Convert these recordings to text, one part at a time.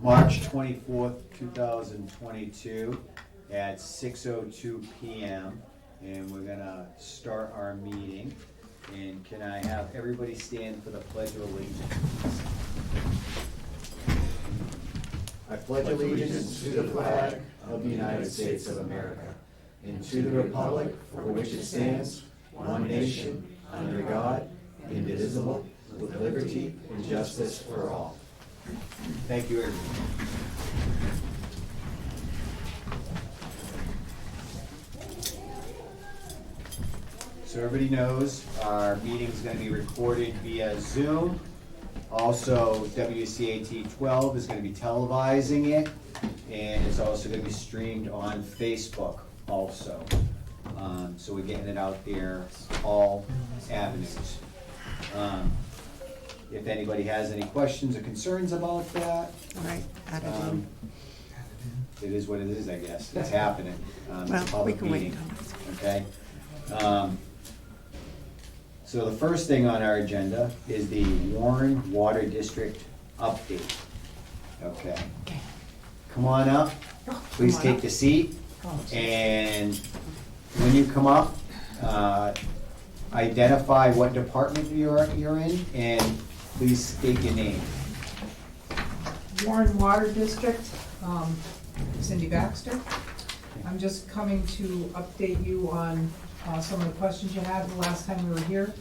March 24th, 2022 at 6:02 p.m. and we're gonna start our meeting. And can I have everybody stand for the Pledge of Allegiance? I pledge allegiance to the flag of the United States of America and to the republic for which it stands, one nation, under God, indivisible, with liberty and justice for all. Thank you, everyone. So everybody knows our meeting is going to be recorded via Zoom. Also, WCAT 12 is going to be televising it, and it's also going to be streamed on Facebook also. So we're getting it out there, all avenues. If anybody has any questions or concerns about that, Right, it is what it is, I guess. It's happening. It's a well, we public can wait meeting. until Okay. So the first thing on our agenda is the Warren Water District update. Okay. Okay. Come on up. Please on take up. the seat. And when you come up, identify what department you're in, and please state your name. Warren Water District, Cindy Baxter. I'm just coming to update you on some of the questions you had the last time we were here.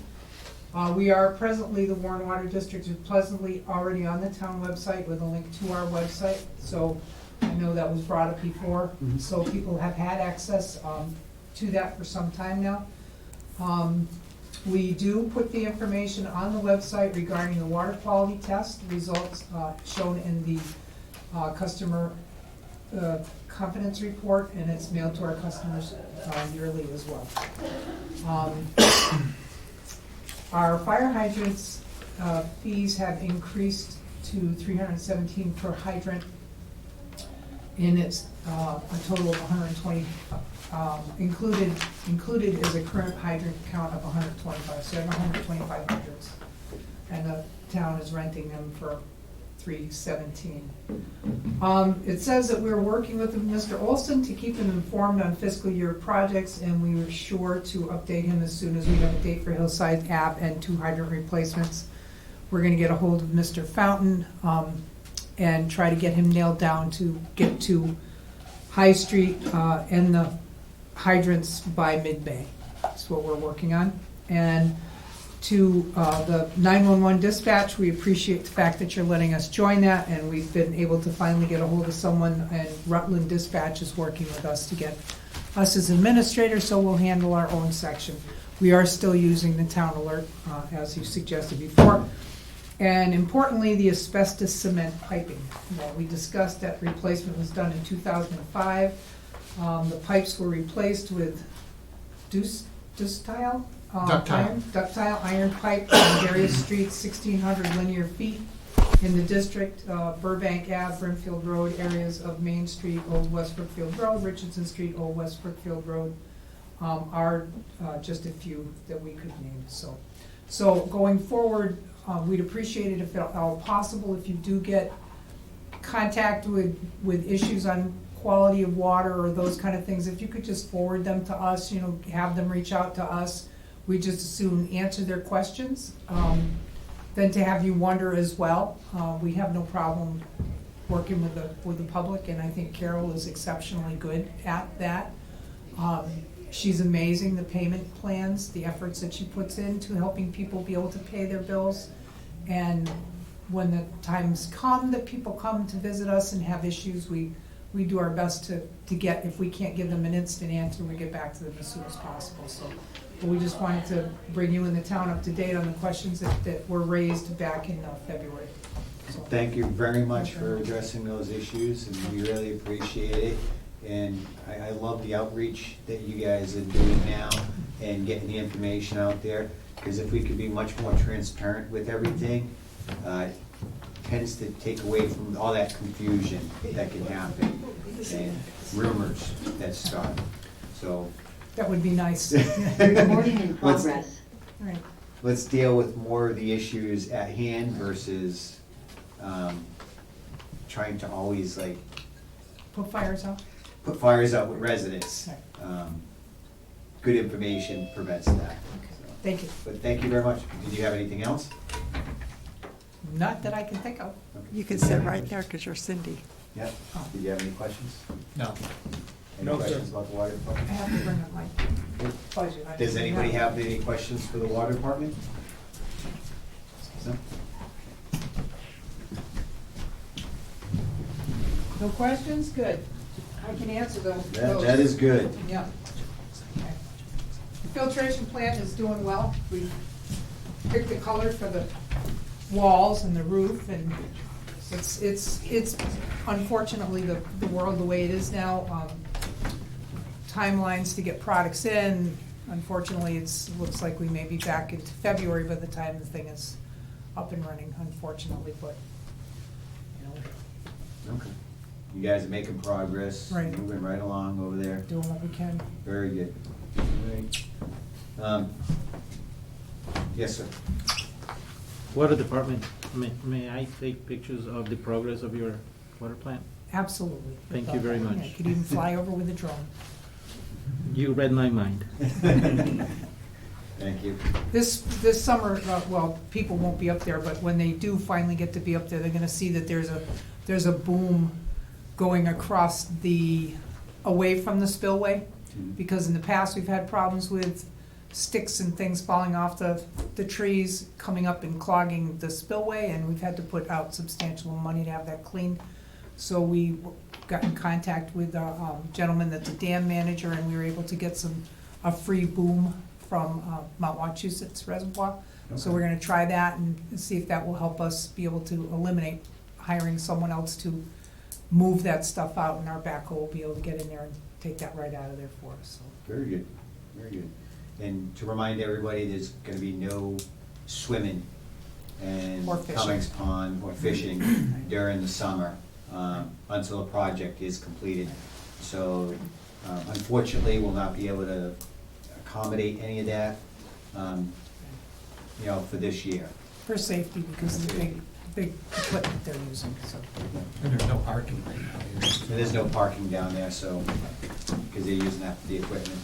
We are presently, the Warren Water District is presently already on the town website with a link to our website. So I know that was brought up before, so people have had access to that for some time now. We do put the information on the website regarding the water quality test results shown in the customer confidence report, and it's mailed to our customers yearly as well. Our fire hydrants fees have increased to $317 per hydrant, and it's a total of 120. Included is a current hydrant count of 125, so I have 125 hydrants, and the town is renting them for $317. It says that we're working with Mr. Olson to keep him informed on fiscal year projects, and we were sure to update him as soon as we have a date for Hillside Ave and 2 hydrant replacements. We're gonna get a hold of Mr. Fountain and try to get him nailed down to get to High Street and the hydrants by mid-May. That's what we're working on. And to the 911 dispatch, we appreciate the fact that you're letting us join that, and we've been able to finally get a hold of someone, and Rutland Dispatch is working with us to get us as administrators, so we'll handle our own section. We are still using the town alert, as you suggested before. And importantly, the asbestos cement piping. Well, we discussed that replacement was done in 2005. The pipes were replaced with ductile iron pipe on various streets, 1,600 linear feet in the district, Burbank Ave, Brimfield Road, areas of Main Street, Old West Brookfield Road, Richardson Street, Old West Brookfield Road, are just a few that we could name. So going forward, we'd appreciate it if at all possible, if you do get contact with issues on quality of water or those kind of things, if you could just forward them to us, have them reach out to us. We just as soon answer their questions than to have you wonder as well. We have no problem working with the public, and I think Carol is exceptionally good at that. She's amazing, the payment plans, the efforts that she puts into helping people be able to pay their bills. And when the times come that people come to visit us and have issues, we do our best to get, if we can't give them an instant answer, we get back to them as soon as possible. So, but we just wanted to bring you in the town up to date on the questions that were raised back in February. So, Thank you very much for addressing those issues, and we really appreciate it. And I love the outreach that you guys are doing now and getting the information out there, because if we could be much more transparent with everything, tends to take away from all that confusion that can happen and rumors that start. So that would be nice. Recording in progress. Right. let's deal with more of the issues at hand versus trying to always like Put fires out? put fires out with residents. Okay. Good information prevents that. Okay. So, Thank you. but thank you very much. Did you have anything else? Not that I can think of. Okay. You can sit right there because you're Cindy. Yeah. Did you have any questions? No. Any No, sir. questions about the water I department? have to bring up my budget. I Does didn't anybody have any questions for the water department? No? No questions? Good. I can answer those. That is good. Yeah. Okay. The filtration plant is doing well. We picked the color for the walls and the roof, and it's unfortunately the world the way it is now. Timelines to get products in, unfortunately, looks like we may be back into February by the time the thing is up and running, unfortunately, but, you know, Okay. You guys are making progress. Right. Moving right along over there. doing what we can. Very good. Right. Yes, sir. Water department, may I take pictures of the progress of your water plant? Absolutely. Thank you very much. Yeah, could even fly over with a drone. You read my mind. Thank you. This summer, well, people won't be up there, but when they do finally get to be up there, they're gonna see that there's a boom going across away from the spillway. Because in the past, we've had problems with sticks and things falling off the trees, coming up and clogging the spillway, and we've had to put out substantial money to have that cleaned. So we got in contact with a gentleman that's a dam manager, and we were able to get a free boom from Mount Wachusett Reservoir. So we're gonna try that and see if that will help us be able to eliminate hiring someone else to move that stuff out, and our backhoe will be able to get in there and take that right out of there for us, so. Very good, very good. And to remind everybody, there's gonna be no swimming and Or fishing. Cummings Pond or fishing during the summer, until the project is completed. So unfortunately, we'll not be able to accommodate any of that, for this year. For safety, because of the big equipment they're using, so. And there's no parking right now. And there's no parking down there, so, because they're using that for the equipment.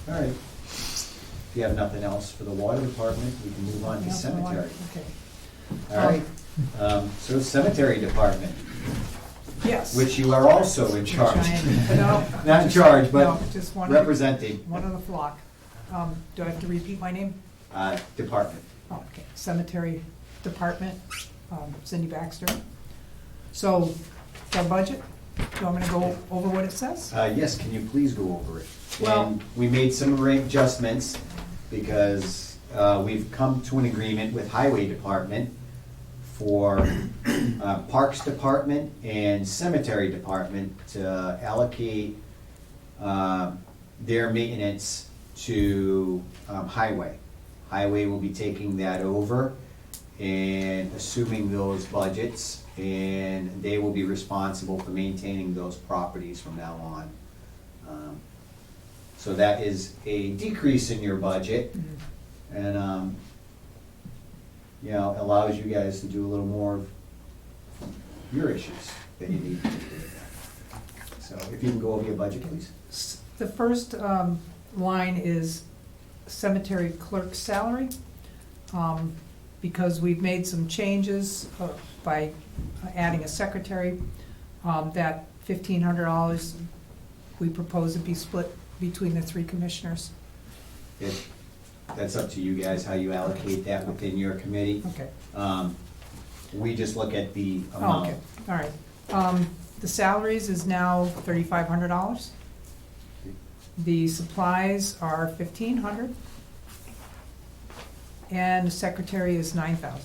All right. If you have nothing else for the water department, we can move on to cemetery. Okay. All right. So cemetery department, Yes. which you are also in charge. No. Not in charge, but No, just one. representing, One of the flock. Do I have to repeat my name? department. Oh, okay, Cemetery Department, Cindy Baxter. So, our budget, do you want me to go over what it says? Yes, can you please go over it? Well- And we made some adjustments because we've come to an agreement with Highway Department for Parks Department and Cemetery Department to allocate their maintenance to Highway. Highway will be taking that over and assuming those budgets, and they will be responsible for maintaining those properties from now on. So that is a decrease in your budget, and, allows you guys to do a little more of your issues that you need to do. So if you can go over your budget, please. The first line is cemetery clerk salary, because we've made some changes by adding a secretary. That $1,500, we propose to be split between the three commissioners. That's up to you guys, how you allocate that within your committee. Okay. We just look at the Oh, amount. okay, all right. The salaries is now $3,500. The supplies are $1,500. And the secretary is $9,000,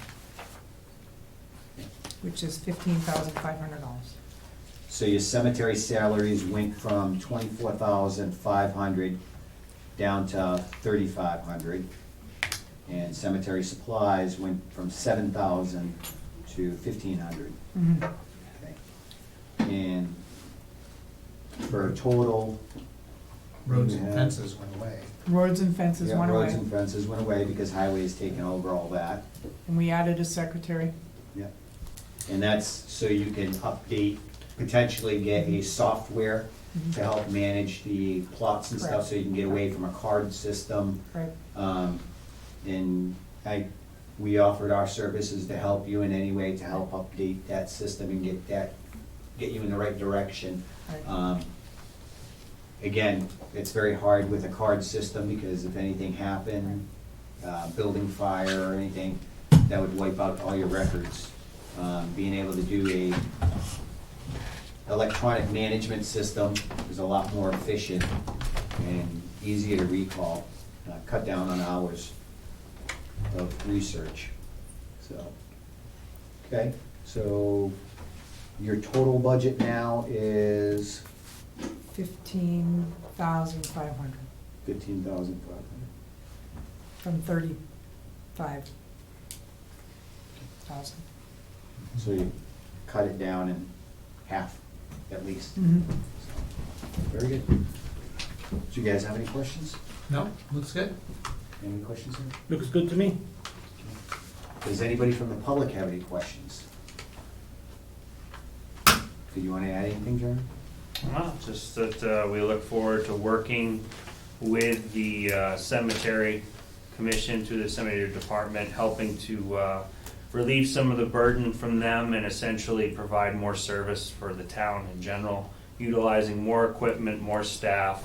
which is $15,500. So your cemetery salaries went from 24,500 down to 3,500. And cemetery supplies went from 7,000 to 1,500. Mhm. Okay. And for a total. Roads you and have- fences went away. Roads and fences Yeah, went roads away, and fences went away because highway's taken over all that. and we added a secretary. Yeah. And that's so you can update, potentially get a software to help manage the plots and stuff, Correct. so you can get away from a card system. Right. And we offered our services to help you in any way to help update that system and get you in the right direction. Right. Again, it's very hard with a card system because if anything happened, building fire or anything, that would wipe out all your records. Being able to do a electronic management system is a lot more efficient and easier to recall, cut down on hours of research. So, okay, so your total budget now is 15,500 $15,500. from 35,000. So you cut it down in half, at least. Mhm. Very good. Do you guys have any questions? No, looks good. Any questions here? Looks good to me. Does anybody from the public have any questions? Do you want to add anything, Jeremy? Well, just that we look forward to working with the cemetery commission through the cemetery department, helping to relieve some of the burden from them and essentially provide more service for the town in general, utilizing more equipment, more staff,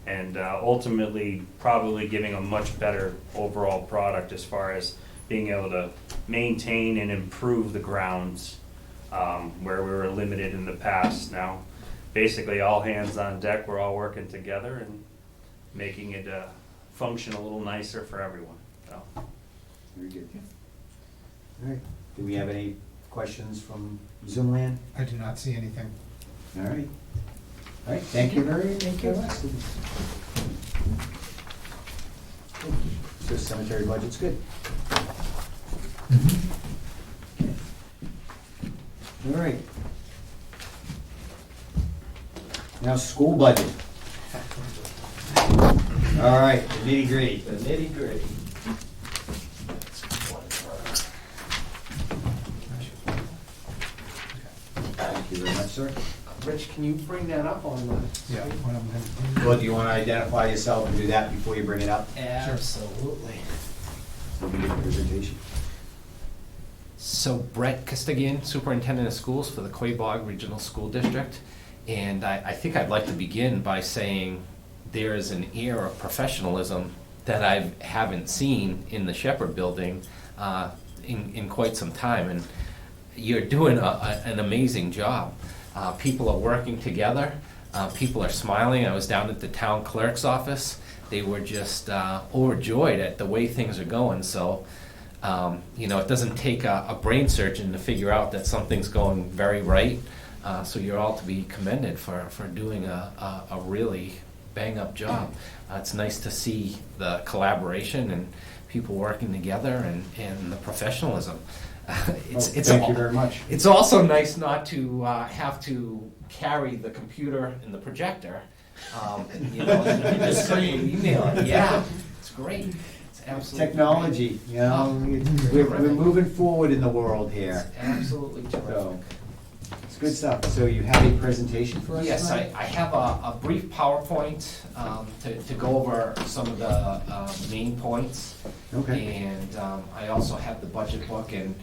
and ultimately probably giving a much better overall product as far as being able to maintain and improve the grounds where we were limited in the past. Now, basically all hands on deck, we're all working together and making it function a little nicer for everyone. So. Very good. All right. Do we have any questions from Zoom land? I do not see anything. All right. All right, thank you very much. So cemetery budget's good. All right. Now, school budget. All right, the nitty gritty. The nitty gritty. Thank you very much, sir. Rich, can you bring that up on the? Yeah, what I'm gonna do. Well, do you want to identify yourself and do that before you bring it up? Absolutely. So we get the presentation. So Brett Castigian, Superintendent of Schools for the Quebec Regional School District. And I think I'd like to begin by saying there is an air of professionalism that I haven't seen in the Shepherd Building in quite some time. And you're doing an amazing job. People are working together. People are smiling. I was down at the town clerk's office. They were just overjoyed at the way things are going. So, it doesn't take a brain surgeon to figure out that something's going very right. So you're all to be commended for doing a really bang-up job. It's nice to see the collaboration and people working together and the professionalism. Thank you very much. It's also nice not to have to carry the computer and the projector. You can just email it. Yeah, it's great. It's absolutely Technology, great. we're moving forward in the world here. It's absolutely terrific. So, it's good stuff. So you have a presentation for us Yes, tonight? I have a brief PowerPoint to go over some of the main points. Okay. And I also have the budget book, and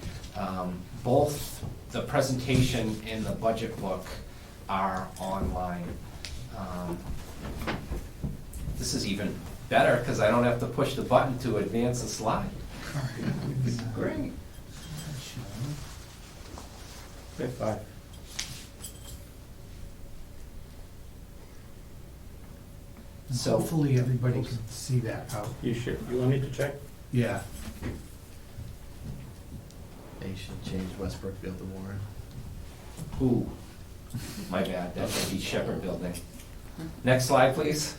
both the presentation and the budget book are online. This is even better because I don't have to push the button to advance the slide. Great. Good five. So- Hopefully everybody can see that out. You sure? You want me to check? Yeah. They should change West Brookfield to Warren. Ooh, my bad, that should be Shepherd Building. Next slide, please.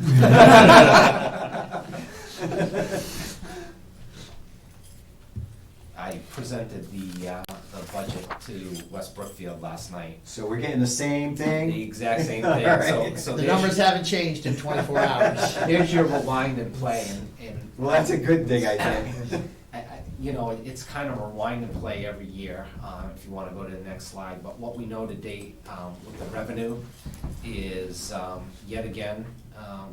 I presented the budget to West Brookfield last night. So we're getting the same thing? The exact same All thing. right. So The numbers haven't changed in 24 hours. There's your rewind and play, and Well, that's a good thing, I think. you know, it's kind of a rewind and play every year, if you want to go to the next slide. But what we know to date with the revenue is, yet again,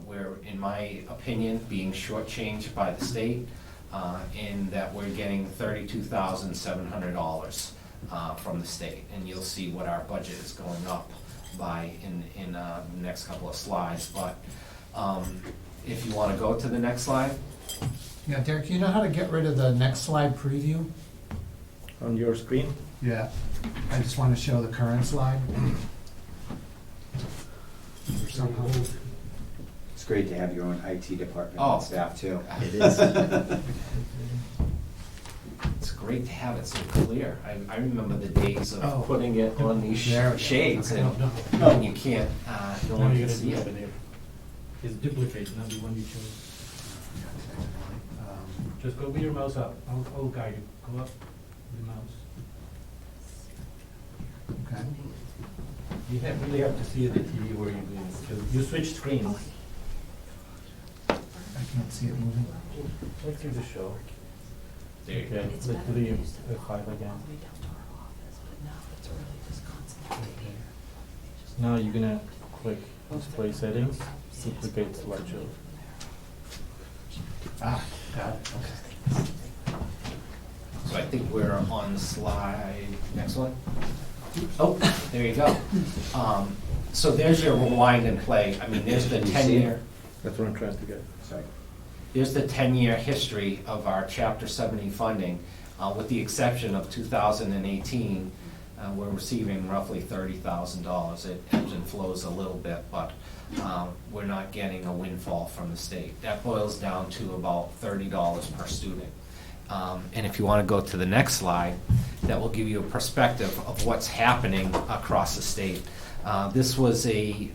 we're, in my opinion, being shortchanged by the state, in that we're getting $32,700 from the state. And you'll see what our budget is going up by in the next couple of slides. But if you want to go to the next slide. Yeah, Derek, you know how to get rid of the next slide preview? On your screen? Yeah. I just want to show the current slide. Or somehow. It's great to have your own IT department Oh. and staff too. It is. It's great to have it so clear. I remember the days Oh. of putting it on these There we go. shades Okay. and you can't, no one can see it. It's duplicate, not the one you chose. Just go with your mouse up. I'll guide you. Go up with the mouse. Okay. You really have to see the TV where you're doing it. Because you switch screens. I can't see it moving. Let's do the show. There you go. Okay, let's do the F5 again. Okay. Now you're gonna click display settings, duplicate slideshow. Ah, got it, okay. So I think we're on slide, next one. Oh, there you go. So there's your rewind and play. I mean, there's the Can you see 10-year. That's what I'm trying to get. Sorry. There's the 10-year history of our Chapter 70 funding, with the exception of 2018. We're receiving roughly $30,000. It ebbs and flows a little bit, but we're not getting a windfall from the state. That boils down to about $30 per student. And if you want to go to the next slide, that will give you a perspective of what's happening across the state. This was a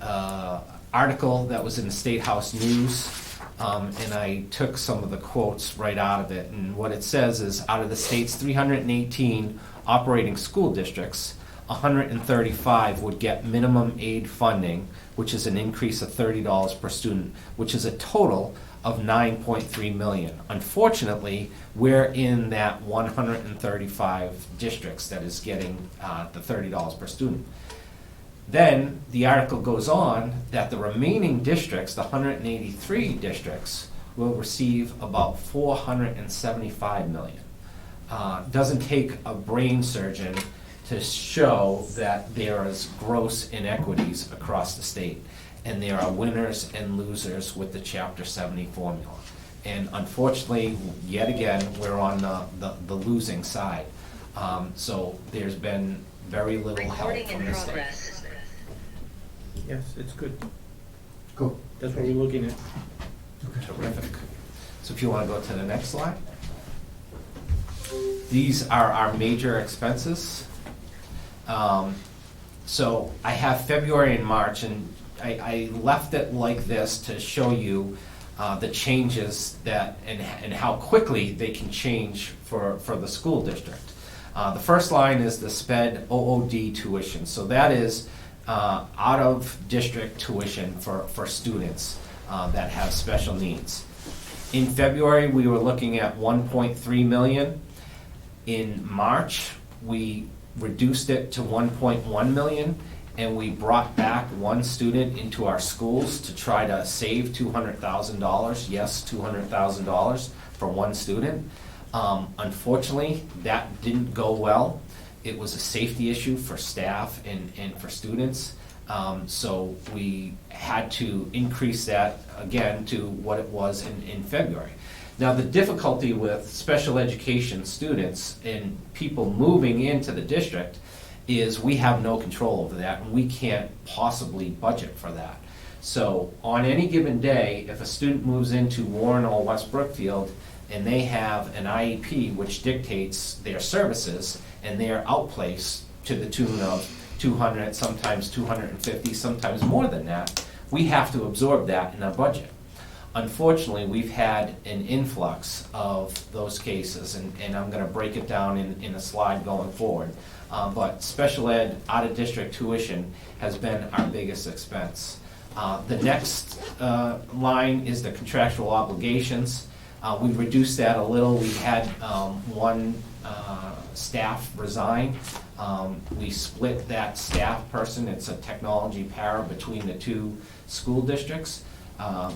article that was in the State House News. And I took some of the quotes right out of it. And what it says is, out of the state's 318 operating school districts, 135 would get minimum aid funding, which is an increase of $30 per student, which is a total of $9.3 million. Unfortunately, we're in that 135 districts that is getting the $30 per student. Then the article goes on that the remaining districts, the 183 districts, will receive about $475 million. Doesn't take a brain surgeon to show that there is gross inequities across the state, and there are winners and losers with the Chapter 70 formula. And unfortunately, yet again, we're on the losing side. So there's been very little help Recording from in the state. progress. Yes, it's good. Cool. That's what we're looking at. Terrific. So if you want to go to the next slide. These are our major expenses. So I have February and March, and I left it like this to show you the changes that and how quickly they can change for the school district. The first line is the SPED OOD tuition. So that is out-of-district tuition for students that have special needs. In February, we were looking at 1.3 million. In March, we reduced it to 1.1 million, and we brought back one student into our schools to try to save $200,000. Yes, $200,000 for one student. Unfortunately, that didn't go well. It was a safety issue for staff and for students. So we had to increase that again to what it was in February. Now, the difficulty with special education students and people moving into the district is we have no control over that, and we can't possibly budget for that. So on any given day, if a student moves into Warren or West Brookfield and they have an IEP which dictates their services, and they are outplaced to the tune of 200, sometimes 250, sometimes more than that, we have to absorb that in our budget. Unfortunately, we've had an influx of those cases, and I'm going to break it down in a slide going forward. But special ed out-of-district tuition has been our biggest expense. The next line is the contractual obligations. We reduced that a little. We had one staff resign. We split that staff person, it's a technology para, between the two school districts,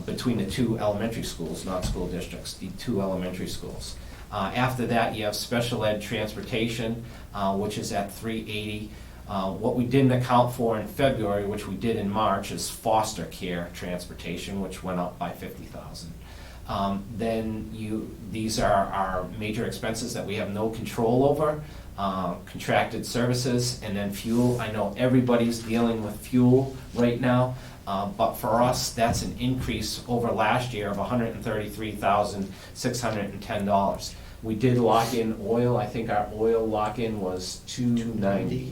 between the two elementary schools, not school districts, the two elementary schools. After that, you have special ed transportation, which is at $380. What we didn't account for in February, which we did in March, is foster care transportation, which went up by $50,000. Then these are our major expenses that we have no control over, contracted services, and then fuel. I know everybody's dealing with fuel right now, but for us, that's an increase over last year of $133,610. We did lock in oil. I think our oil lock-in was $290.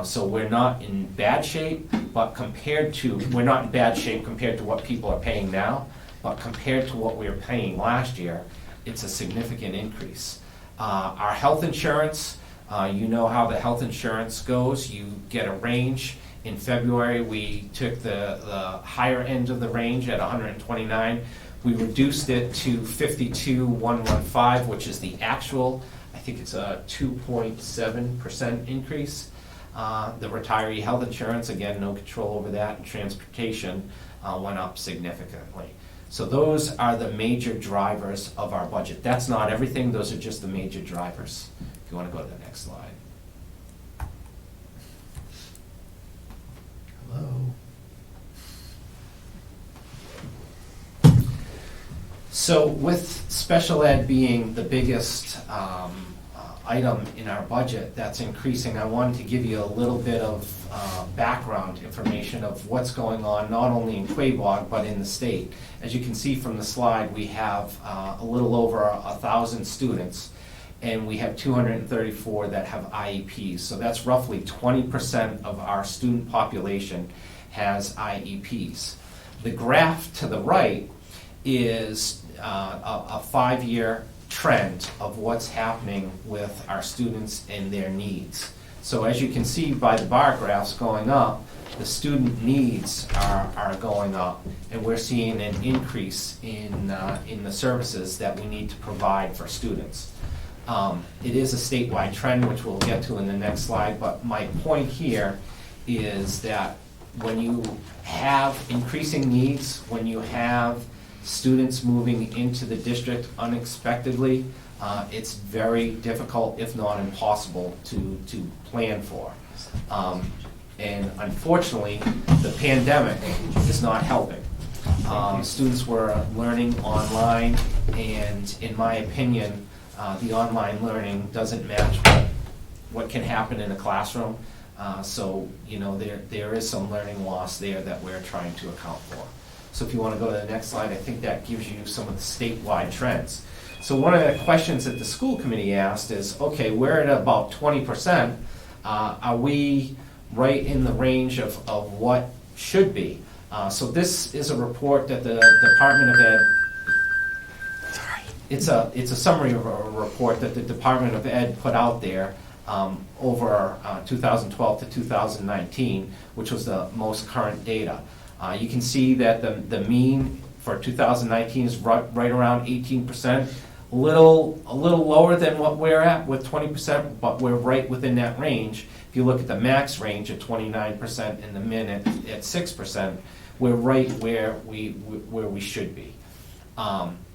So we're not in bad shape, but we're not in bad shape compared to what people are paying now, but compared to what we were paying last year, it's a significant increase. Our health insurance, you know how the health insurance goes. You get a range. In February, we took the higher end of the range at $129. We reduced it to $52,115, which is the actual. I think it's a 2.7% increase. The retiree health insurance, again, no control over that, and transportation went up significantly. So those are the major drivers of our budget. That's not everything, those are just the major drivers. If you want to go to the next slide. Hello. So with special ed being the biggest item in our budget that's increasing, I wanted to give you a little bit of background information of what's going on, not only in Quebec, but in the state. As you can see from the slide, we have a little over 1,000 students, and we have 234 that have IEPs. So that's roughly 20% of our student population has IEPs. The graph to the right is a 5-year trend of what's happening with our students and their needs. So as you can see by the bar graphs going up, the student needs are going up, and we're seeing an increase in the services that we need to provide for students. It is a statewide trend, which we'll get to in the next slide, but my point here is that when you have increasing needs, when you have students moving into the district unexpectedly, it's very difficult, if not impossible, to plan for. And unfortunately, the pandemic is not helping. Students were learning online, and in my opinion, the online learning doesn't match what can happen in a classroom. So, there is some learning loss there that we're trying to account for. So if you want to go to the next slide, I think that gives you some of the statewide trends. So one of the questions that the school committee asked is, okay, we're at about 20%. Are we right in the range of what should be? So this is a report that the Department of Ed, it's a summary of a report that the Department of Ed put out there over 2012 to 2019, which was the most current data. You can see that the mean for 2019 is right around 18%, a little lower than what we're at with 20%, but we're right within that range. If you look at the max range at 29% and the min at 6%, we're right where we should be.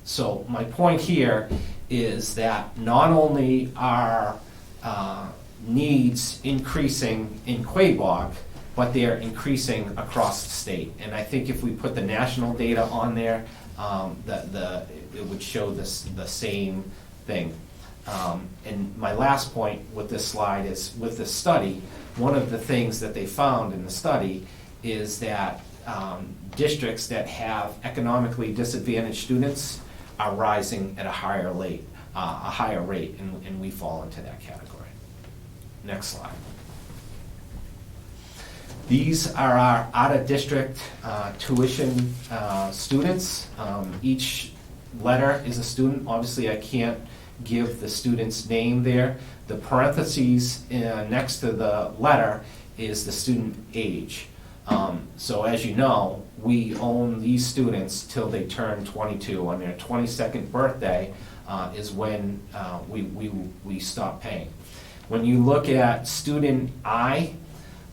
So my point here is that not only are needs increasing in Quebec, but they're increasing across the state. And I think if we put the national data on there, it would show the same thing. And my last point with this slide is, with this study, one of the things that they found in the study is that districts that have economically disadvantaged students are rising at a higher rate, and we fall into that category. Next slide. These are our out-of-district tuition students. Each letter is a student. Obviously, I can't give the student's name there. The parentheses next to the letter is the student age. So as you know, we own these students till they turn 22. On their 22nd birthday is when we stop paying. When you look at student I,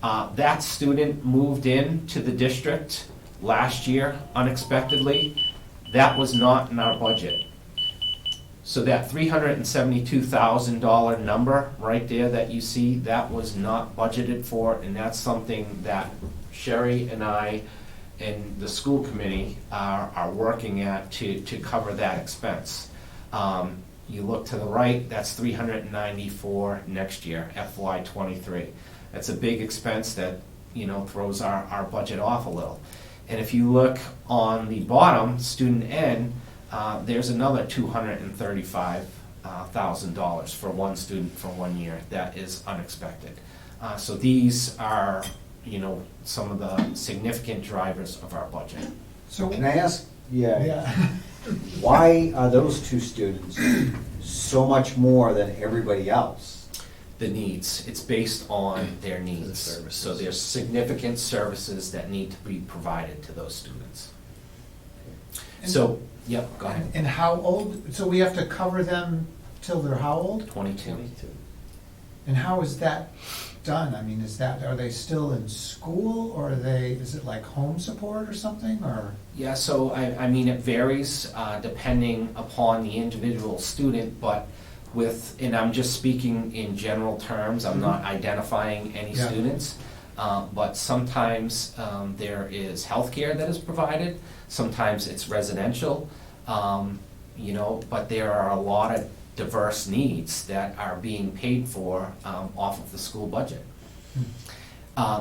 that student moved in to the district last year unexpectedly. That was not in our budget. So that $372,000 number right there that you see, that was not budgeted for, and that's something that Sherry and I and the school committee are working at to cover that expense. You look to the right, that's $394 next year, FY '23. That's a big expense that, you know, throws our budget off a little. And if you look on the bottom, student N, there's another $235,000 for one student for 1 year. That is unexpected. So these are, you know, some of the significant drivers of our budget. So, Can I ask, yeah, yeah, why are those two students so much more than everybody else? The needs, it's based on their needs. services. So there's significant services that need to be provided to those students. So, yep, go ahead. and how old, so we have to cover them till they're how old? 22. And how is that done? I mean, are they still in school, or is it like home support or something, or? Yeah, so I mean, it varies depending upon the individual student, but and I'm just speaking in general terms, I'm not identifying any Yeah. students, but sometimes there is healthcare that is provided, sometimes it's residential, you know, but there are a lot of diverse needs that are being paid for off of the school budget.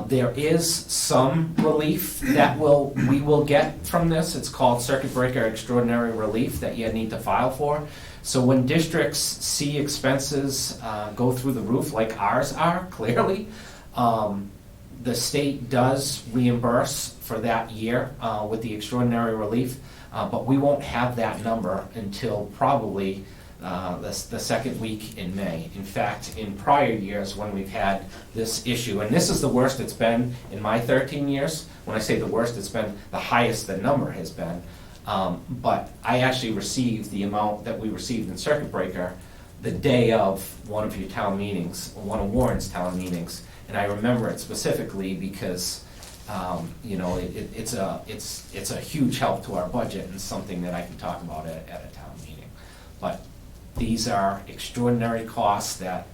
There is some relief that we will get from this. It's called circuit breaker extraordinary relief that you need to file for. So when districts see expenses go through the roof like ours are, clearly, the state does reimburse for that year with the extraordinary relief, but we won't have that number until probably the second week in May. In fact, in prior years when we've had this issue, and this is the worst it's been in my 13 years, when I say the worst, it's been the highest the number has been, but I actually received the amount that we received in circuit breaker the day of one of your town meetings, one of Warren's town meetings, and I remember it specifically because you know, it's a huge help to our budget and something that I can talk about at a town meeting. But these are extraordinary costs that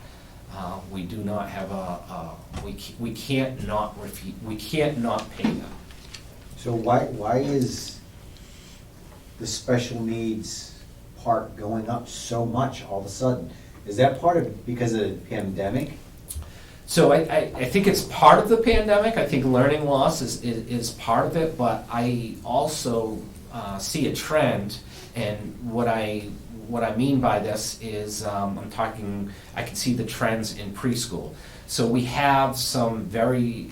we do not have we can't not pay them. So why is the special needs part going up so much all of a sudden? Is that part of because of the pandemic? So I think it's part of the pandemic. I think learning loss is part of it, but I also see a trend, and what I mean by this is I can see the trends in preschool. So we have some very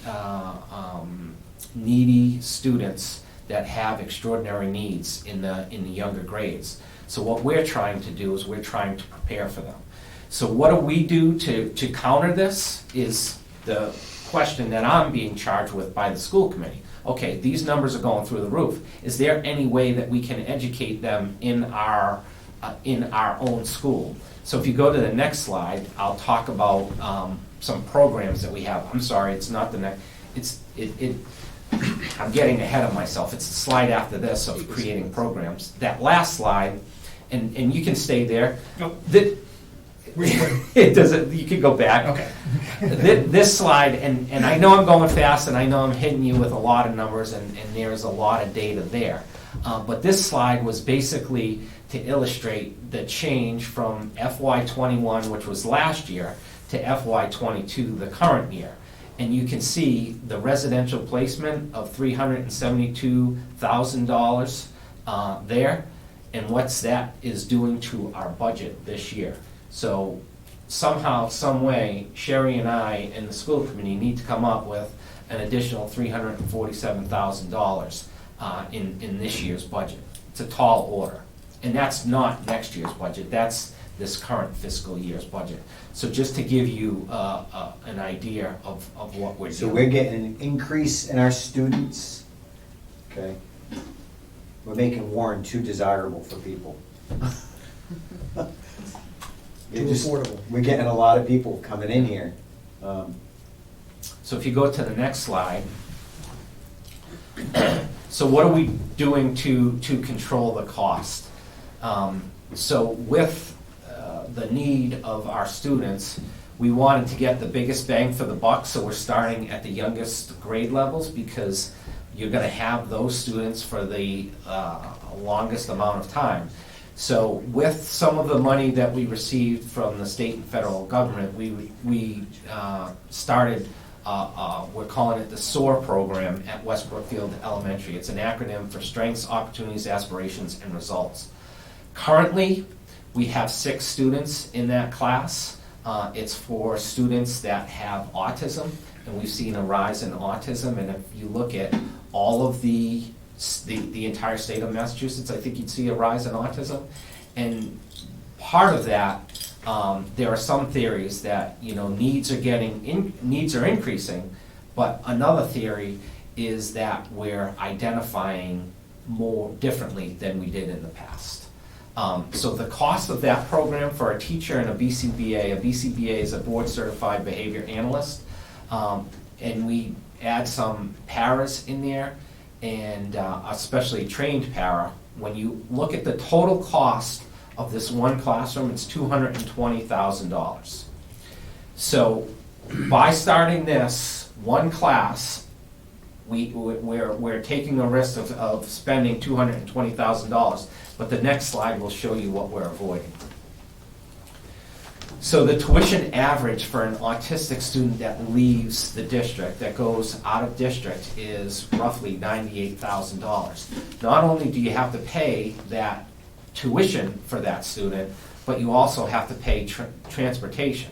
needy students that have extraordinary needs in the younger grades. So what we're trying to do is we're trying to prepare for them. So what do we do to counter this is the question that I'm being charged with by the school committee. Okay, these numbers are going through the roof. Is there any way that we can educate them in our own school? So if you go to the next slide, I'll talk about some programs that we have. I'm sorry, it's not the next. I'm getting ahead of myself. It's the slide after this of creating programs. That last slide, and you can stay there. Nope. It doesn't. You can go back. Okay. This slide, and I know I'm going fast, and I know I'm hitting you with a lot of numbers, and there's a lot of data there. But this slide was basically to illustrate the change from FY21, which was last year, to FY22, the current year. And you can see the residential placement of $372,000 there, and what's that is doing to our budget this year. So somehow, some way, Sherry and I and the school committee need to come up with an additional $347,000 in this year's budget. It's a tall order. And that's not next year's budget, that's this current fiscal year's budget. So just to give you an idea of what we're doing. So we're getting an increase in our students, okay? We're making Warren too desirable for people. Too affordable. We're getting a lot of people coming in here. So if you go to the next slide. So what are we doing to control the cost? So with the need of our students, we wanted to get the biggest bang for the buck, so we're starting at the youngest grade levels because you're gonna have those students for the longest amount of time. So with some of the money that we received from the state and federal government, we started, we're calling it the Soar program at West Brookfield Elementary. It's an acronym for Strengths, Opportunities, Aspirations, and Results. Currently, we have 6 students in that class. It's for students that have autism, and we've seen a rise in autism. And if you look at all of the entire state of Massachusetts, I think you'd see a rise in autism. And part of that, there are some theories that needs are increasing, but another theory is that we're identifying more differently than we did in the past. So the cost of that program for a teacher and a BCBA is a board certified behavior analyst, and we add some paras in there, and especially trained para. When you look at the total cost of this one classroom, it's $220,000. So by starting this one class, we're taking a risk of spending $220,000, but the next slide will show you what we're avoiding. So the tuition average for an autistic student that leaves the district, that goes out of district, is roughly $98,000. Not only do you have to pay that tuition for that student, but you also have to pay transportation.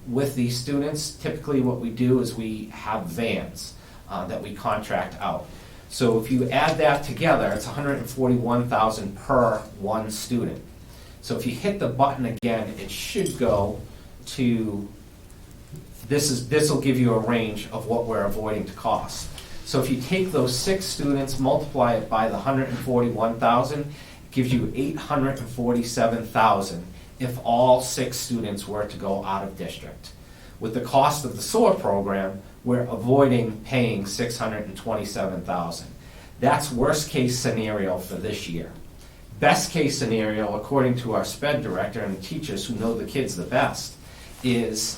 With these students, typically what we do is we have vans that we contract out. So if you add that together, it's $141,000 per one student. So if you hit the button again, it should go to, this will give you a range of what we're avoiding to cost. So if you take those 6 students, multiply it by the $141,000, it gives you $847,000 if all 6 students were to go out of district. With the cost of the Soar program, we're avoiding paying $627,000. That's worst case scenario for this year. Best case scenario, according to our SPED director and the teachers who know the kids the best, is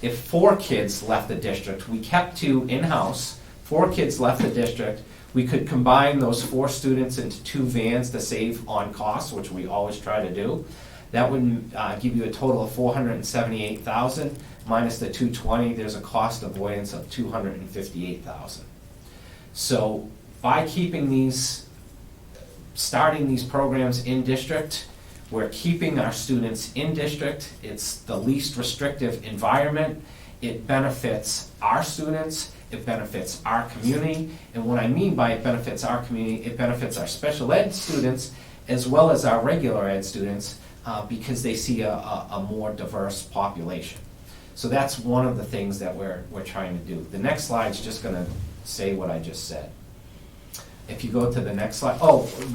if 4 kids left the district, we kept 2 in-house, 4 kids left the district, we could combine those 4 students into 2 vans to save on costs, which we always try to do. That would give you a total of $478,000 minus the $220. There's a cost avoidance of $258,000. So by starting these programs in district, we're keeping our students in district. It's the least restrictive environment. It benefits our students. It benefits our community. And what I mean by it benefits our community, it benefits our special ed students as well as our regular ed students because they see a more diverse population. So that's one of the things that we're trying to do. The next slide's just going to say what I just said. If you go to the next slide,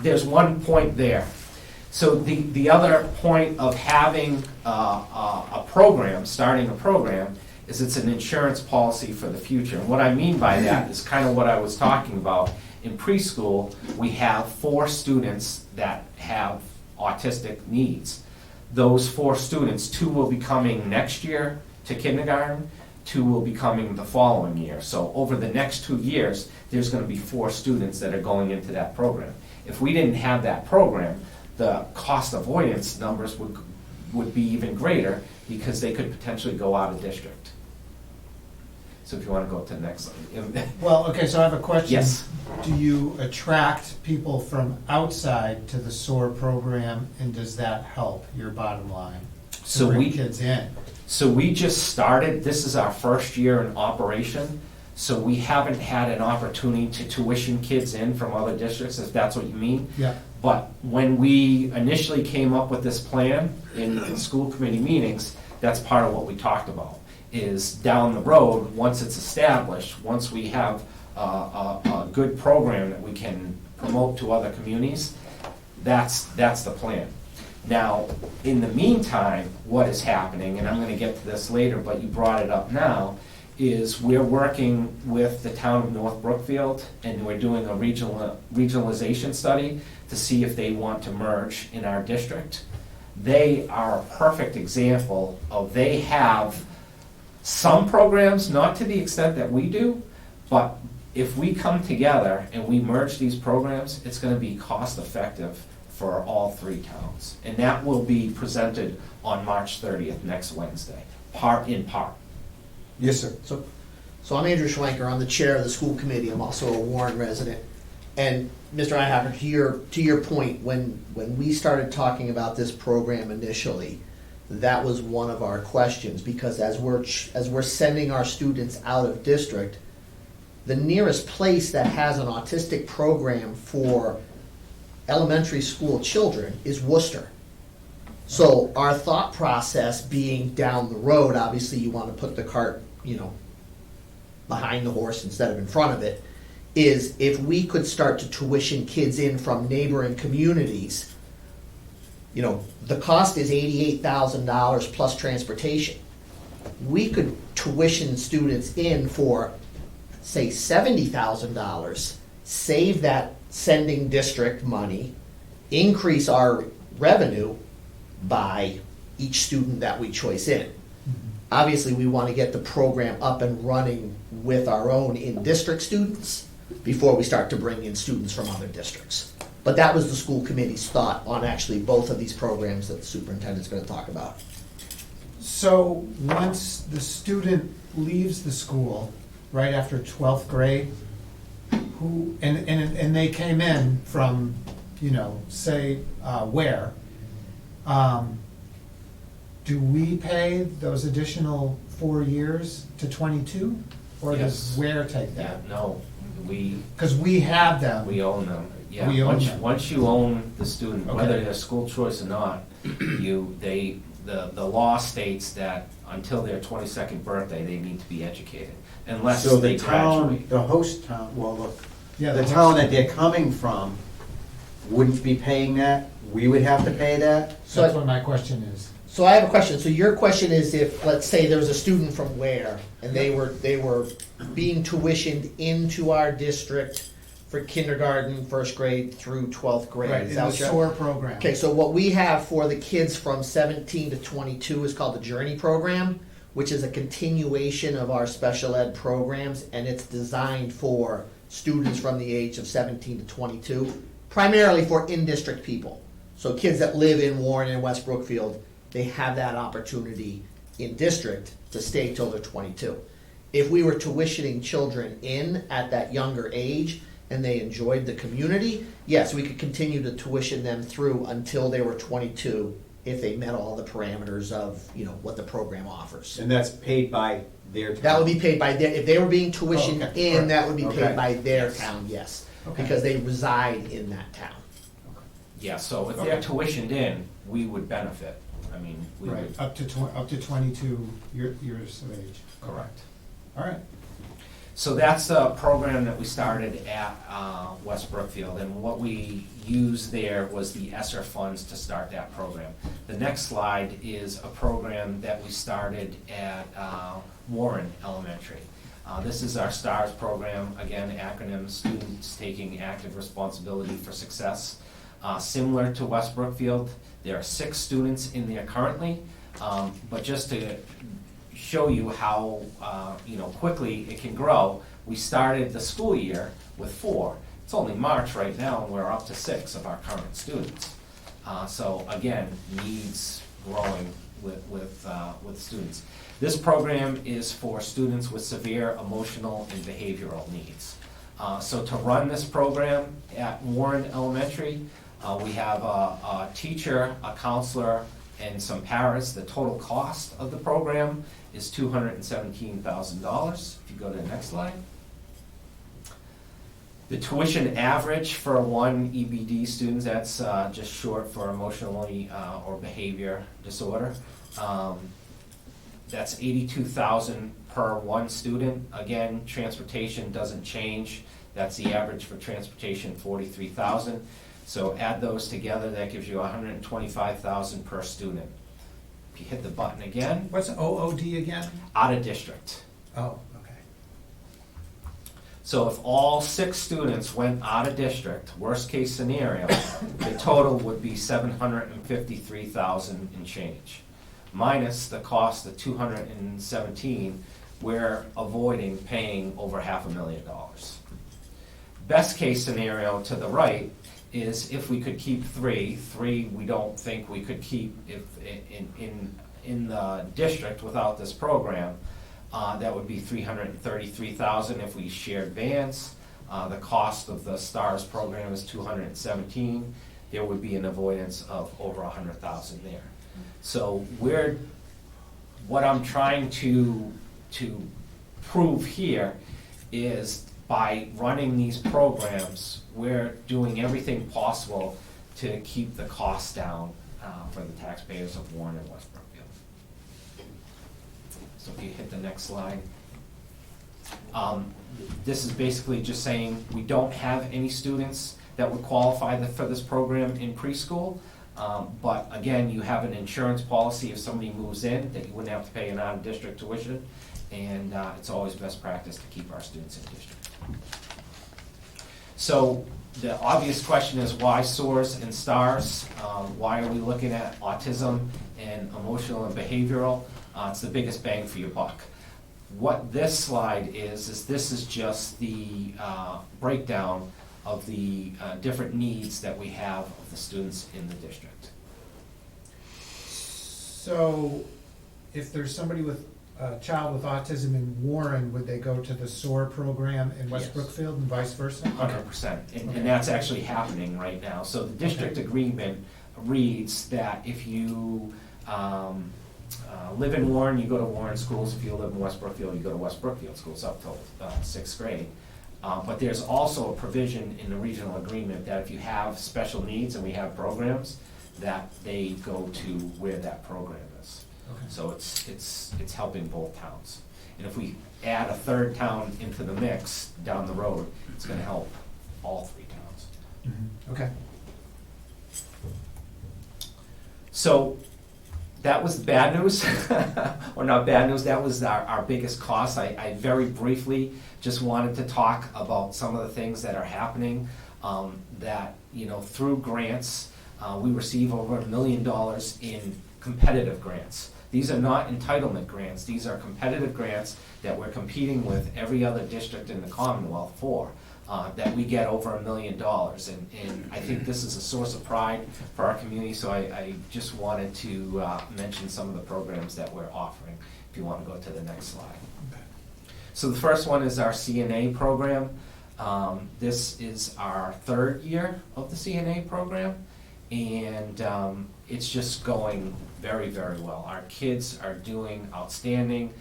there's one point there. So the other point of having a program, starting a program, is it's an insurance policy for the future. And what I mean by that is kind of what I was talking about. In preschool, we have 4 students that have autistic needs. Those 4 students, 2 will be coming next year to kindergarten, 2 will be coming the following year. So over the next 2 years, there's going to be 4 students that are going into that program. If we didn't have that program, the cost avoidance numbers would be even greater because they could potentially go out of district. So if you want to go to the next slide. Well, okay, so I have a question. Yes. Do you attract people from outside to the SOAR program, and does that help your bottom line? So bring we kids in? So we just started, this is our first year in operation, so we haven't had an opportunity to tuition kids in from other districts, if that's what you mean. Yeah. But when we initially came up with this plan in school committee meetings, that's part of what we talked about, is down the road, once it's established, once we have a good program that we can promote to other communities, that's the plan. Now, in the meantime, what is happening, and I'm gonna get to this later, but you brought it up now, is we're working with the town of North Brookfield, and we're doing a regionalization study to see if they want to merge in our district. They are a perfect example of, they have some programs, not to the extent that we do, but if we come together and we merge these programs, it's gonna be cost effective for all three towns. And that will be presented on March 30th, next Wednesday, part. Yes, sir. So I'm Andrew Schwenker, I'm the chair of the school committee, I'm also a Warren resident. And Mr. Einhacker, to your point, when we started talking about this program initially, that was one of our questions, because as we're sending our students out of district, the nearest place that has an autistic program for elementary school children is Worcester. So our thought process being down the road, obviously you want to put the cart, behind the horse instead of in front of it, is if we could start to tuition kids in from neighboring communities, the cost is $88,000 plus transportation. We could tuition students in for, say, $70,000, save that sending district money, increase our revenue by each student that we choice in. Obviously, we want to get the program up and running with our own in-district students before we start to bring in students from other districts. But that was the school committee's thought on actually both of these programs that the superintendent's going to talk about. So once the student leaves the school, right after 12th grade, and they came in from, say, where, do we pay those additional 4 years to 22? Or does Yes. where take that? Yeah, no, we Because we have them. We own them, yeah. We own them. Once you own the student, whether Okay. they're school choice or not, the law states that until their 22nd birthday, they need to be educated, unless So they the town, graduate. the host town, well, look, Yeah, the the town host- that they're coming from wouldn't be paying that? We would have to pay that? So that's what my question is. So I have a question. So your question is, if, let's say there was a student from Ware and they were being tuitioned into our district for kindergarten, first grade through 12th grade. Right, Is in that the what you're- SOAR program. Okay, so what we have for the kids from 17 to 22 is called the Journey Program, which is a continuation of our special ed programs, and it's designed for students from the age of 17 to 22, primarily for in-district people. So kids that live in Warren and West Brookfield, they have that opportunity in district to stay till they're 22. If we were tuitioning children in at that younger age and they enjoyed the community, yes, we could continue to tuition them through until they were 22 if they met all the parameters of, what the program offers. And that's paid by their town? That would be paid by their, if they were being tuitioned Oh, okay. in, that would be Okay. paid by their town, yes. Okay. Because they reside in that town. Yeah, so if they're Okay. tuitioned in, we would benefit. I mean, we Right, would, up to 22 years of age. correct. All right. So that's a program that we started at West Brookfield, and what we used there was the ESSER funds to start that program. The next slide is a program that we started at Warren Elementary. This is our STARS program, again, acronym, Students Taking Active Responsibility for Success. Similar to West Brookfield, there are 6 students in there currently, but just to show you how quickly it can grow, we started the school year with 4. It's only March right now, and we're up to 6 of our current students. So again, needs growing with students. This program is for students with severe emotional and behavioral needs. So to run this program at Warren Elementary, we have a teacher, a counselor, and some paras. The total cost of the program is $217,000. If you go to the next slide. The tuition average for one EBD student, that's just short for emotionally or behavior disorder. That's $82,000 per one student. Again, transportation doesn't change. That's the average for transportation, $43,000. So add those together, that gives you $125,000 per student. If you hit the button again, What's OOD again? out of district. Oh, okay. So if all 6 students went out of district, worst case scenario, the total would be $753,000 and change. Minus the cost of $217, we're avoiding paying over $500,000. Best case scenario to the right is if we could keep 3 we don't think we could keep if in the district without this program. That would be $333,000 if we shared vans. The cost of the STARS program is $217. There would be an avoidance of over $100,000 there. So what I'm trying to prove here is by running these programs, we're doing everything possible to keep the costs down for the taxpayers of Warren and West Brookfield. So if you hit the next slide. This is basically just saying we don't have any students that would qualify for this program in preschool. But again, you have an insurance policy if somebody moves in that you wouldn't have to pay an out-of-district tuition. And it's always best practice to keep our students in district. So the obvious question is why SOARs and STARS? Why are we looking at autism and emotional and behavioral? It's the biggest bang for your buck. What this slide is this is just the breakdown of the different needs that we have of the students in the district. So if there's somebody with a child with autism in Warren, would they go to the Soar program in West Yes. Brookfield and vice versa? 100%, Okay. and that's actually happening right now. So the district agreement reads that if you live in Warren, you go to Warren schools. If you live in West Brookfield, you go to West Brookfield schools up till 6th grade. But there's also a provision in the regional agreement that if you have special needs and we have programs, that they go to where that program is. Okay. So it's helping both towns. And if we add a 3rd town into the mix down the road, it's gonna help all 3 towns. Mhm. Okay. So that was the bad news, or not bad news, that was our biggest cost. I very briefly just wanted to talk about some of the things that are happening, that, through grants, we receive over $1 million in competitive grants. These are not entitlement grants, these are competitive grants that we're competing with every other district in the Commonwealth for, that we get over $1 million. And I think this is a source of pride for our community, so I just wanted to mention some of the programs that we're offering, if you want to go to the next slide. Okay. So the first one is our CNA program. This is our 3rd year of the CNA program, and it's just going very, very well. Our kids are doing outstanding.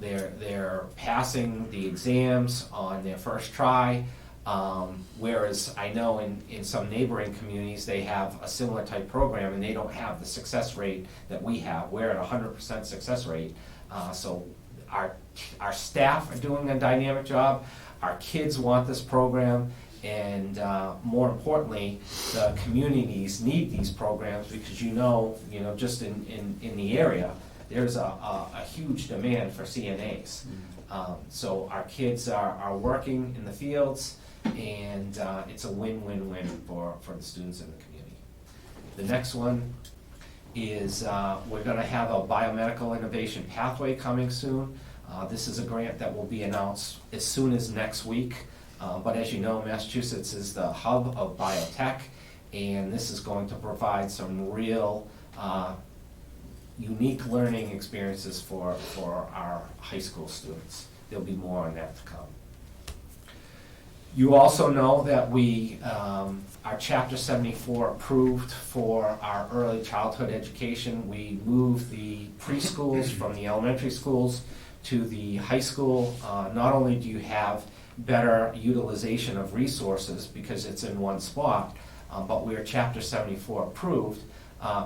They're passing the exams on their first try, whereas I know in some neighboring communities, they have a similar type program and they don't have the success rate that we have. We're at 100% success rate. So our staff are doing a dynamic job. Our kids want this program. And more importantly, the communities need these programs because just in the area, there's a huge demand for CNAs. So our kids are working in the fields, and it's a win-win-win for the students in the community. The next one is we're going to have a biomedical innovation pathway coming soon. This is a grant that will be announced as soon as next week. But as you know, Massachusetts is the hub of biotech, and this is going to provide some real unique learning experiences for our high school students. There'll be more on that to come. You also know that we, our Chapter 74 approved for our early childhood education. We moved the preschools from the elementary schools to the high school. Not only do you have better utilization of resources because it's in one spot, but we're Chapter 74 approved,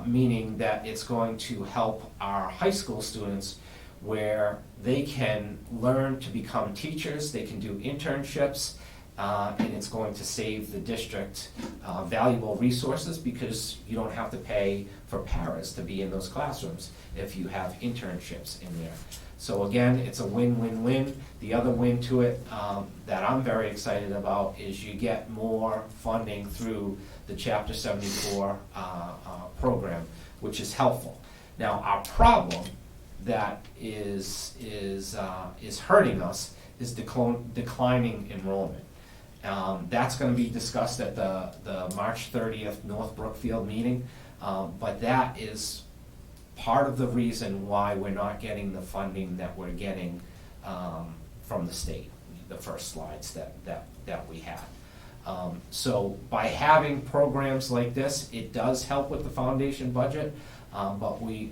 meaning that it's going to help our high school students where they can learn to become teachers, they can do internships, and it's going to save the district valuable resources because you don't have to pay for paras to be in those classrooms if you have internships in there. So again, it's a win-win-win. The other win to it that I'm very excited about is you get more funding through the Chapter 74 program, which is helpful. Now, our problem that is hurting us is declining enrollment. That's going to be discussed at the March 30th North Brookfield meeting, but that is part of the reason why we're not getting the funding that we're getting from the state, the first slides that we had. So by having programs like this, it does help with the foundation budget, but we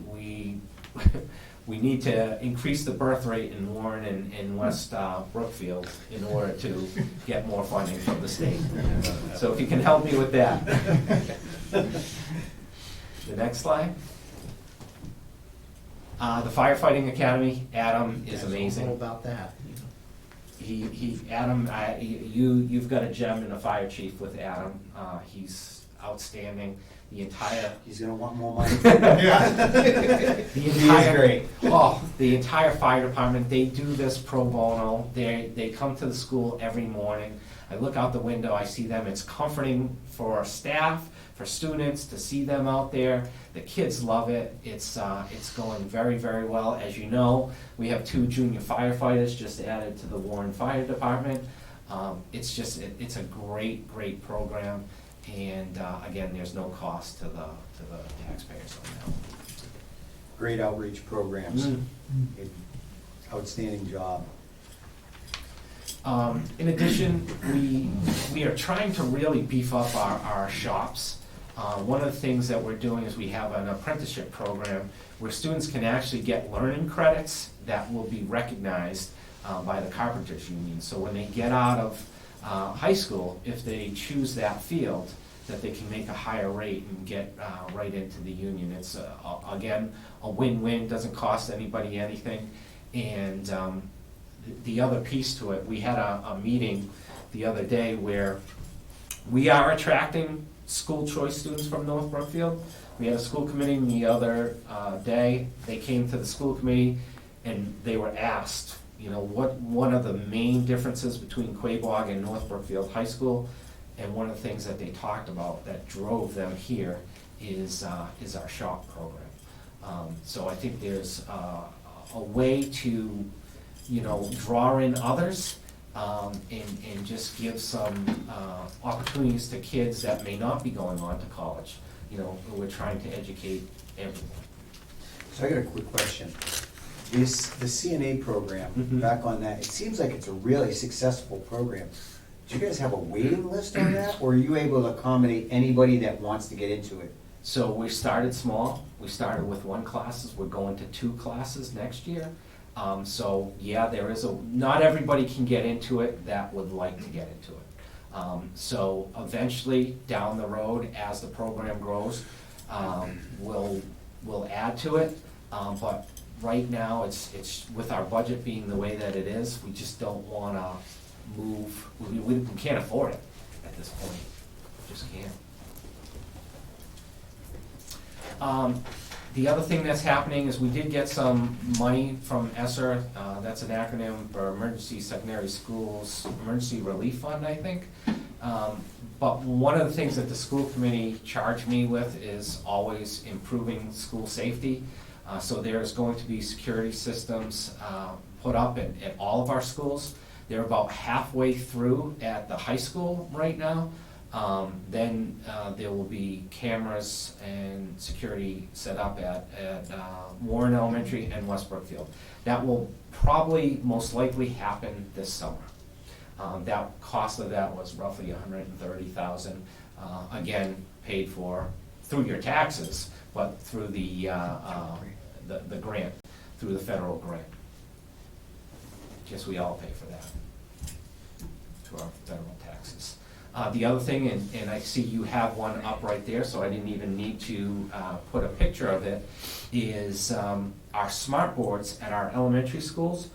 we need to increase the birth rate in Warren and West Brookfield in order to get more funding from the state. So if you can help me with that. The next slide. The firefighting academy, Adam is amazing. All about that. Adam, you've got a gem in a fire chief with Adam. He's outstanding. The entire. He's gonna want more money. The He is entire, great. oh, the entire fire department, they do this pro bono. They come to the school every morning. I look out the window, I see them. It's comforting for staff, for students to see them out there. The kids love it. It's going very, very well. As you know, we have 2 junior firefighters just added to the Warren Fire Department. It's a great, great program. And again, there's no cost to the taxpayers on that. Great outreach programs. Mm. Outstanding job. In addition, we are trying to really beef up our shops. One of the things that we're doing is we have an apprenticeship program where students can actually get learning credits that will be recognized by the Carpenters Union. So when they get out of high school, if they choose that field, that they can make a higher rate and get right into the union. It's, again, a win-win, doesn't cost anybody anything. And the other piece to it, we had a meeting the other day where we are attracting school choice students from North Brookfield. We had a school committee the other day. They came to the school committee and they were asked, you know, what one of the main differences between Quabog and North Brookfield High School, and one of the things that they talked about that drove them here is our shop program. So I think there's a way to, you know, draw in others and just give some opportunities to kids that may not be going on to college. You know, we're trying to educate everyone. So I got a quick question. The Cna program, Mhm. back on that, it seems like it's a really successful program. Do you guys have a waiting list on that, or are you able to accommodate anybody that wants to get into it? So we started small. We started with 1 class. We're going to 2 classes next year. So yeah, there is not everybody can get into it that would like to get into it. So eventually, down the road, as the program grows, we'll add to it. But right now, it's with our budget being the way that it is, we just don't want to move. We can't afford it at this point. Just can't. The other thing that's happening is we did get some money from ESSER. That's an acronym for Emergency Secondary Schools Emergency Relief Fund, I think. But one of the things that the school committee charged me with is always improving school safety. So there's going to be security systems put up at all of our schools. They're about halfway through at the high school right now. Then there will be cameras and security set up at Warren Elementary and West Brookfield. That will probably most likely happen this summer. That cost of that was roughly $130,000. Again, paid for through your taxes, but through the grant, through the federal grant. Guess we all pay for that. to our federal taxes. The other thing, and I see you have one up right there, so I didn't even need to put a picture of it, is our smart boards at our elementary schools.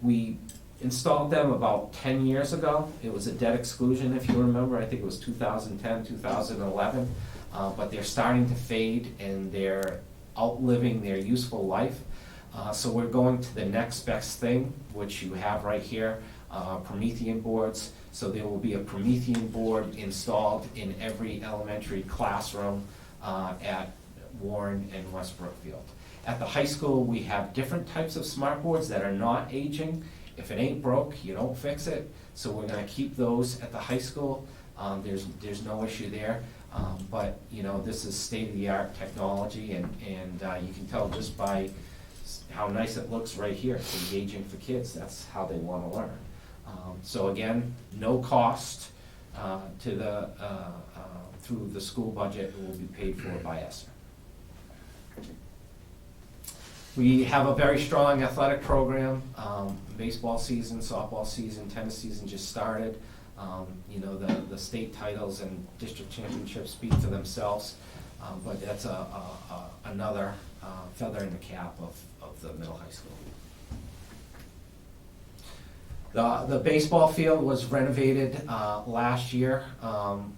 We installed them about 10 years ago. It was a debt exclusion, if you remember. I think it was 2010, 2011. But they're starting to fade and they're outliving their useful life. So we're going to the next best thing, which you have right here, Promethean boards. So there will be a Promethean board installed in every elementary classroom at Warren and West Brookfield. At the high school, we have different types of smart boards that are not aging. If it ain't broke, you don't fix it. So we're gonna keep those at the high school. There's no issue there. But, you know, this is state-of-the-art technology, and you can tell just by how nice it looks right here. It's engaging for kids. That's how they want to learn. So again, no cost to the through the school budget. It will be paid for by ESSER. We have a very strong athletic program. Baseball season, softball season, tennis season just started. You know, the state titles and district championships speak for themselves, but that's another feather in the cap of the middle high school. The baseball field was renovated last year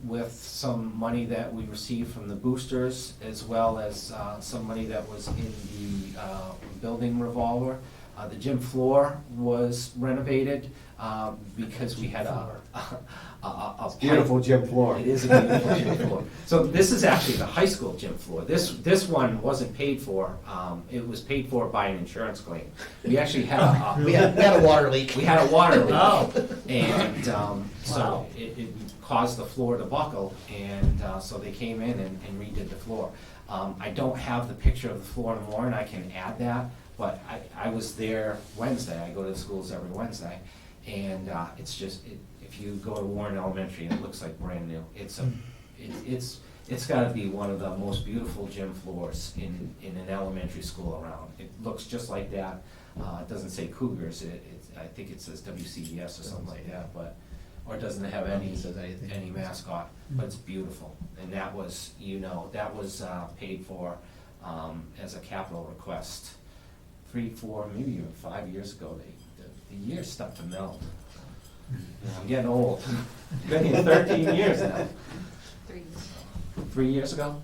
with some money that we received from the boosters, as well as some money that was in the building revolver. The gym floor was renovated because we had a Beautiful gym floor. It is a beautiful gym floor. So this is actually the high school gym floor. This one wasn't paid for. It was paid for by an insurance claim. We actually had We had a water leak. we had a water leak. Oh. And so it caused the floor to buckle, and so they came in and redid the floor. I don't have the picture of the floor in Warren. I can add that, but I was there Wednesday. I go to the schools every Wednesday, and it's just, if you go to Warren Elementary, it looks like brand new. It's got to be one of the most beautiful gym floors in an elementary school around. It looks just like that. It doesn't say Cougars. I think it says WCDS or something like that, but or it doesn't have any mascot. But it's beautiful, and that was paid for as a capital request 3, 4, maybe even 5 years ago. The years start to melt. I'm getting old. Been here 13 years now. 3 years ago.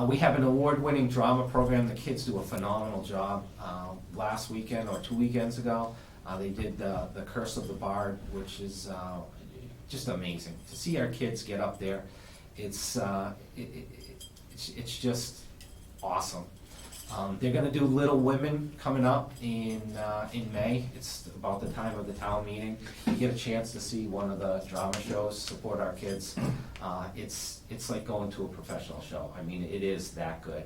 We have an award-winning drama program. The kids do a phenomenal job. Last weekend or 2 weekends ago, they did the Curse of the Bard, which is just amazing to see our kids get up there. It's just awesome. They're going to do Little Women coming up in May. It's about the time of the town meeting. You get a chance to see one of the drama shows, support our kids. It's like going to a professional show. I mean, it is that good.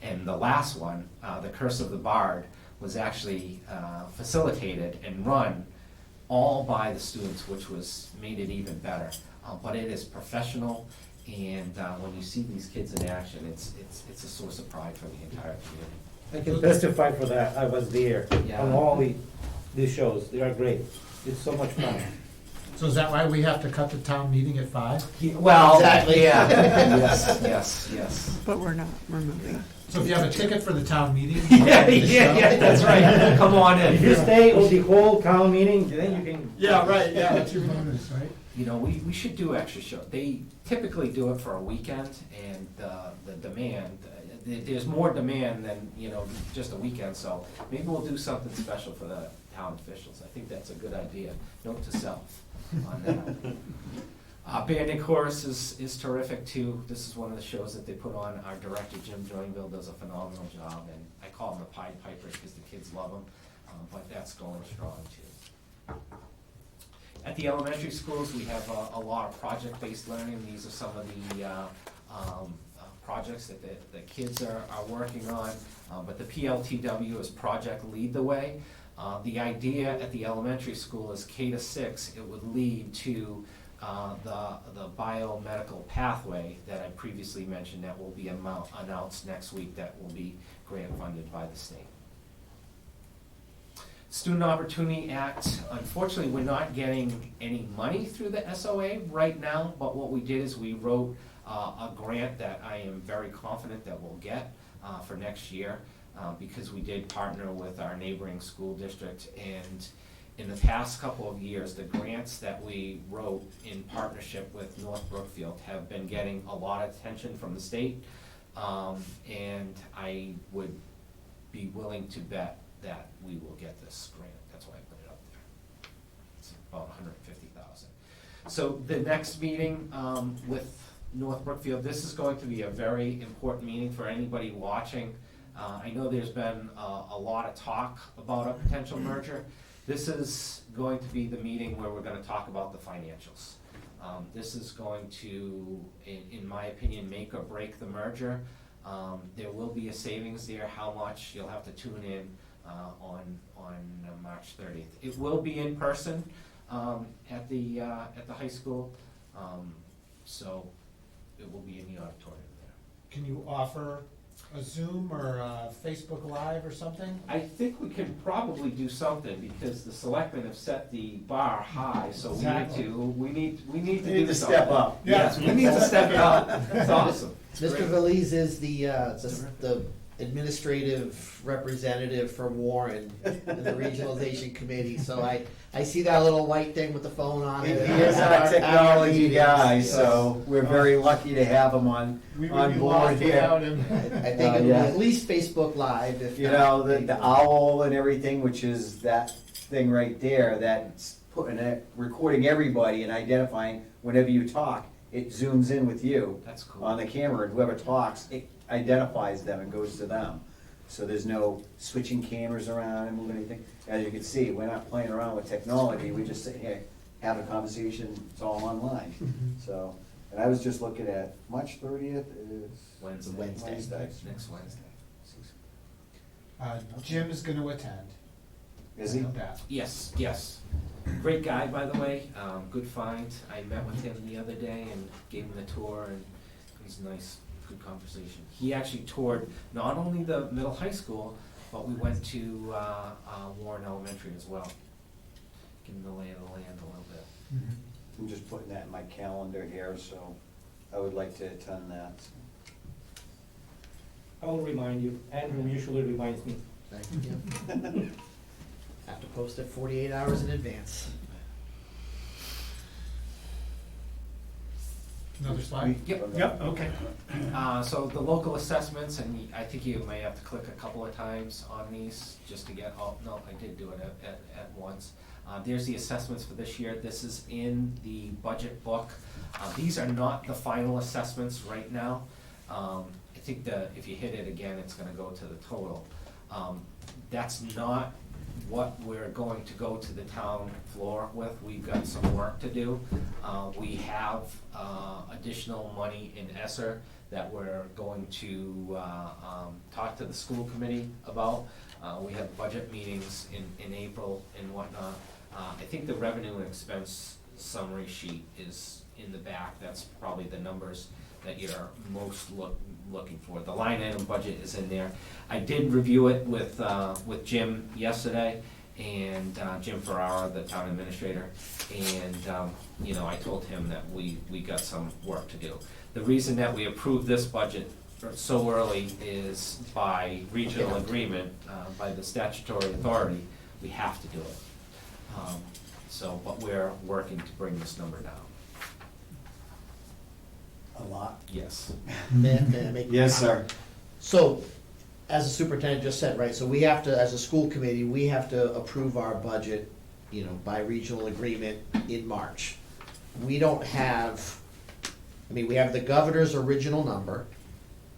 And the last one, The Curse of the Bard, was actually facilitated and run all by the students, which made it even better. But it is professional. And when you see these kids in action, it's a source of pride for the entire community. I can testify for that. I was there Yeah. on all these shows. They are great. It's so much fun. So is that why we have to cut the town meeting at 5? Well, Exactly. yeah, yes. But we're not removing. So if you have a ticket for the town meeting? Yeah, that's right. Come on If you in. stay on the whole town meeting, then you can. Yeah, right, yeah, that's your bonus, right? You know, we should do extra shows. They typically do it for a weekend, and the demand, there's more demand than, just a weekend, so maybe we'll do something special for the town officials. I think that's a good idea. Note to self on that. Band and chorus is terrific too. This is one of the shows that they put on. Our director, Jim Joinville, does a phenomenal job, and I call them the Pied Pipers because the kids love them, but that's going strong too. At the elementary schools, we have a lot of project-based learning. These are some of the projects that the kids are working on, but the PLTW is Project Lead the Way. The idea at the elementary school is K to 6, it would lead to the biomedical pathway that I previously mentioned that will be announced next week, that will be grant funded by the state. Student Opportunity Act, unfortunately, we're not getting any money through the SOA right now, but what we did is we wrote a grant that I am very confident that we'll get for next year, because we did partner with our neighboring school district. And in the past couple of years, the grants that we wrote in partnership with North Brookfield have been getting a lot of attention from the state. And I would be willing to bet that we will get this grant. That's why I put it up there. It's about $150,000. So the next meeting with North Brookfield, this is going to be a very important meeting for anybody watching. I know there's been a lot of talk about a potential merger. This is going to be the meeting where we're going to talk about the financials. This is going to, in my opinion, make or break the merger. There will be a savings there. How much, you'll have to tune in on March 30th. It will be in person at the high school, so it will be in the auditorium there. Can you offer a Zoom or a Facebook Live or something? I think we can probably do something because the selectmen have set the bar high, so Exactly. we need to We need do to something. step up. Yes, we need to step up. It's awesome. Mr. Veliz is the administrative representative from Warren in the regionalization committee, so I see that little white thing with the phone on He it. is our technology meetings, guy, so we're very lucky to have him on board here. I think it will Yeah. at least Facebook Live if You not know, the owl and everything, which is that thing right there, that's putting it, recording everybody and identifying whenever you talk, it zooms in with you That's cool. on the camera, and whoever talks, it identifies them and goes to them. So there's no switching cameras around and moving anything. As you can see, we're not playing around with technology, we just sit here, have a conversation, it's all online. So, and I was just looking at, March 30th is? Wednesday. Next Wednesday. Jim is gonna attend. Is he? I know that. Yes, yes. Great guy, by the way. Good find. I met with him the other day and gave him the tour, and it was a nice, good conversation. He actually toured not only the middle high school, but we went to Warren Elementary as well. Give him the lay of the land a little bit. I'm just putting that in my calendar here, so I would like to attend that. I will remind you. Andrew usually reminds me. Thank you. Have to post it 48 hours in advance. Another slide? Yep. Okay. So the local assessments, and I think you may have to click a couple of times on these just to get, oh, no, I did do it at once. There's the assessments for this year. This is in the budget book. These are not the final assessments right now. I think if you hit it again, it's gonna go to the total. That's not what we're going to go to the town floor with. We've got some work to do. We have additional money in ESSER that we're going to talk to the school committee about. We have budget meetings in April and whatnot. I think the revenue and expense summary sheet is in the back. That's probably the numbers that you're most looking for. The line item budget is in there. I did review it with Jim yesterday, and Jim Ferrara, the town administrator, and I told him that we got some work to do. The reason that we approved this budget so early is by regional agreement, by the statutory authority, we have to do it. But we're working to bring this number down. A lot. Yes. May I make- Yes, sir. So, as the superintendent just said, right, so we have to, as a school committee, we have to approve our budget, by regional agreement in March. We don't have, we have the governor's original number.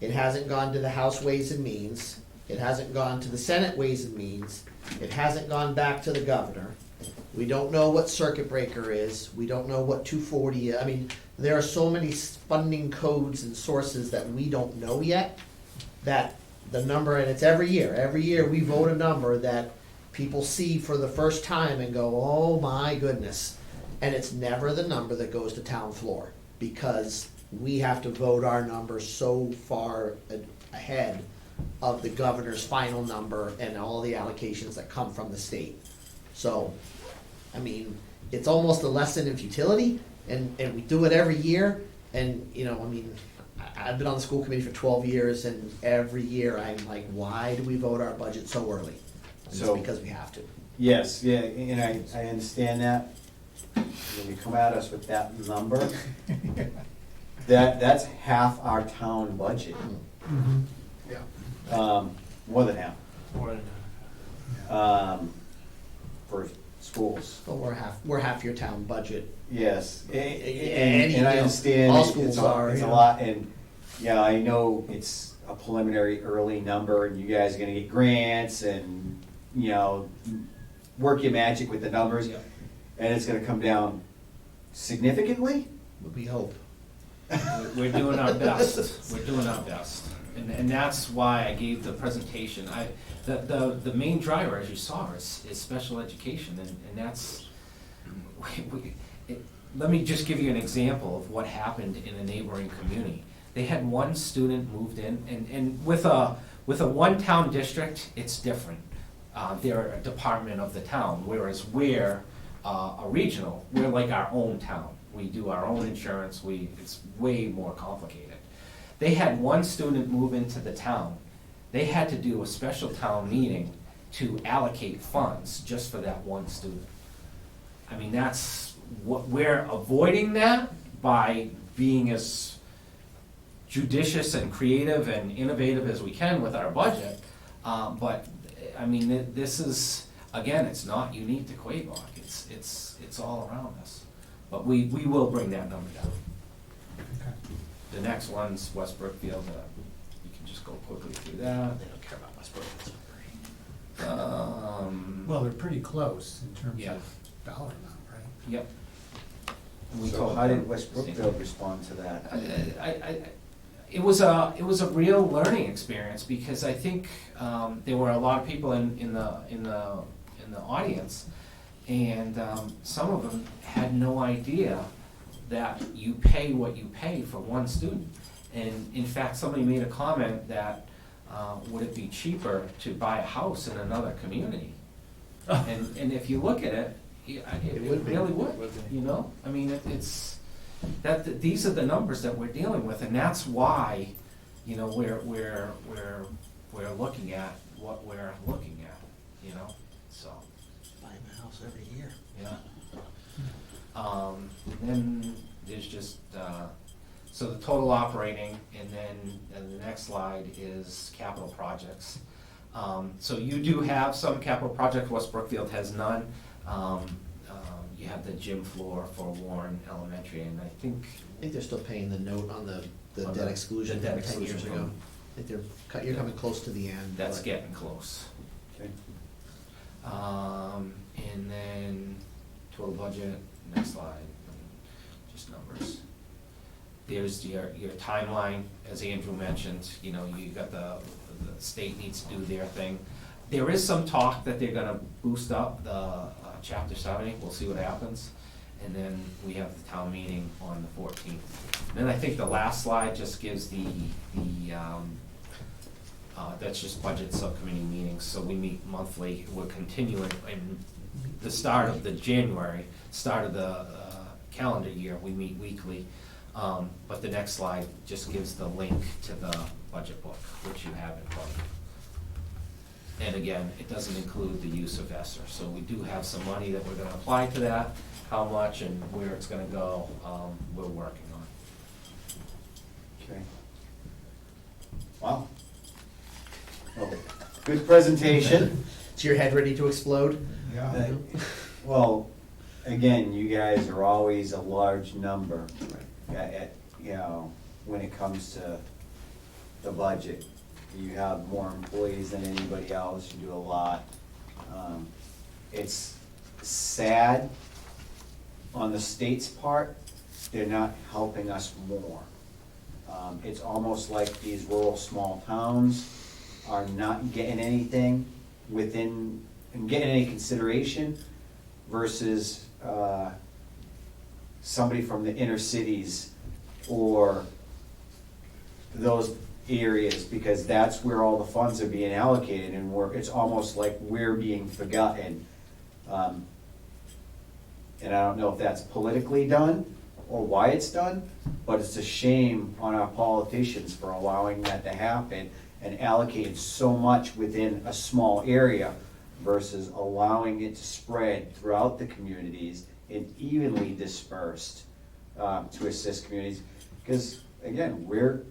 It hasn't gone to the House Ways and Means. It hasn't gone to the Senate Ways and Means. It hasn't gone back to the governor. We don't know what circuit breaker is. We don't know what 240 is. There are so many funding codes and sources that we don't know yet, that the number, and it's every year we vote a number that people see for the first time and go, oh my goodness. And it's never the number that goes to town floor, because we have to vote our numbers so far ahead of the governor's final number and all the allocations that come from the state. So, I mean, it's almost a lesson in futility, and we do it every year, and, you know, I mean, I've been on the school committee for 12 years, and every year I'm like, why do we vote our budget so early? And So- it's because we have to. Yes, yeah, and I understand that. When you come at us with that number, that's half our town budget, Yeah. more than half, More than for schools. But we're half your town budget. Yes, Any, and I you know, understand all it's schools a are, it's you a know. lot, and, yeah, I know it's a preliminary early number, and you guys are gonna get grants, and, you know, work your magic with the numbers, Yeah. and it's gonna come down significantly? We hope. We're doing our best, we're doing our best. And that's why I gave the presentation. The main driver, as you saw, is special education, and that's, let me just give you an example of what happened in a neighboring community. They had one student moved in, and with a one-town district, it's different. They're a department of the town, whereas we're a regional, we're like our own town. We do our own insurance, it's way more complicated. They had one student move into the town. They had to do a special town meeting to allocate funds just for that one student. I mean, that's what, we're avoiding that by being as judicious and creative and innovative as we can with our budget. But, I mean, this is, again, it's not unique to Quebec. It's all around us. But we will bring that number down. Okay. The next one's West Brookfield. You can just go quickly through that. They don't care about Westbrook. Well, they're pretty close in terms Yeah. of dollar amount, right? Yep. So how did West Brookfield respond to that? It was a real learning experience, because I think there were a lot of people in the audience, and some of them had no idea that you pay what you pay for one student. And in fact, somebody made a comment that would it be cheaper to buy a house in another community? And if you look at it, it would be. really would, you know? I mean, it's, these are the numbers that we're dealing with, and that's why, you know, we're looking at what we're looking at, you know, so, Buying a house every year. yeah. Then there's just, so the total operating, and then the next slide is capital projects. So you do have some capital projects, West Brookfield has none. You have the gym floor for Warren Elementary, and I think I think they're still paying the note on the On debt the- exclusion the debt from 10 years exclusion. ago. I think you're coming close to the end. that's but- getting close. Okay. And then total budget, next slide, just numbers. There's your timeline, as Andrew mentioned, you know, you got the state needs to do their thing. There is some talk that they're gonna boost up the chapter 70, we'll see what happens. And then we have the town meeting on the 14th. Then I think the last slide just gives that's just budget subcommittee meetings, so we meet monthly, we're continuing in the start of the January, start of the calendar year, we meet weekly. But the next slide just gives the link to the budget book, which you have in front of you. And again, it doesn't include the use of ESSER, so we do have some money that we're gonna apply to that. How much and where it's gonna go, we're working on. Okay. Wow. Well, good presentation. Is your head ready to explode? Yeah. Well, again, you guys are always a large number, you know, when it comes to the budget. You have more employees than anybody else, you do a lot. It's sad on the state's part, they're not helping us more. It's almost like these rural small towns are not getting anything within, and getting any consideration versus somebody from the inner cities or those areas, because that's where all the funds are being allocated, and it's almost like we're being forgotten. And I don't know if that's politically done or why it's done, but it's a shame on our politicians for allowing that to happen and allocating so much within a small area versus allowing it to spread throughout the communities and evenly dispersed to assist communities. Because again, we're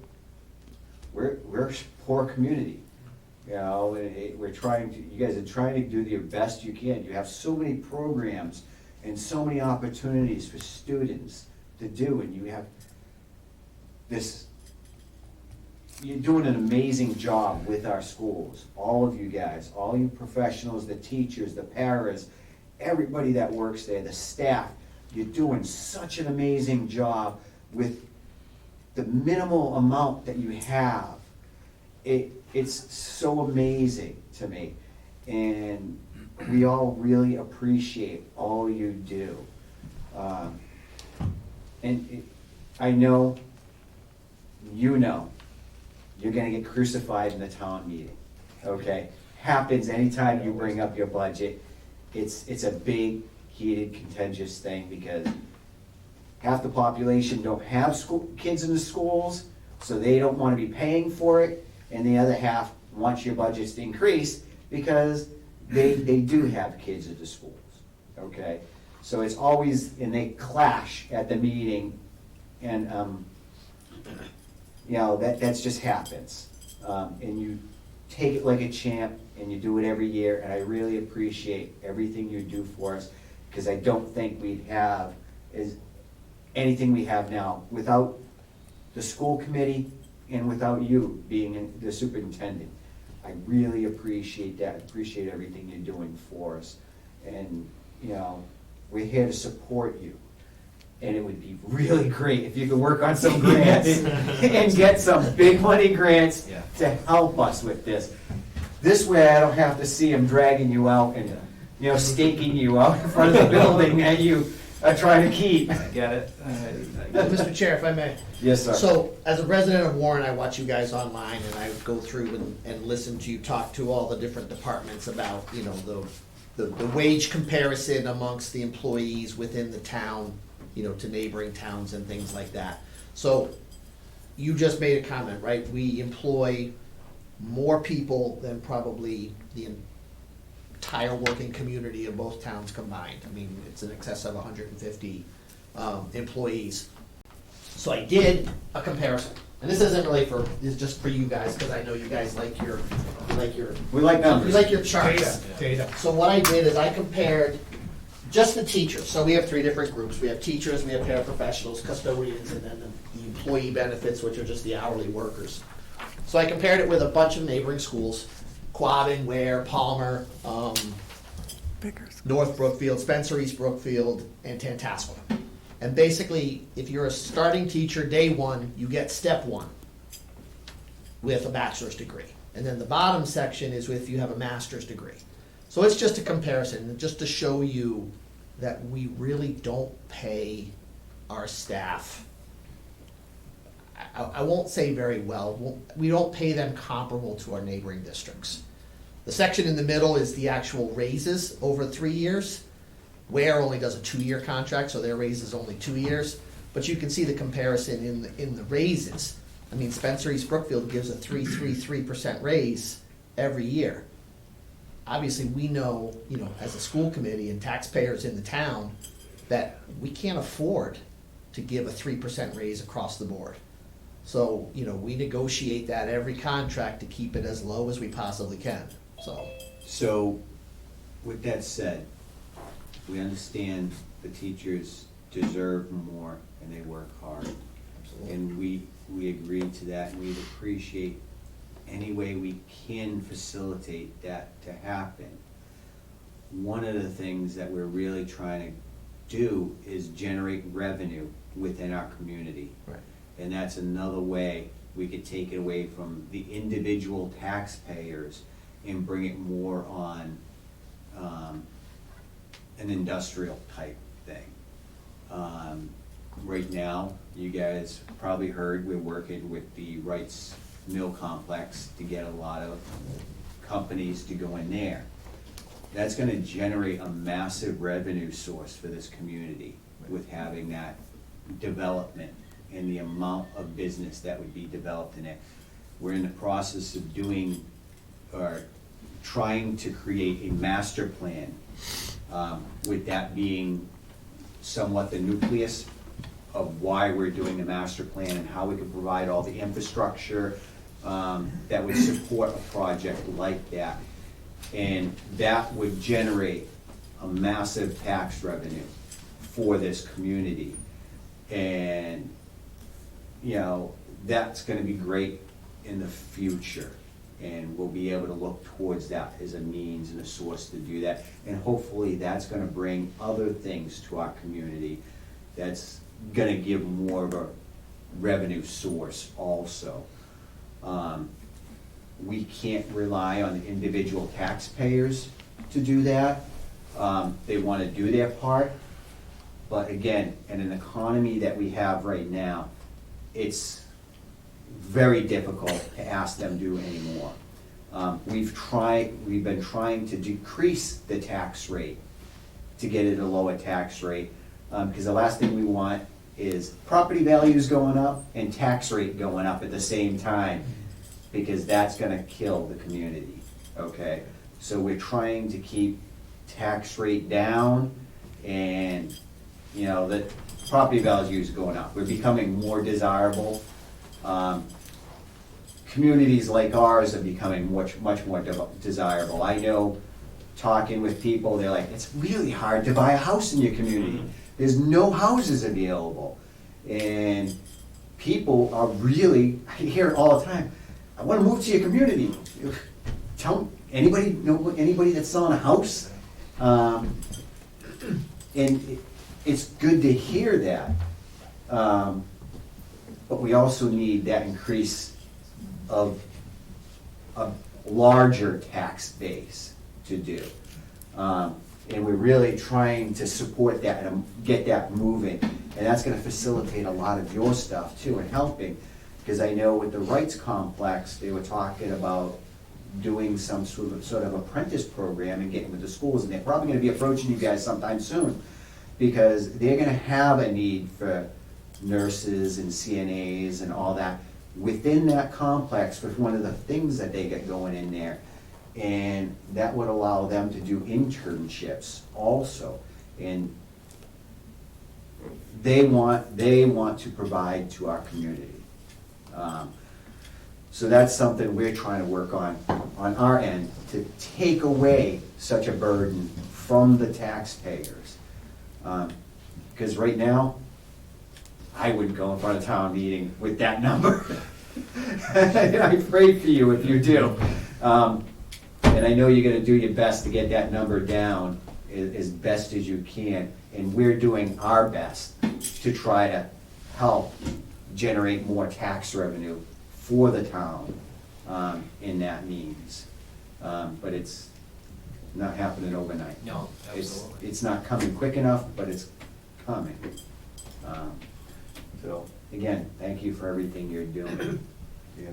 a poor community, you know, and we're trying to, you guys are trying to do the best you can. You have so many programs and so many opportunities for students to do, and you have this, you're doing an amazing job with our schools, all of you guys, all you professionals, the teachers, the paras, everybody that works there, the staff. You're doing such an amazing job with the minimal amount that you have. It's so amazing to me, and we all really appreciate all you do. I know, you know, you're gonna get crucified in the town meeting, okay? Happens anytime you bring up your budget. It's a big, heated, contentious thing, because half the population don't have kids in the schools, so they don't wanna be paying for it, and the other half wants your budgets to increase because they do have kids at the schools, okay? So it's always, and they clash at the meeting, and, you know, that's just happens. And you take it like a champ, and you do it every year, and I really appreciate everything you do for us, because I don't think we'd have anything we have now without the school committee and without you being the superintendent. I really appreciate that, appreciate everything you're doing for us. And, you know, we're here to support you. And it would be really great if you could work on some grants and get some big money grants to help us with this. This way I don't have to see them dragging you out and, you know, staking you out in front of the building that you are trying to keep. Get it? Mr. Chair, if I may. Yes, sir. So, as a resident of Warren, I watch you guys online, and I go through and listen to you talk to all the different departments about, you know, the wage comparison amongst the employees within the town, you know, to neighboring towns and things like that. So, you just made a comment, right? We employ more people than probably the entire working community of both towns combined. I mean, it's in excess of 150 employees. So I did a comparison, and this isn't really for, it's just for you guys, because I know you guys like your, We like numbers. you like your charts. Data. So what I did is I compared just the teachers. So we have three different groups. We have teachers, we have paraprofessionals, custodians, and then the employee benefits, which are just the hourly workers. So I compared it with a bunch of neighboring schools, Quabbin, Ware, Palmer, Bigger. North Brookfield, Spencer East Brookfield, and Tantascwa. And basically, if you're a starting teacher day one, you get step one with a bachelor's degree. And then the bottom section is if you have a master's degree. So it's just a comparison, just to show you that we really don't pay our staff, I won't say very well, we don't pay them comparable to our neighboring districts. The section in the middle is the actual raises over 3 years. Ware only does a 2-year contract, so their raise is only 2 years. But you can see the comparison in the raises. I mean, Spencer East Brookfield gives a 3.33% raise every year. Obviously, we know, you know, as a school committee and taxpayers in the town, that we can't afford to give a 3% raise across the board. So, you know, we negotiate that every contract to keep it as low as we possibly can, so. So, with that said, we understand the teachers deserve more and they work hard. Absolutely. And we agree to that, and we'd appreciate any way we can facilitate that to happen. One of the things that we're really trying to do is generate revenue within our community. Right. And that's another way we could take it away from the individual taxpayers and bring it more on an industrial type thing. Right now, you guys probably heard we're working with the Rights mill complex to get a lot of companies to go in there. That's gonna generate a massive revenue source for this community with having that development and the amount of business that would be developed in it. We're in the process of doing, or trying to create a master plan, with that being somewhat the nucleus of why we're doing the master plan and how we can provide all the infrastructure that would support a project like that. And that would generate a massive tax revenue for this community. And, you know, that's gonna be great in the future. And we'll be able to look towards that as a means and a source to do that. And hopefully that's gonna bring other things to our community that's gonna give more of a revenue source also. We can't rely on the individual taxpayers to do that. They wanna do their part, but again, in an economy that we have right now, it's very difficult to ask them to do any more. We've been trying to decrease the tax rate to get it a lower tax rate, because the last thing we want is property values going up and tax rate going up at the same time, because that's gonna kill the community, okay? So we're trying to keep tax rate down, and, you know, the property values going up. We're becoming more desirable. Communities like ours are becoming much more desirable. I know, talking with people, they're like, it's really hard to buy a house in your community. There's no houses available. And people are really, I hear it all the time, I wanna move to your community. Anybody know anybody that's selling a house? And it's good to hear that. But we also need that increase of a larger tax base to do. And we're really trying to support that and get that moving. And that's gonna facilitate a lot of your stuff too, and helping. Because I know with the rights complex, they were talking about doing some sort of apprentice program and getting with the schools, and they're probably gonna be approaching you guys sometime soon, because they're gonna have a need for nurses and CNAs and all that within that complex with one of the things that they get going in there. And that would allow them to do internships also. And they want to provide to our community. So that's something we're trying to work on our end, to take away such a burden from the taxpayers. Because right now, I wouldn't go in front of town meeting with that number. I pray for you if you do. And I know you're gonna do your best to get that number down as best as you can. And we're doing our best to try to help generate more tax revenue for the town in that means. But it's not happening overnight. No, absolutely. It's not coming quick enough, but it's coming. So, again, thank you for everything you're doing. Yeah.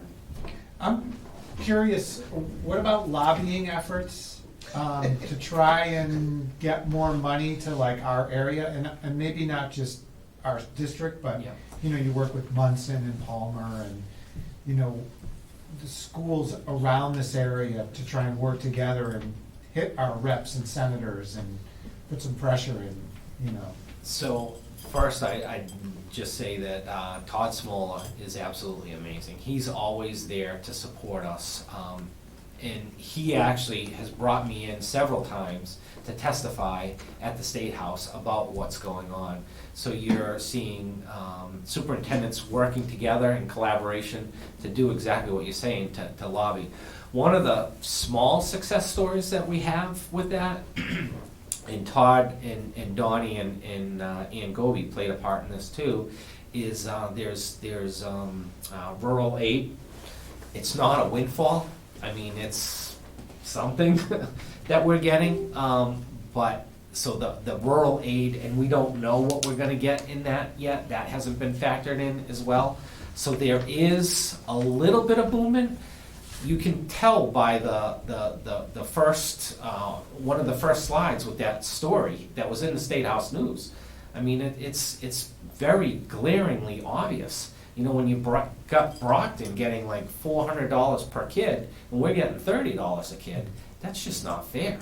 I'm curious, what about lobbying efforts to try and get more money to like our area, and maybe not just our district, but Yeah. you know, you work with Munson and Palmer and, you know, the schools around this area to try and work together and hit our reps and senators and put some pressure in, you know. So first, I'd just say that Todd Smola is absolutely amazing. He's always there to support us. And he actually has brought me in several times to testify at the State House about what's going on. So you're seeing superintendents working together in collaboration to do exactly what you're saying, to lobby. One of the small success stories that we have with that, and Todd and Donnie and Ann Goby played a part in this too, is there's rural aid. It's not a windfall. I mean, it's something that we're getting, but so the rural aid, and we don't know what we're gonna get in that yet. That hasn't been factored in as well. So there is a little bit of movement. You can tell by the first, one of the first slides with that story that was in the State House News. I mean, it's very glaringly obvious. You know, when you got Brockton getting like $400 per kid, and we're getting $30 a kid, that's just not fair.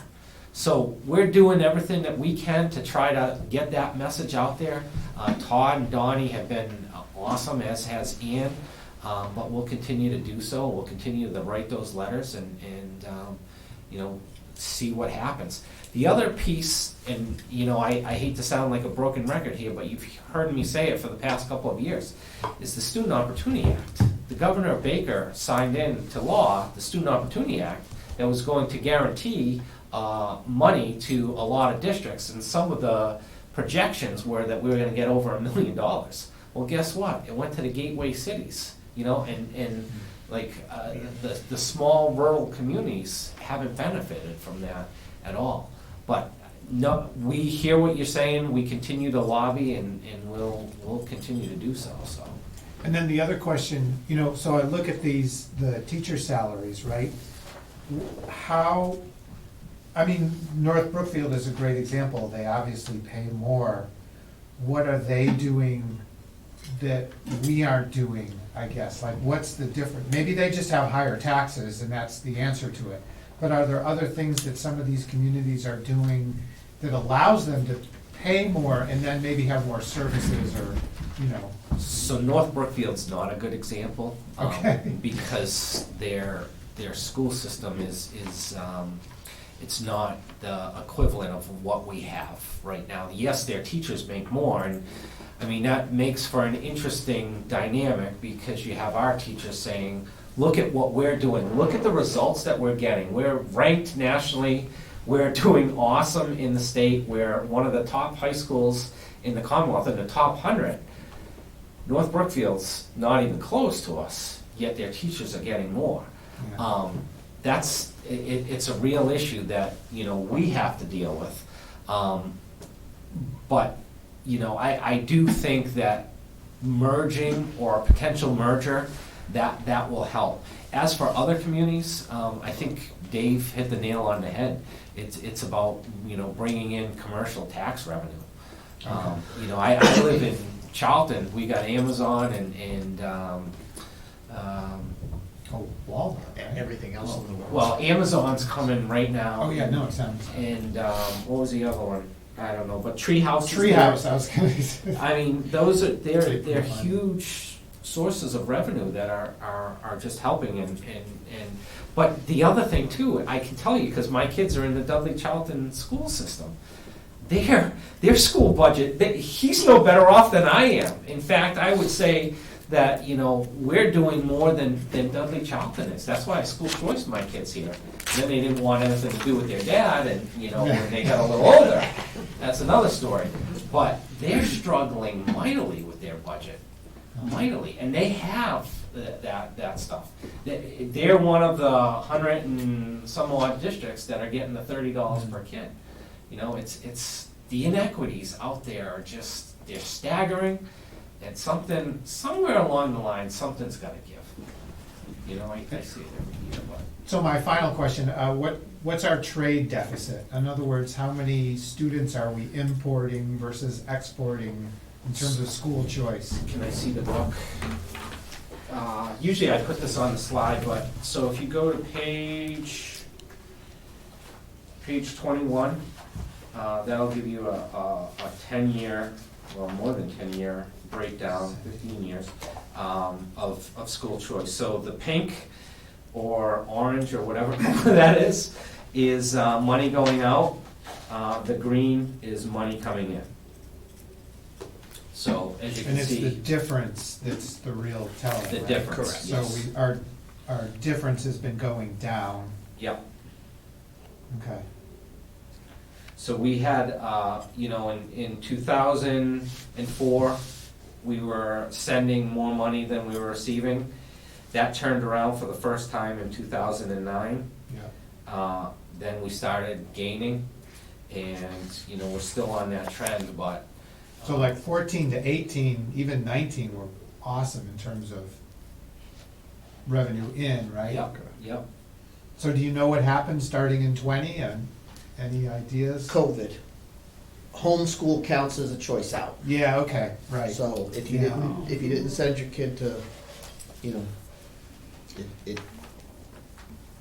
So we're doing everything that we can to try to get that message out there. Todd and Donnie have been awesome, as has Ian, but we'll continue to do so. We'll continue to write those letters and you know, see what happens. The other piece, and you know, I hate to sound like a broken record here, but you've heard me say it for the past couple of years, is the Student Opportunity Act. The Governor Baker signed into law the Student Opportunity Act that was going to guarantee money to a lot of districts, and some of the projections were that we were going to get over $1 million. Well, guess what? It went to the gateway cities, you know, and like the small rural communities haven't benefited from that at all. But no, we hear what you're saying. We continue to lobby, and we'll continue to do so. So. And then the other question, you know, so I look at the teacher salaries, right? How, I mean, North Brookfield is a great example. They obviously pay more. What are they doing that we aren't doing, I guess? Like, what's the difference? Maybe they just have higher taxes and that's the answer to it. But are there other things that some of these communities are doing that allows them to pay more and then maybe have more services, or, you know? So North Brookfield's not a good example, Okay. because their school system is it's not the equivalent of what we have right now. Yes, their teachers make more, and I mean, that makes for an interesting dynamic, because you have our teachers saying, look at what we're doing, look at the results that we're getting. We're ranked nationally, we're doing awesome in the state, we're one of the top high schools in the Commonwealth, in the top 100. North Brookfield's not even close to us, yet their teachers are getting more. Yeah. It's a real issue that, you know, we have to deal with. But, you know, I do think that merging, or a potential merger, that will help. As for other communities, I think Dave hit the nail on the head. It's about, you know, bringing in commercial tax revenue. Okay. You know, I live in Charlton. We got Amazon and Oh, Walmart, And right? everything else in the world. well, Amazon's coming right now. Oh, yeah, no, it sounds. And what was the other one? I don't know, but Treehouse. Treehouse, I was gonna say. I mean, those are they're Big one. huge sources of revenue that are just helping, and but the other thing too, I can tell you, because my kids are in the Dudley Charlton school system. Their school budget, he's no better off than I am. In fact, I would say that, you know, we're doing more than Dudley Charlton is. That's why I school choiced my kids here. And then they didn't want anything to do with their dad, and, you know, when they got a little older, that's another story. But they're struggling mightily with their budget, mightily, and they have that stuff. They're one of the 100 and some odd districts that are getting the $30 per kid. You know, it's the inequities out there are just, they're staggering. And somewhere along the line, something's got to give. You know, I see it every year, but. So my final question, what's our trade deficit? In other words, how many students are we importing versus exporting in terms of school choice? Can I see the book? Usually I put this on the slide, but, so if you go to page 21, that'll give you a 10-year, well, more than 10-year breakdown, 15 years, of school choice. So the pink or orange or whatever that is money going out. The green is money coming in. So as you And can it's the see, difference that's the real telling, the right? difference. Correct. So Yes. our difference has been going down. Yep. Okay. So we had, you know, in 2004, we were sending more money than we were receiving. That turned around for the first time in 2009. Yeah. Then we started gaining, and, you know, we're still on that trend, but. So like 14 to 18, even 19 were awesome in terms of revenue in, right? Yep, yep. So do you know what happened starting in 20, and any ideas? COVID. Homeschool counts as a choice out. Yeah, okay, right. So if you didn't send your kid to, you know,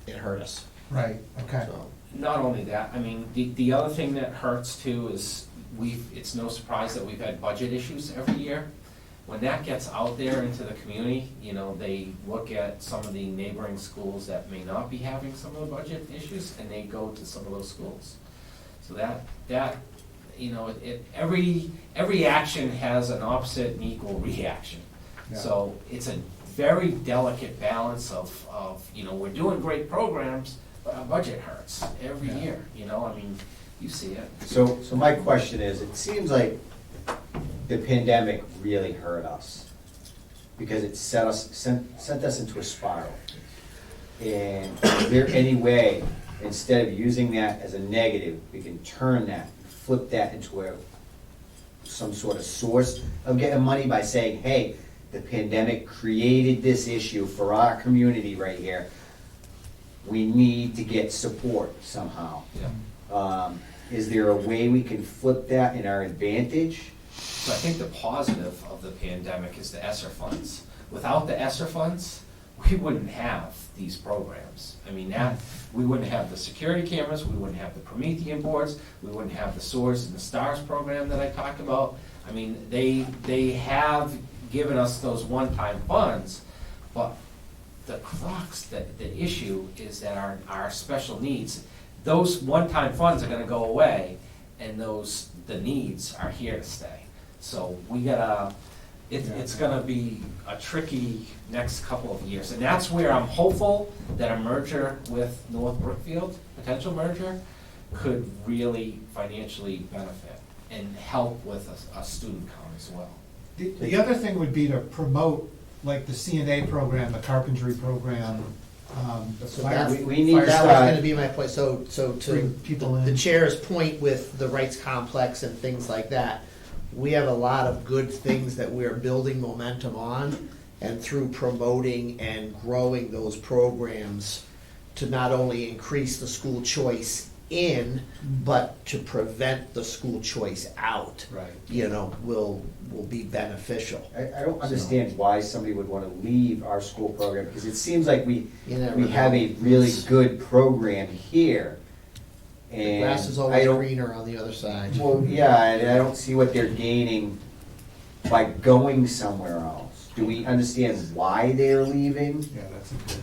it hurt us, Right, okay. so. Not only that, I mean, the other thing that hurts too is it's no surprise that we've had budget issues every year. When that gets out there into the community, you know, they look at some of the neighboring schools that may not be having some of the budget issues, and they go to some of those schools. So that, you know, every action has an opposite and equal reaction. Yeah. So it's a very delicate balance of, you know, we're doing great programs, but our budget hurts every Yeah. year, you know, I mean, you see it. So my question is, it seems like the pandemic really hurt us because it sent us into a spiral. And is there any way, instead of using that as a negative, we can turn that, flip that into some sort of source of getting money by saying, hey, the pandemic created this issue for our community right here. We need to get support somehow. Yeah. Is there a way we can flip that in our advantage? So I think the positive of the pandemic is the ESSER funds. Without the ESSER funds, we wouldn't have these programs. I mean, we wouldn't have the security cameras, we wouldn't have the Promethean Boards, we wouldn't have the Soars and the Stars program that I talked about. I mean, they have given us those one-time funds, but the crux, the issue is that our special needs, those one-time funds are gonna go away, and the needs are here to stay. So we gotta, it's gonna be a tricky next couple of years. And that's where I'm hopeful that a merger with North Brookfield, potential merger, could really financially benefit and help with a student count as well. The other thing would be to promote, like, the Cna program, the carpentry program, the So fire. that's, we need to that was start- gonna be my point, so Bring to people the in. chair's point with the rights complex and things like that, we have a lot of good things that we're building momentum on, and through promoting and growing those programs to not only increase the school choice in, but to prevent the school choice out, Right. you know, will be beneficial. I don't understand why somebody would want to leave our school program, because it seems like we You never have know. a really good program here. The And grass is I always don't- greener on the other side. Well, yeah, and I don't see what they're gaining by going somewhere else. Do we understand why they're leaving? Yeah, that's a good,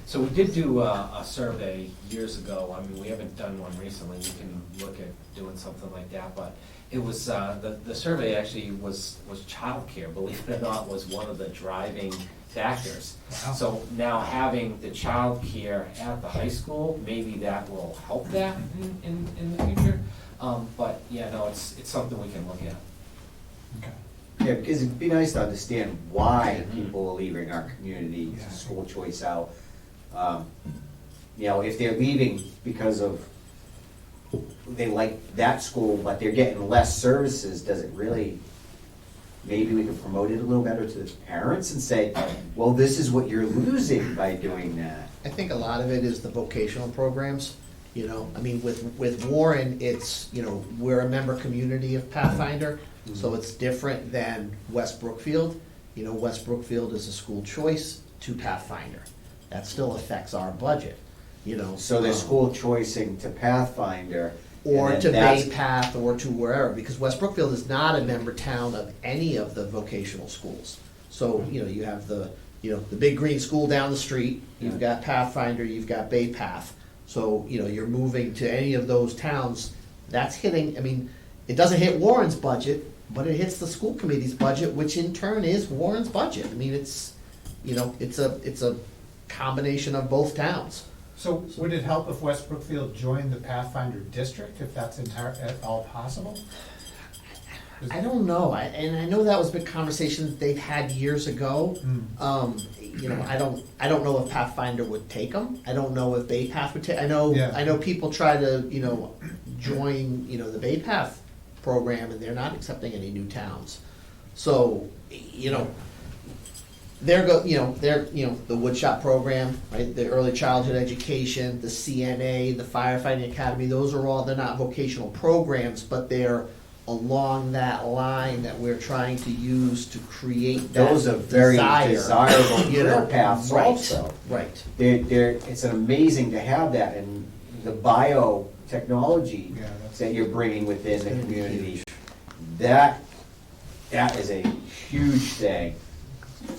So we did do a survey years ago. I mean, we haven't done one recently. We can look at doing something like that. But it was, the survey actually was childcare, believe it or not, was one of the driving factors. Wow. So now having the childcare at the high school, maybe that will help that in the future. But yeah, no, it's something we can look at. okay. Yeah, because it'd be nice to understand why people are leaving our community, Yeah. school choice out. You know, if they're leaving because of, they like that school, but they're getting less services, does it really, maybe we can promote it a little better to the parents and say, well, this is what you're losing by doing that. I think a lot of it is the vocational programs, you know, I mean, with Warren, it's, you know, we're a member community of Pathfinder, so it's different than West Brookfield. You know, West Brookfield is a school choice to Pathfinder. That still affects our budget, you know. So they're school choicing to Pathfinder. Or and to then that's- Bay Path, or to wherever, because West Brookfield is not a member town of any of the vocational schools. So, you know, you have the big green school down the street, you've got Pathfinder, you've got Bay Path. So, you know, you're moving to any of those towns, that's hitting, I mean, it doesn't hit Warren's budget, but it hits the school committee's budget, which in turn is Warren's budget. I mean, it's, you know, it's a combination of both towns. So would it help if West Brookfield joined the Pathfinder district, if that's at all possible? I don't know, and I know that was a big conversation that they've had years ago. You know, I don't know if Pathfinder would take them. I don't know if Bay Path would take. I know people try to, you know, join, you know, the Bay Path program, and they're not accepting any new towns. So, you know, the woodshop program, right, the early childhood education, the CNA, the firefighting academy, those are all, they're not vocational programs, but they're along that line that we're trying to use to create that Those are very desire, desirable you know? career paths Right, also. Right. It's amazing to have that, and the biotechnology Yeah, that's- that you're bringing within the gonna be community. huge. That is a huge thing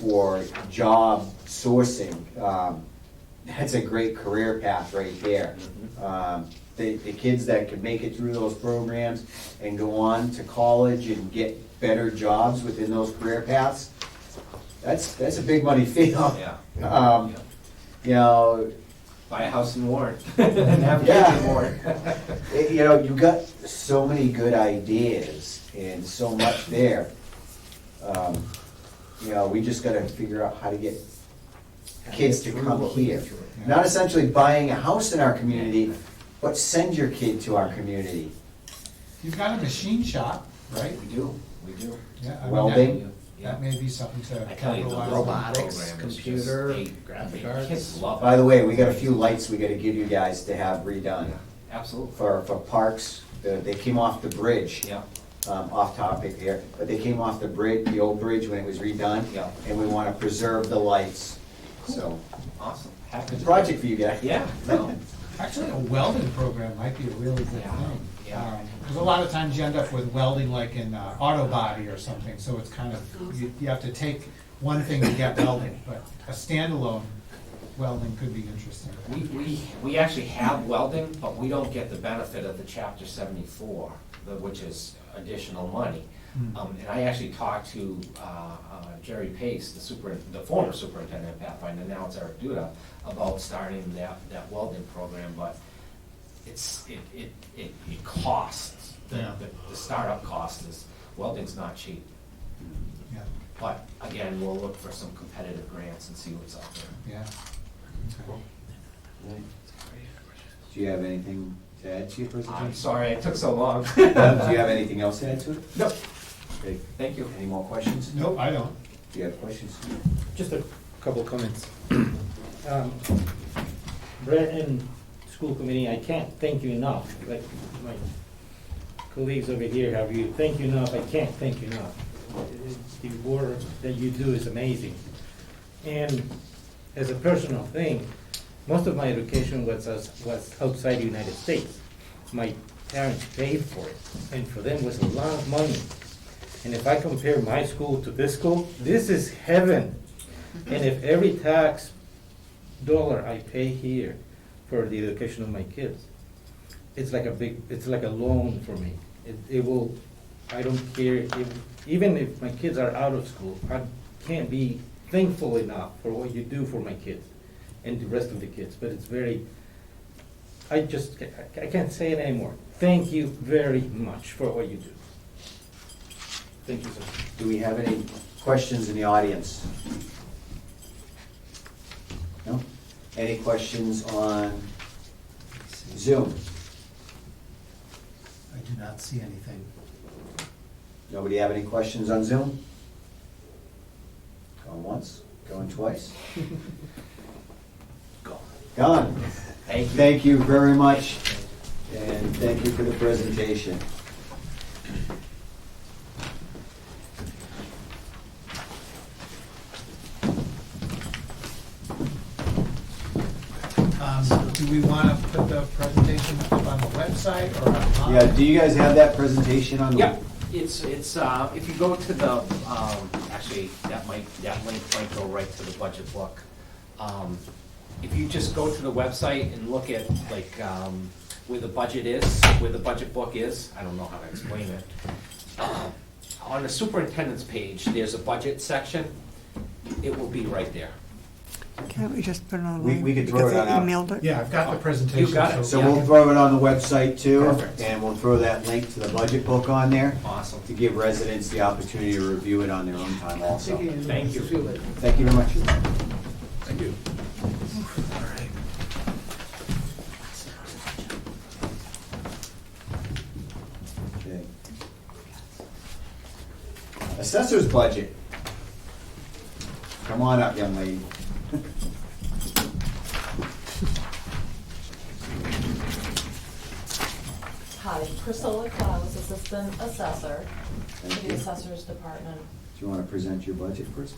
for job sourcing. That's a great career path right there. The kids that can make it through those programs and go on to college and get better jobs within those career paths, that's a big money field. Yeah. You know, Buy a house in Warren. And have kids Yeah. in Warren. you know, you've got so many good ideas and so much there. You know, we just gotta figure out how to get kids to come here. Not essentially buying a house in our community, but send your kid to our community. You've got a machine shop, right? We do. Yeah, I mean, Welding. That may be something to I tell you, the capitalize on. robotics, program is computer, just, graphic the arts. Kids love it. By the way, we got a few lights we gotta give you guys to have redone Absolutely. for parks. They came off the bridge. Yeah. Off topic here, but they came off the bridge, the old bridge when it was redone. Yeah. And we wanna preserve the lights, so, Awesome. Happy good to project for you guys. Yeah. No. Actually, a welding program might be a really good Yeah, thing. yeah. Because a lot of times you end up with welding like in auto body or something, so it's kind of, you have to take one thing to get welding, but a standalone welding could be interesting. We actually have welding, but we don't get the benefit of the Chapter 74, which is additional money. And I actually talked to Jerry Pace, the former superintendent of Pathfinder, now it's Eric Duda, about starting that welding program, but it costs. Yeah. The startup cost is, welding's not cheap. Yeah, But again, we'll look for some competitive grants and see what's out there. yeah. Okay. Do you have anything to add to your I'm presentation? sorry it took so long. Do you have anything else to add to it? No, Okay. thank you. Any more questions? Nope, I don't. Do you have questions? Just a couple comments. Brett and school committee, I can't thank you enough, like my colleagues over here have you, thank you enough, I can't thank you enough. The work that you do is amazing. And as a personal thing, most of my education was outside the United States. My parents paid for it, and for them was a lot of money. And if I compare my school to this school, this is heaven. And if every tax dollar I pay here for the education of my kids, it's like a loan for me. It will, I don't care, even if my kids are out of school, I can't be thankful enough for what you do for my kids and the rest of the kids, but it's very, I can't say it anymore. Thank you very much for what you do. Thank you, sir. Do we have any questions in the audience? No? Any questions on Zoom? I do not see anything. Nobody have any questions on Zoom? Going once, going twice? Gone. Thank you. Thank you very much, and thank you for the presentation. Do we want to put the presentation up on the website or online? Yeah, do you guys have that presentation on the? Yeah, it's, if you go to the, actually, that link might go right to the budget book. If you just go to the website and look at, like, where the budget is, where the budget book is, I don't know how to explain it. On the superintendent's page, there's a budget section. It will be right there. Can't we just put it online? We could throw Because it they on our- emailed it? Yeah, I've got the presentation. You got it. So we'll throw it on the website too. Perfect. And we'll throw that link to the budget book on there Awesome. to give residents the opportunity to review it on their own time also. Thank you. Thank you very much. Thank you. Okay. Assessor's budget. Come Come on up, young lady. Hi, Priscilla Klaus, Assistant Assessor Thank for the you. Assessors Department. Do you want to present your budget first?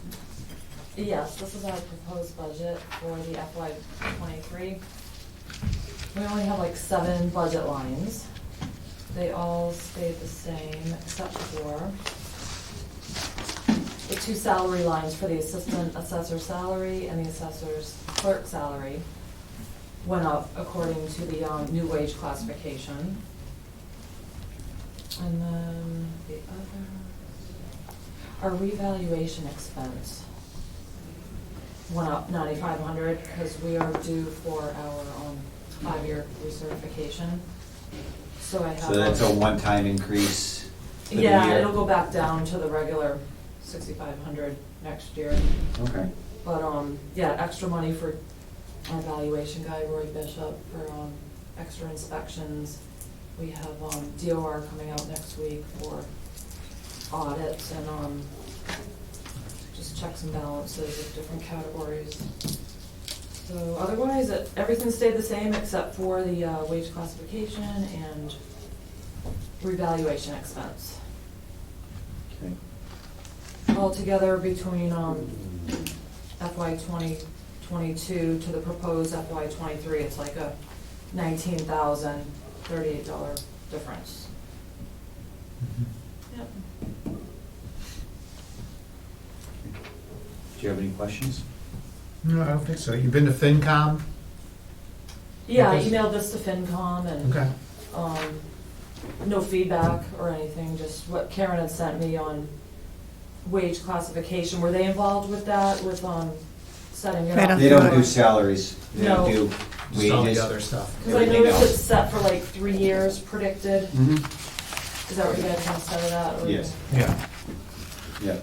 Yes, this is our proposed budget for the FY '23. We only have like 7 budget lines. They all stayed the same except for the 2 salary lines for the Assistant Assessor salary and the Assessor's Clerk salary went up according to the new wage classification. And then the other, our revaluation expense went up $9,500 because we are due for our 5-year recertification. So I have. So that's a one-time increase for the Yeah, year? it'll go back down to the regular $6,500 next year. Okay. But, yeah, extra money for our valuation guy, Roy Bishop, for, extra inspections. We have, DOR coming out next week for audits and, just checks and balances of different categories. So otherwise, everything stayed the same except for the, wage classification and revaluation expense. Okay. Altogether between, FY 2022 to the proposed FY '23, it's like a $19,038 difference. Yep. Do you have any questions? No, I don't think so. You've been to FinCom? Yeah, I Okay. emailed this to FinCom and, Okay. no feedback or anything, just what Karen had sent me on wage classification. Were they involved with that, with, setting it They up? don't They don't do do it. salaries. They don't No. do Just all the wages. other stuff. Because I Everything noticed else. it's set for like 3 years predicted. Mhm. Is that what you guys want to set it at? or- Yes. Yeah. Yeah.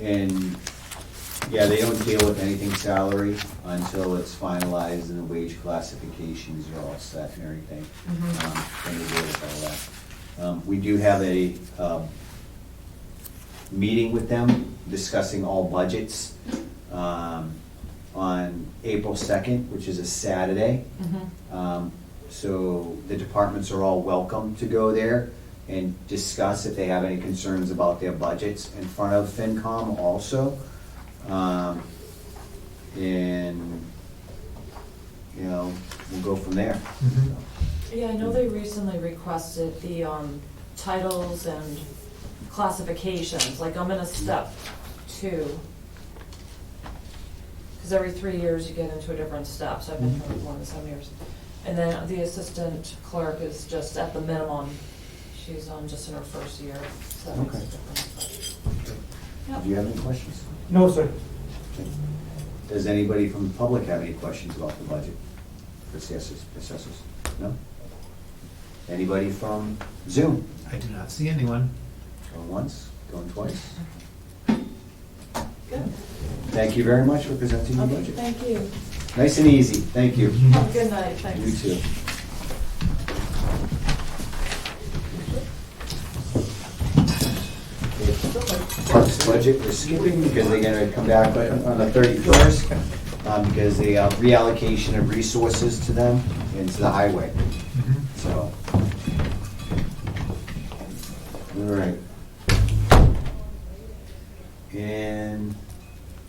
And, yeah, they don't deal with anything salary until it's finalized and the wage classifications are all set and everything. Mhm. Then they deal with all that. We do have a meeting with them discussing all budgets on April 2nd, which is a Saturday. Mhm. So the departments are all welcome to go there and discuss if they have any concerns about their budgets in front of FinCom also. And, you know, we'll go from there. Mhm. Yeah, I know they recently requested the titles and classifications, like I'm in a step 2. Because every 3 years you get into a different step, so I've been here more than 7 years. And then the assistant clerk is just at the minimum, she's just in her first year, so that makes a Okay. difference. Do you have any questions? No, sir. Okay. Does anybody from the public have any questions about the budget for assessors? No? Anybody from Zoom? I do not see anyone. Going once, going twice? Good. Thank you very much for presenting the Okay, budget. thank you. Nice and easy, thank you. Have a good night, thanks. You too. Parks budget, we're skipping because they're gonna come back on the 31st, because the reallocation of resources to them into the highway, so. All right. And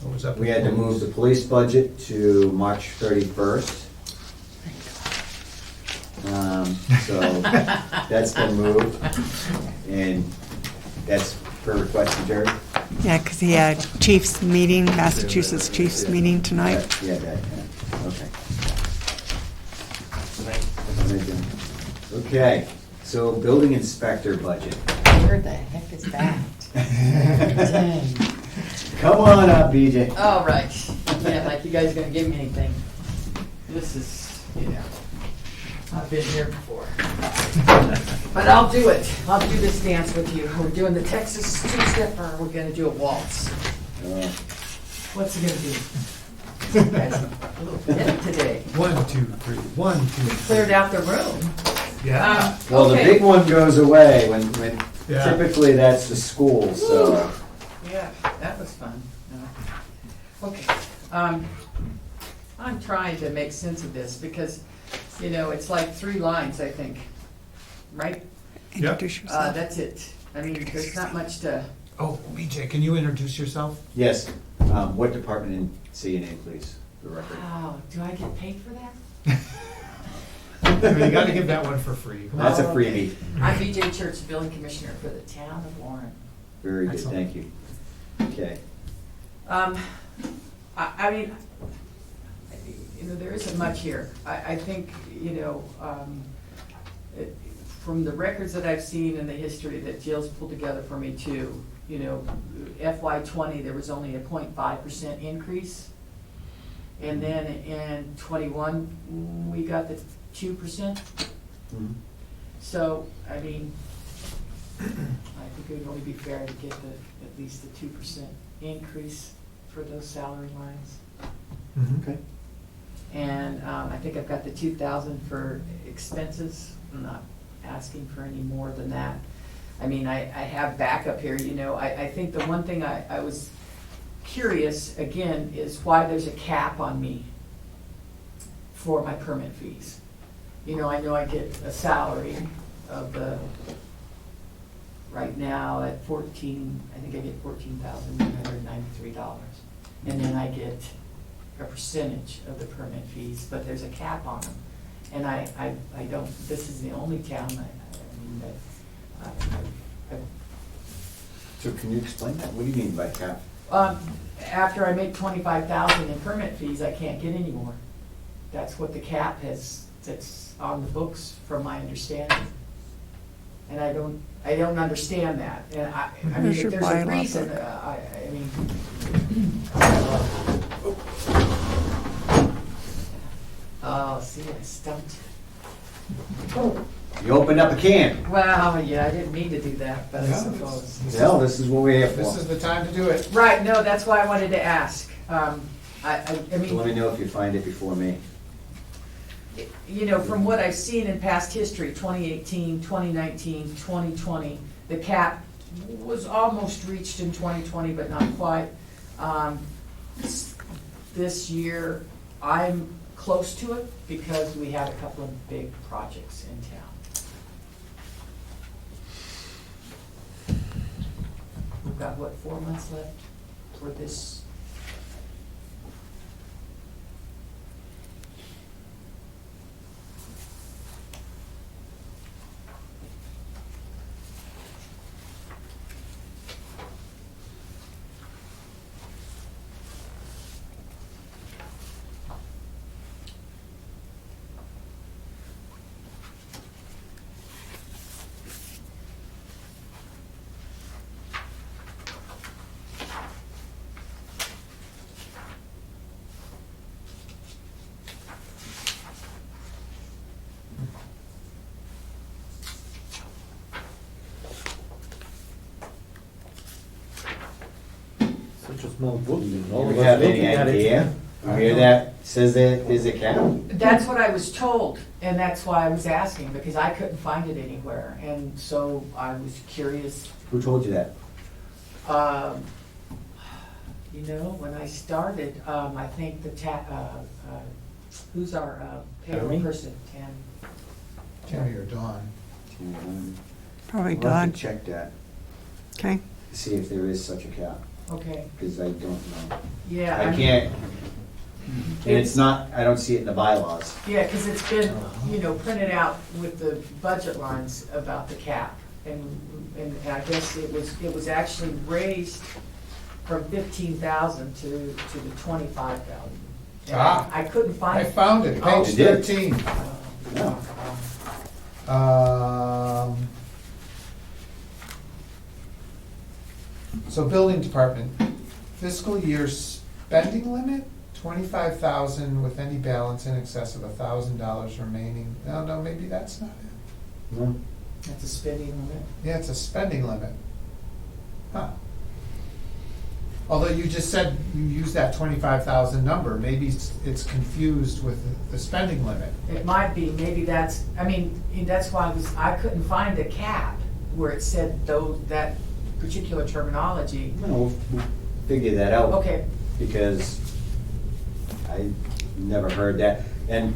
What was up? we with had to move the police budget to March 31st. So that's been moved, and that's per request of Jerry? Yeah, because he had Chiefs meeting, Massachusetts Chiefs meeting tonight. Yeah, yeah, okay. Okay, so building inspector budget. Where the heck is that? Dang. Come on up, BJ. All right. Yeah, like you guys are gonna give me anything. This is, I've been here before. But I'll do it. I'll do this dance with you. We're doing the Texas two-stepper. We're gonna do a waltz. What's it gonna be? You guys are a little bit today. 1, 2, 3. 1, 2, 3. Cleared out the room. Yeah. Well, the Okay. big one goes away when Yeah. typically that's the school, so. Yeah, that was fun. Okay, I'm trying to make sense of this because, it's like 3 lines, I think, right? Introduce yourself. That's it. I mean, there's not much to, Oh, BJ, can you introduce yourself? Yes, what department in CNA, please, for the record? wow, do I get paid for that? You gotta give that one for free. Come on. That's a freebie. I'm BJ Church, Building Commissioner for the town of Warren. Very good, Excellent. thank you. Okay. I mean, there isn't much here. I think, from the records that I've seen and the history that Jill's pulled together for me too, FY20, there was only a 0.5% increase. And then in 21, we got the 2%. Mhm. So, I mean, I think it would only be fair to get at least the 2% increase for those salary lines. Mhm. Okay. And I think I've got the 2,000 for expenses. I'm not asking for any more than that. I mean, I have backup here, I think the one thing I was curious, again, is why there's a cap on me for my permit fees. I know I get a salary of right now at I think I get $14,993. And then I get a percentage of the permit fees, but there's a cap on them. And I don't, this is the only town that So can you explain that? What do you mean by cap? after I make 25,000 in permit fees, I can't get any more. That's what the cap that's on the books from my understanding. And I don't understand that. And I mean, Where's if your there's a bylaw reason, book? I mean. Oh, see, I stumped you. You opened up a can. Well, yeah, I didn't mean to do that, but I Yeah, suppose. Well, this is what we're here This is for. the time to do it. Right, no, that's why I wanted to ask. I So let me mean, know if you find it before me. from what I've seen in past history, 2018, 2019, 2020, the cap was almost reached in 2020, but not quite. This year, I'm close to it because we had a couple of big projects in town. We've got, 4 months left for this? Such a small book, and Do all you of us have looking any at it. idea? You hear that? Says that there's a cap? That's what I was told, and that's why I was asking, because I couldn't find it anywhere, and so I was curious. Who told you that? When I started, I think who's our payroll Tammy? person? Tammy or Dawn. Probably I'll have Dawn. to check that, Okay. to see if there is such a cap, Okay, because I don't know. yeah. I mean, can't, and it's not, I don't see it in the bylaws. Yeah, because it's been, printed out with the budget lines about the cap. And I guess it was actually raised from 15,000 to the 25,000. And I couldn't I find it. found it, Oh. page You did? 13. Yeah. So building department, fiscal year spending limit, 25,000 with any balance in excess of $1,000 remaining. No, maybe that's not it. No? That's a spending limit. Yeah, it's a spending limit. Huh. Although you just said you used that 25,000 number, maybe it's confused with the spending limit. It might be, maybe that's why I couldn't find a cap where it said that particular terminology. No, we'll figure that out. Okay, because I never heard that. And,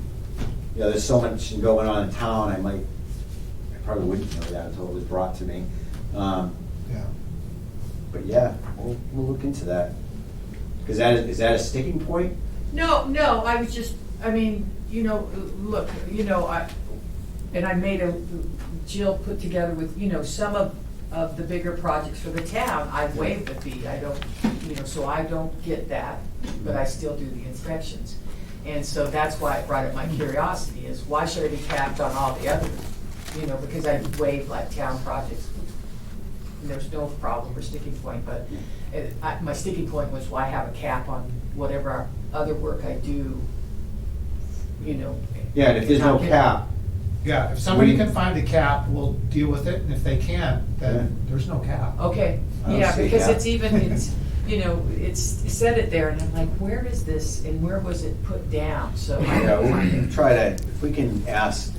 you know, there's so much going on in town, I probably wouldn't know that until it was brought to me. Yeah. But yeah, we'll look into that. Because is that a sticking point? No, I was just, I mean, you know, look, you know, I made Jill put together with, you know, some of the bigger projects for the town, I've waived the fee, I don't, you know, so I don't get that, but I still do the inspections. And so that's why I brought up my curiosity, is why should I be capped on all the others? You know, because I waived like town projects, and there's no problem or sticking point, but my sticking point was why have a cap on whatever other work I do, you know. Yeah, and if there's no cap, Yeah, if somebody can find a cap, we'll deal with it, and if they can't, then there's no cap. Okay, I don't yeah, see a because cap. it's even, you know, it's said it there, and I'm like, where is this, and where was it put down, so. yeah, we'll try to, if we can ask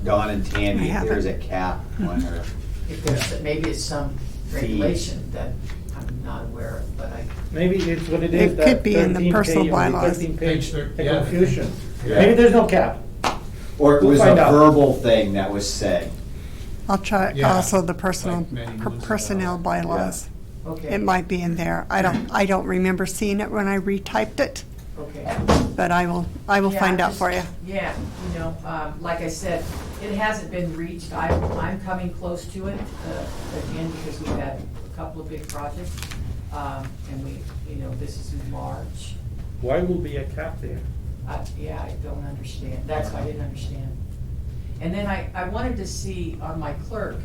Dawn and Tammy I if have there's it. a cap on her. If there's, maybe it's some regulation that I'm not aware of, but Maybe it's what it It is, could that be in the 13 personal page or bylaws. 13 Page page, the yeah. confusion. Yeah. Maybe there's no cap. Or it We'll was a find out. verbal thing that was said. I'll try Yeah, also the personal, like many moons ago. personnel bylaws. okay. It might be in there. I don't remember seeing it when I retyped it, Okay. but I will Yeah, find out just- for you. Yeah, you know, like I said, it hasn't been reached. I'm coming close to it, again, because we've had a couple of big projects. And we, you know, this is in March. Why will be a cap there? Yeah, I don't understand. That's what I didn't understand. And then I wanted to see on my clerk,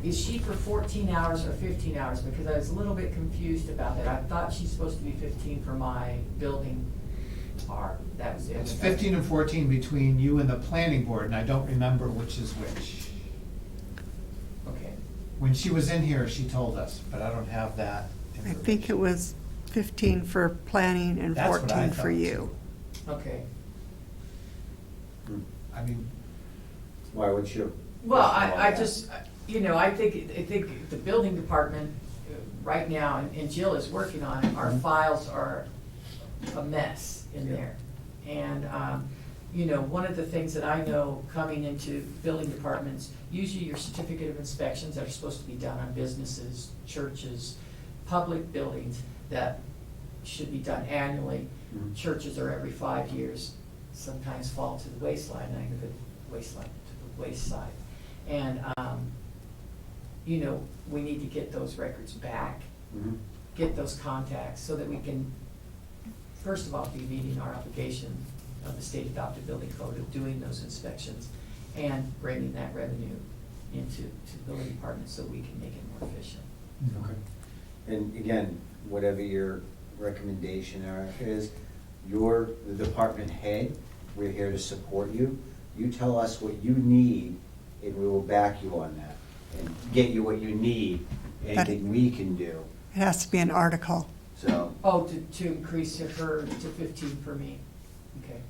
is she for 14 hours or 15 hours? Because I was a little bit confused about that. I thought she's supposed to be 15 for my building part. That was it. It's 15 and 14 between you and the planning board, and I don't remember which is which. Okay. When she was in here, she told us, but I don't have that I information. think it was 15 for planning and That's what I 14 for thought, you. Okay. I mean, Why would you? Well, I just, you know, I think the building department right now, and Jill is working on it, our files are a mess in there. And, you know, one of the things that I know coming into building departments, usually your certificate of inspections that are supposed to be done on businesses, churches, public buildings that should be done annually. Mhm. Churches are every 5 years, sometimes fall to the wayside, and I think the wasteland, to the wayside. And, you know, we need to get those records back, Mhm. get those contacts, so that we can, first of all, be meeting our obligation of the state adopted building code of doing those inspections and bringing that revenue into the building department so we can make it more efficient. Okay. And again, whatever your recommendation is, you're the department head, we're here to support you. You tell us what you need, and we will back you on that, and get you what you need, anything we can do, It has to be an article, so. Oh, to increase her to 15 for me, okay.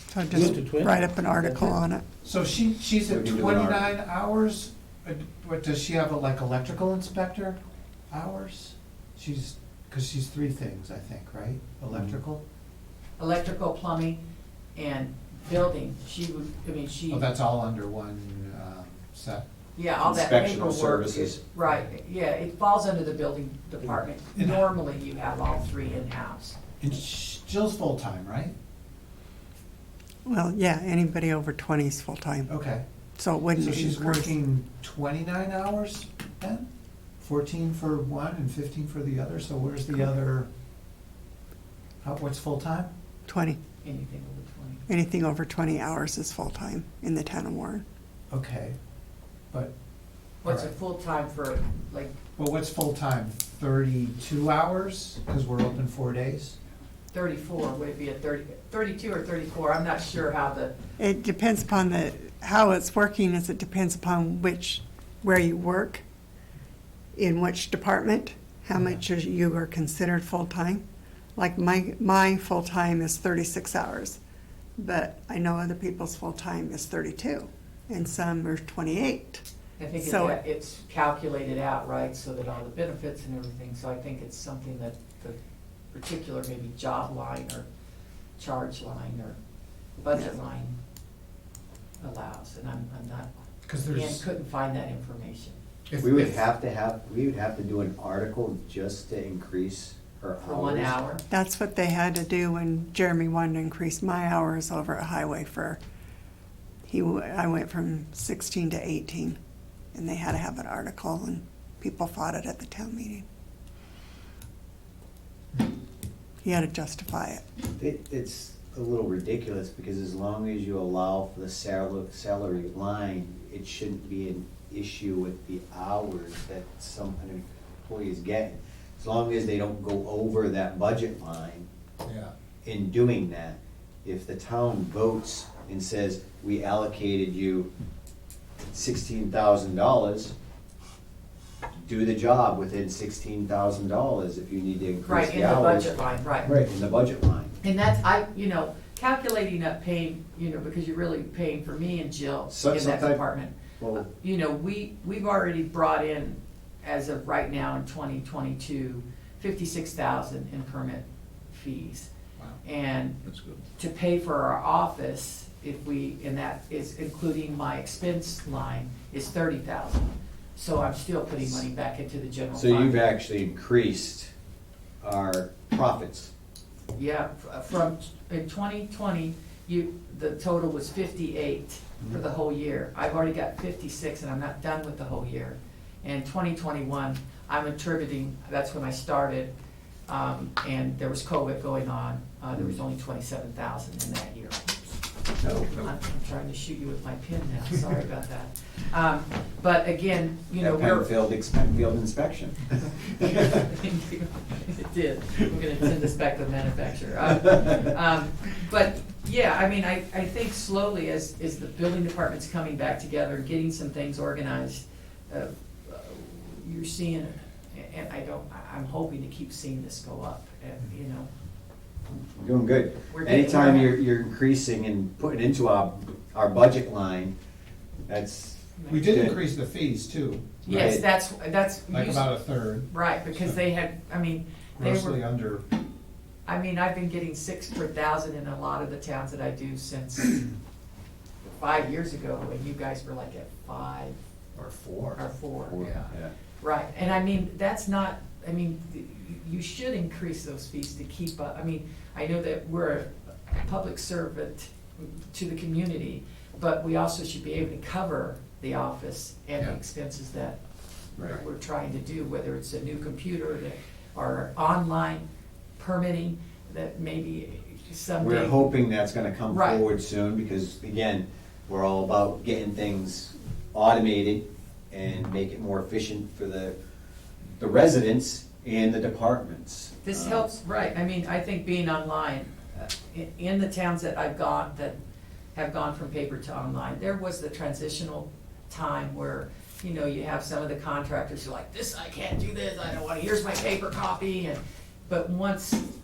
so Move just to 20. write up an article on it. so she's We at can do an 29 hours? What, does she have, like, electrical inspector hours? Because she's 3 things, I think, right? Electrical? Electrical, plumbing, and building, she would, I mean, she. Oh, that's all under one set? Yeah, all that Inspectional paperwork services. is, right, yeah, it falls under the building department. And- Normally, you have all 3 in-house. And Jill's full-time, right? Well, yeah, anybody over 20 is full-time, Okay. so it wouldn't So be she's worse. working 29 hours then? 14 for one and 15 for the other, so where's the other, what's full-time? 20. Anything over 20. Anything over 20 hours is full-time in the town of Warren. Okay, but, What's a Alright. full-time for, like, well, what's full-time, 32 hours? Because we're open 4 days? 34, would it be a 32 or 34? I'm not sure how the, It depends upon how it's working is it depends upon where you work, in which department, how much you are considered full-time. Like my full-time is 36 hours, but I know other people's full-time is 32, and some are 28. I think So- it's calculated out, right, so that all the benefits and everything, so I think it's something that the particular maybe job line or charge line or budget line allows, and I'm not, Because again, there's, couldn't find that information We would have to do an article just to increase her hours. for 1 hour. That's what they had to do when Jeremy wanted to increase my hours over at Highway for, I went from 16 to 18, and they had to have an article, and people fought it at the town meeting. He had to justify it. It's a little ridiculous, because as long as you allow for the salary line, it shouldn't be an issue with the hours that an employee is getting. As long as they don't go over that budget line yeah, in doing that. If the town votes and says, we allocated you $16,000, do the job within $16,000 if you need to increase Right, the in the hours. budget line, right. Right, in the budget line. And that's, calculating up paying, because you're really paying for me and Jill So- in that sometime- department. Well, We've already brought in, as of right now in 2022, 56,000 in permit fees. wow. And That's good. to pay for our office, and that is including my expense line, is 30,000. So I'm still putting money back into the general so fund. you've actually increased our profits. Yeah, from, in 2020, the total was 58 for the whole year. I've already got 56 and I'm not done with the whole year. And 2021, I'm attributing, that's when I started, and there was COVID going on. There was only 27,000 in that year. No. I'm trying to shoot you with my pin now, sorry about that. But again, That we're. failed inspection. It did. We're gonna send this back to the manufacturer. But, yeah, I mean, I think slowly as the building department's coming back together, and getting some things organized, you're seeing, and I'm hoping to keep seeing this go up, and, Doing good. We're getting Anytime there. you're increasing and putting into our budget line, that's. We did good. increase the fees too, Yes, Right. that's. like about a third, Right, because they had, they grossly were, under. I've been getting 6 per thousand in a lot of the towns that I do since 5 years ago, and you guys were like at 5 Or four. or 4. Yeah. Right, and that's not, you should increase those fees to keep up. I know that we're a public servant to the community, but we also should be able to cover the office and the Yeah. expenses that Right. we're trying to do, whether it's a new computer or online permitting, that maybe someday. We're hoping that's gonna come Right. forward soon, because again, we're all about getting things automated and make it more efficient for the residents and the departments. This helps, right, I think being online, in the towns that I've gone, that have gone from paper to online, there was the transitional time where, you have some of the contractors who are like, I can't do this, I don't want, here's my paper copy, but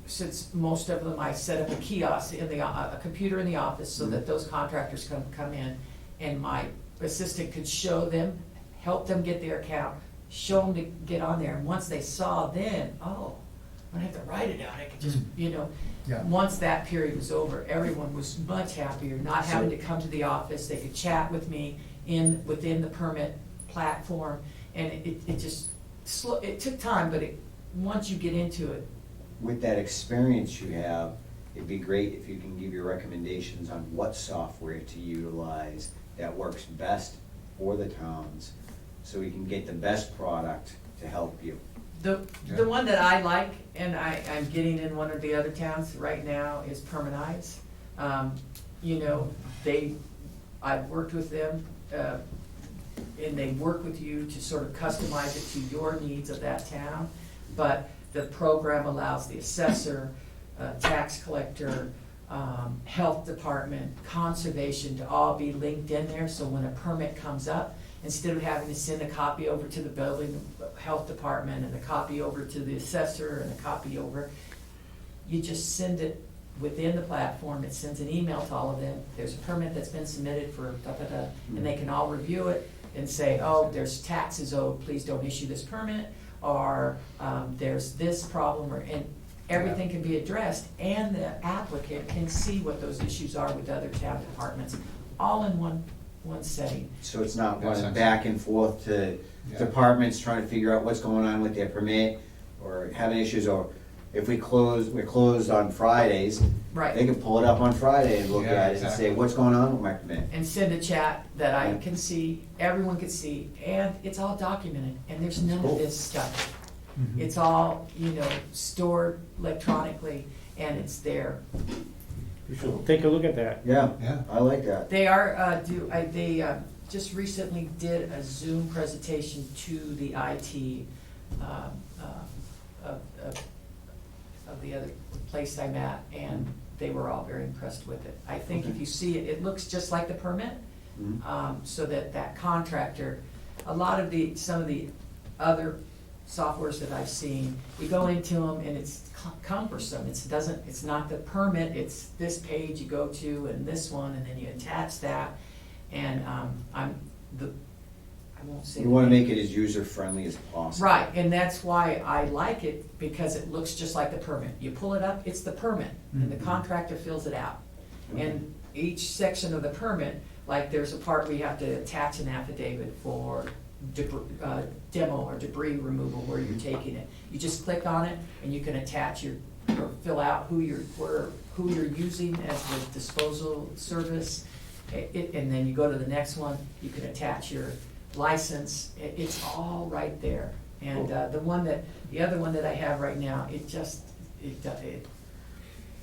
since most of them, I set up a kiosk a computer in the office so that those contractors can come in, and my assistant could show them, help them get their account, show them to get on there, and once they saw, then, I don't have to write it out, I could just, Yeah. Once that period was over, everyone was much happier, not having to come to the office, they could chat with me within the permit platform, and it just, it took time, but once you get into it. With that experience you have, it'd be great if you can give your recommendations on what software to utilize that works best for the towns, so we can get the best product to help you. The one that I like, and I'm getting in one of the other towns right now, is Permanize. I've worked with them, and they work with you to sort of customize it to your needs of that town. But the program allows the assessor, tax collector, health department, conservation to all be linked in there, so when a permit comes up, instead of having to send a copy over to the building health department and a copy over to the assessor and a copy over, you just send it within the platform. It sends an email to all of them. There's a permit that's been submitted for da-da-da, and they can all review it and say, there's taxes owed, please don't issue this permit, or there's this problem, and everything can be addressed, and the applicant can see what those issues are with other town departments, all in one setting. So it's not That's running excellent. back and forth to Yeah. departments trying to figure out what's going on with their permit or having issues, or if we're closed on Fridays, they Right, can pull it up on Friday and look Yeah, at it and say, exactly. what's going on with my permit? and send a chat that I can see, everyone can see, and it's all documented, and there's none Cool. of this stuff. Mhm. It's all, stored electronically, and it's there. You should take a look at that. Yeah, Yeah. I like that. They are, they just recently did a Zoom presentation to the IT of the other place I'm at, and they were all very impressed with it. I think if you see it, it looks just like the permit, Mhm. so that contractor, some of the other softwares that I've seen, you go into them and it's cumbersome. It's not the permit, it's this page you go to and this one, and then you attach that. And I won't say. We wanna make it as user-friendly as possible. Right, and that's why I like it, because it looks just like the permit. You pull it up, it's the permit, and the Mhm. contractor fills it out. Okay. And each section of the permit, like there's a part where you have to attach an affidavit for demo or debris removal where you're taking it. You just click on it and you can attach or fill out who you're using as the disposal service. And then you go to the next one, you can attach your license. It's all right there. And the other one that I have right now,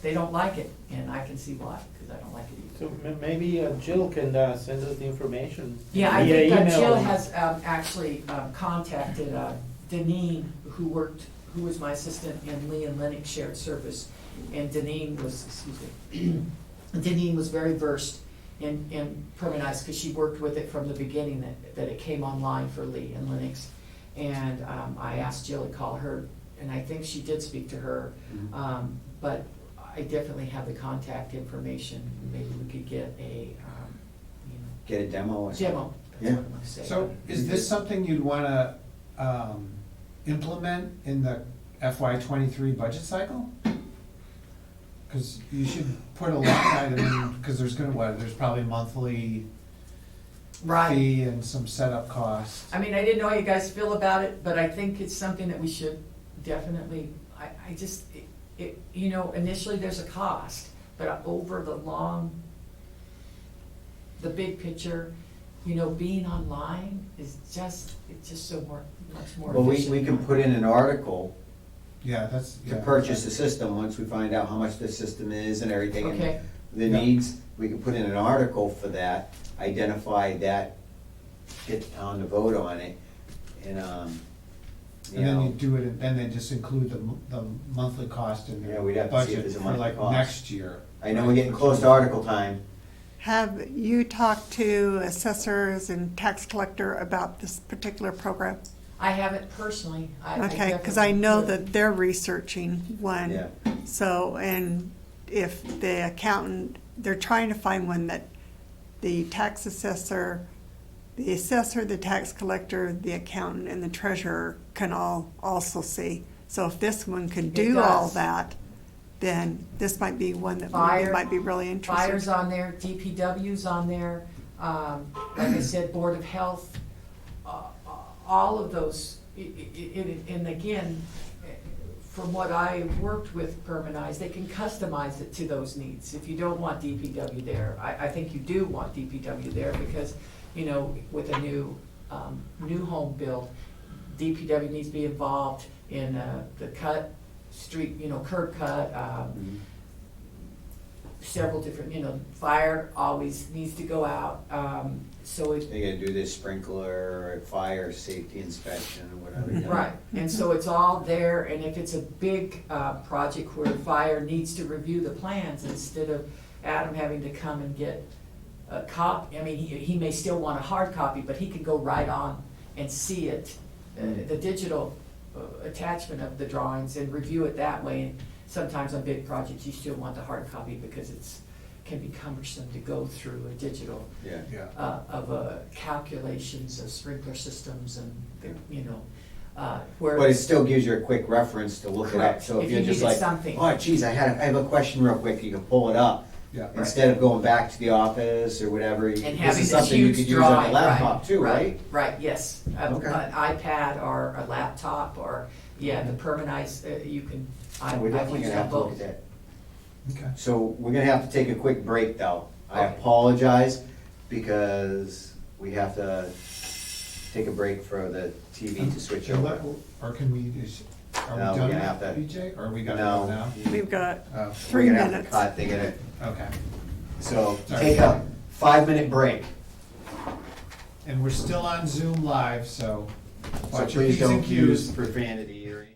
they don't like it, and I can see why, because I don't like it either. So maybe Jill can send us the information. Yeah, I via think email. Jill has actually contacted Deneen, who was my assistant in Lee and Lennox shared service. And Deneen was very versed in Permanize, because she worked with it from the beginning that it came online for Lee and Lennox. And I asked Jill to call her, and I think she did speak to her. Mhm. But I definitely have the contact information. Maybe we could get a, Get a demo or something. demo. That's what I'm gonna say. So is this something you'd wanna, implement in the FY '23 budget cycle? Cause you should put a line item in, cause there's probably monthly Right. fee and some setup costs. I mean, I didn't know how you guys feel about it, but I think it's something that we should definitely, initially there's a cost, but over the big picture, being online is it's just so much more Well, efficient. we can put in an article Yeah, that's. to yeah. purchase the system, once we find out how much the system is and everything. and Okay. The Yeah. needs, we can put in an article for that, identify that, get on the vote on it, and, And then you do it, and then they just include the monthly cost in Yeah, your we'd have to see if budget there's a for monthly like cost. next year. I know we're getting close to article time. Have you talked to assessors and tax collector about this particular program? I haven't personally. Okay, because I know definitely that they're researching one. Yeah. So, and if the accountant, they're trying to find one that the tax assessor, the tax collector, the accountant, and the treasurer can all also see. So if this one can do all does. that, then this might be one that Fire- might be really interesting. Fire's on there, DPW's on there, like I said, Board of Health, all of those. And again, from what I worked with Permanize, they can customize it to those needs. If you don't want DPW there, I think you do want DPW there, because, with a new home build, DPW needs to be involved in the street, curb cut, several different, fire always needs to go out, so it. They gotta do this sprinkler, or fire safety inspection, or whatever. Right, and so it's all there, and if it's a big project where fire needs to review the plans, instead of Adam having to come and get a copy, he may still want a hard copy, but he can go right on and see it, the digital attachment of the drawings, and review it that way. And sometimes on big projects, you still want the hard copy, because can be cumbersome to go through a digital Yeah. Yeah. of calculations of sprinkler systems and, where. But it still gives you a quick reference to look it up. Correct. So If if you you're just needed like, something. oh geez, I have a question real quick, you can pull it up. Yeah. Instead of going back to the office or whatever. And This having is this something you huge could use drive, on a laptop too, right? Right, yes. Okay. An iPad or a laptop or, yeah, the permanized, you can, We're I've definitely used gonna have them to look at both. that. Okay. So we're gonna have to take a quick break though. I Okay. apologize because we have to take a break for the TV to switch over. Or can we, are No, we we're done gonna have now, to- BJ, or we gotta No. go now? We've got Oh, 3 We're gonna have to minutes. cut, they're gonna, okay. so Sorry. take a 5-minute break. And we're still on Zoom Live, so So watch your please P's and don't use Q's. profanity or anything.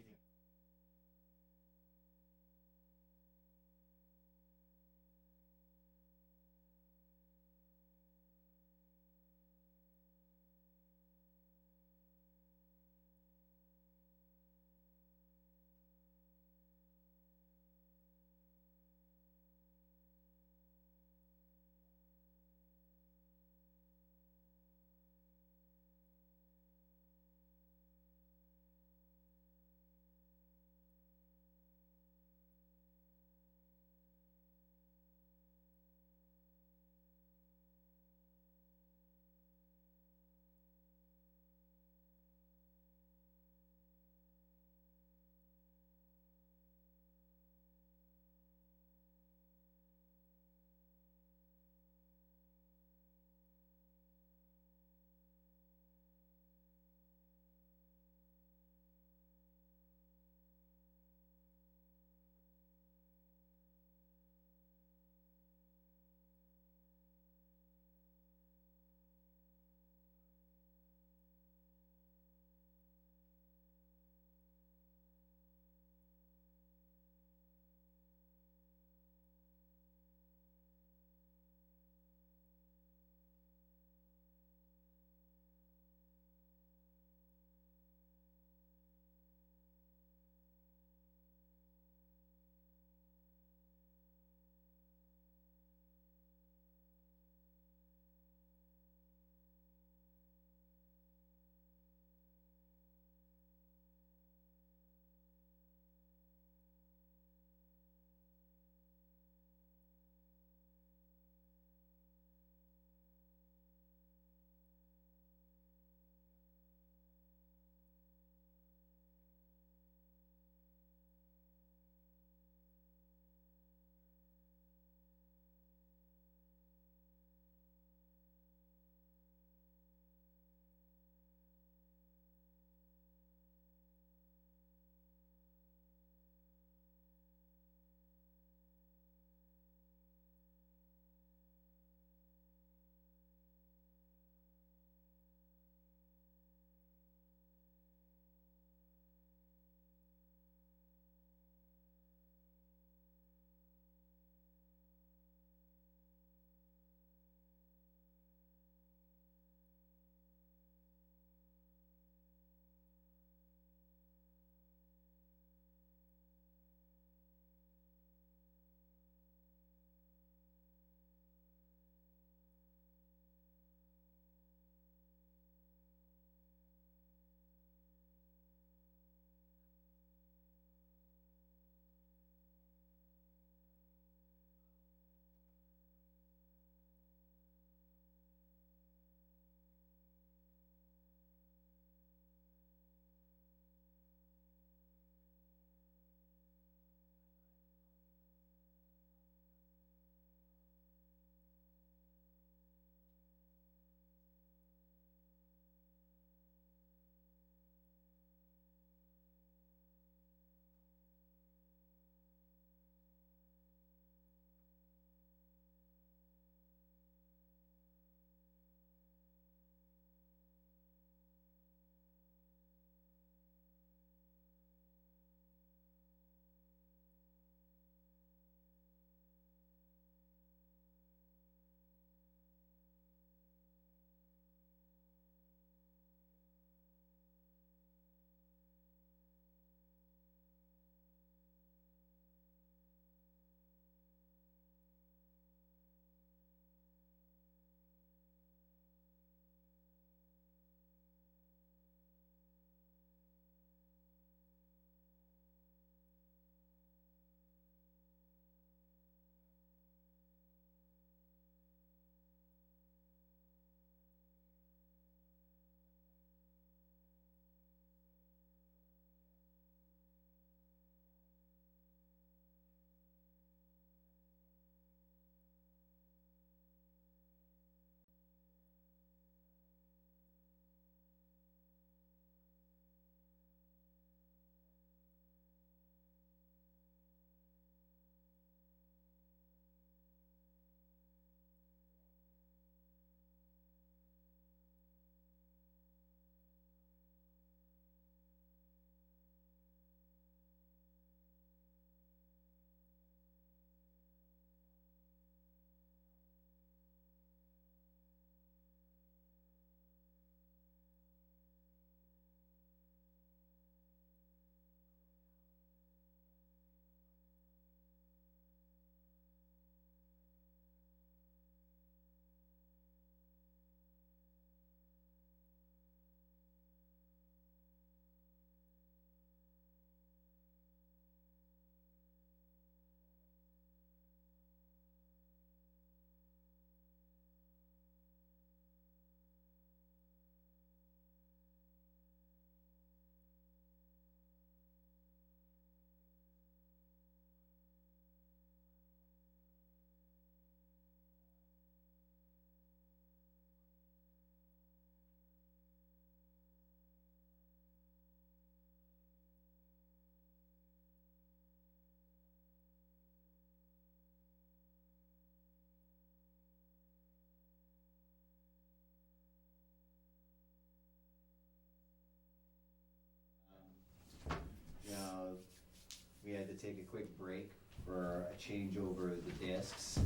take a quick break for a changeover of the discs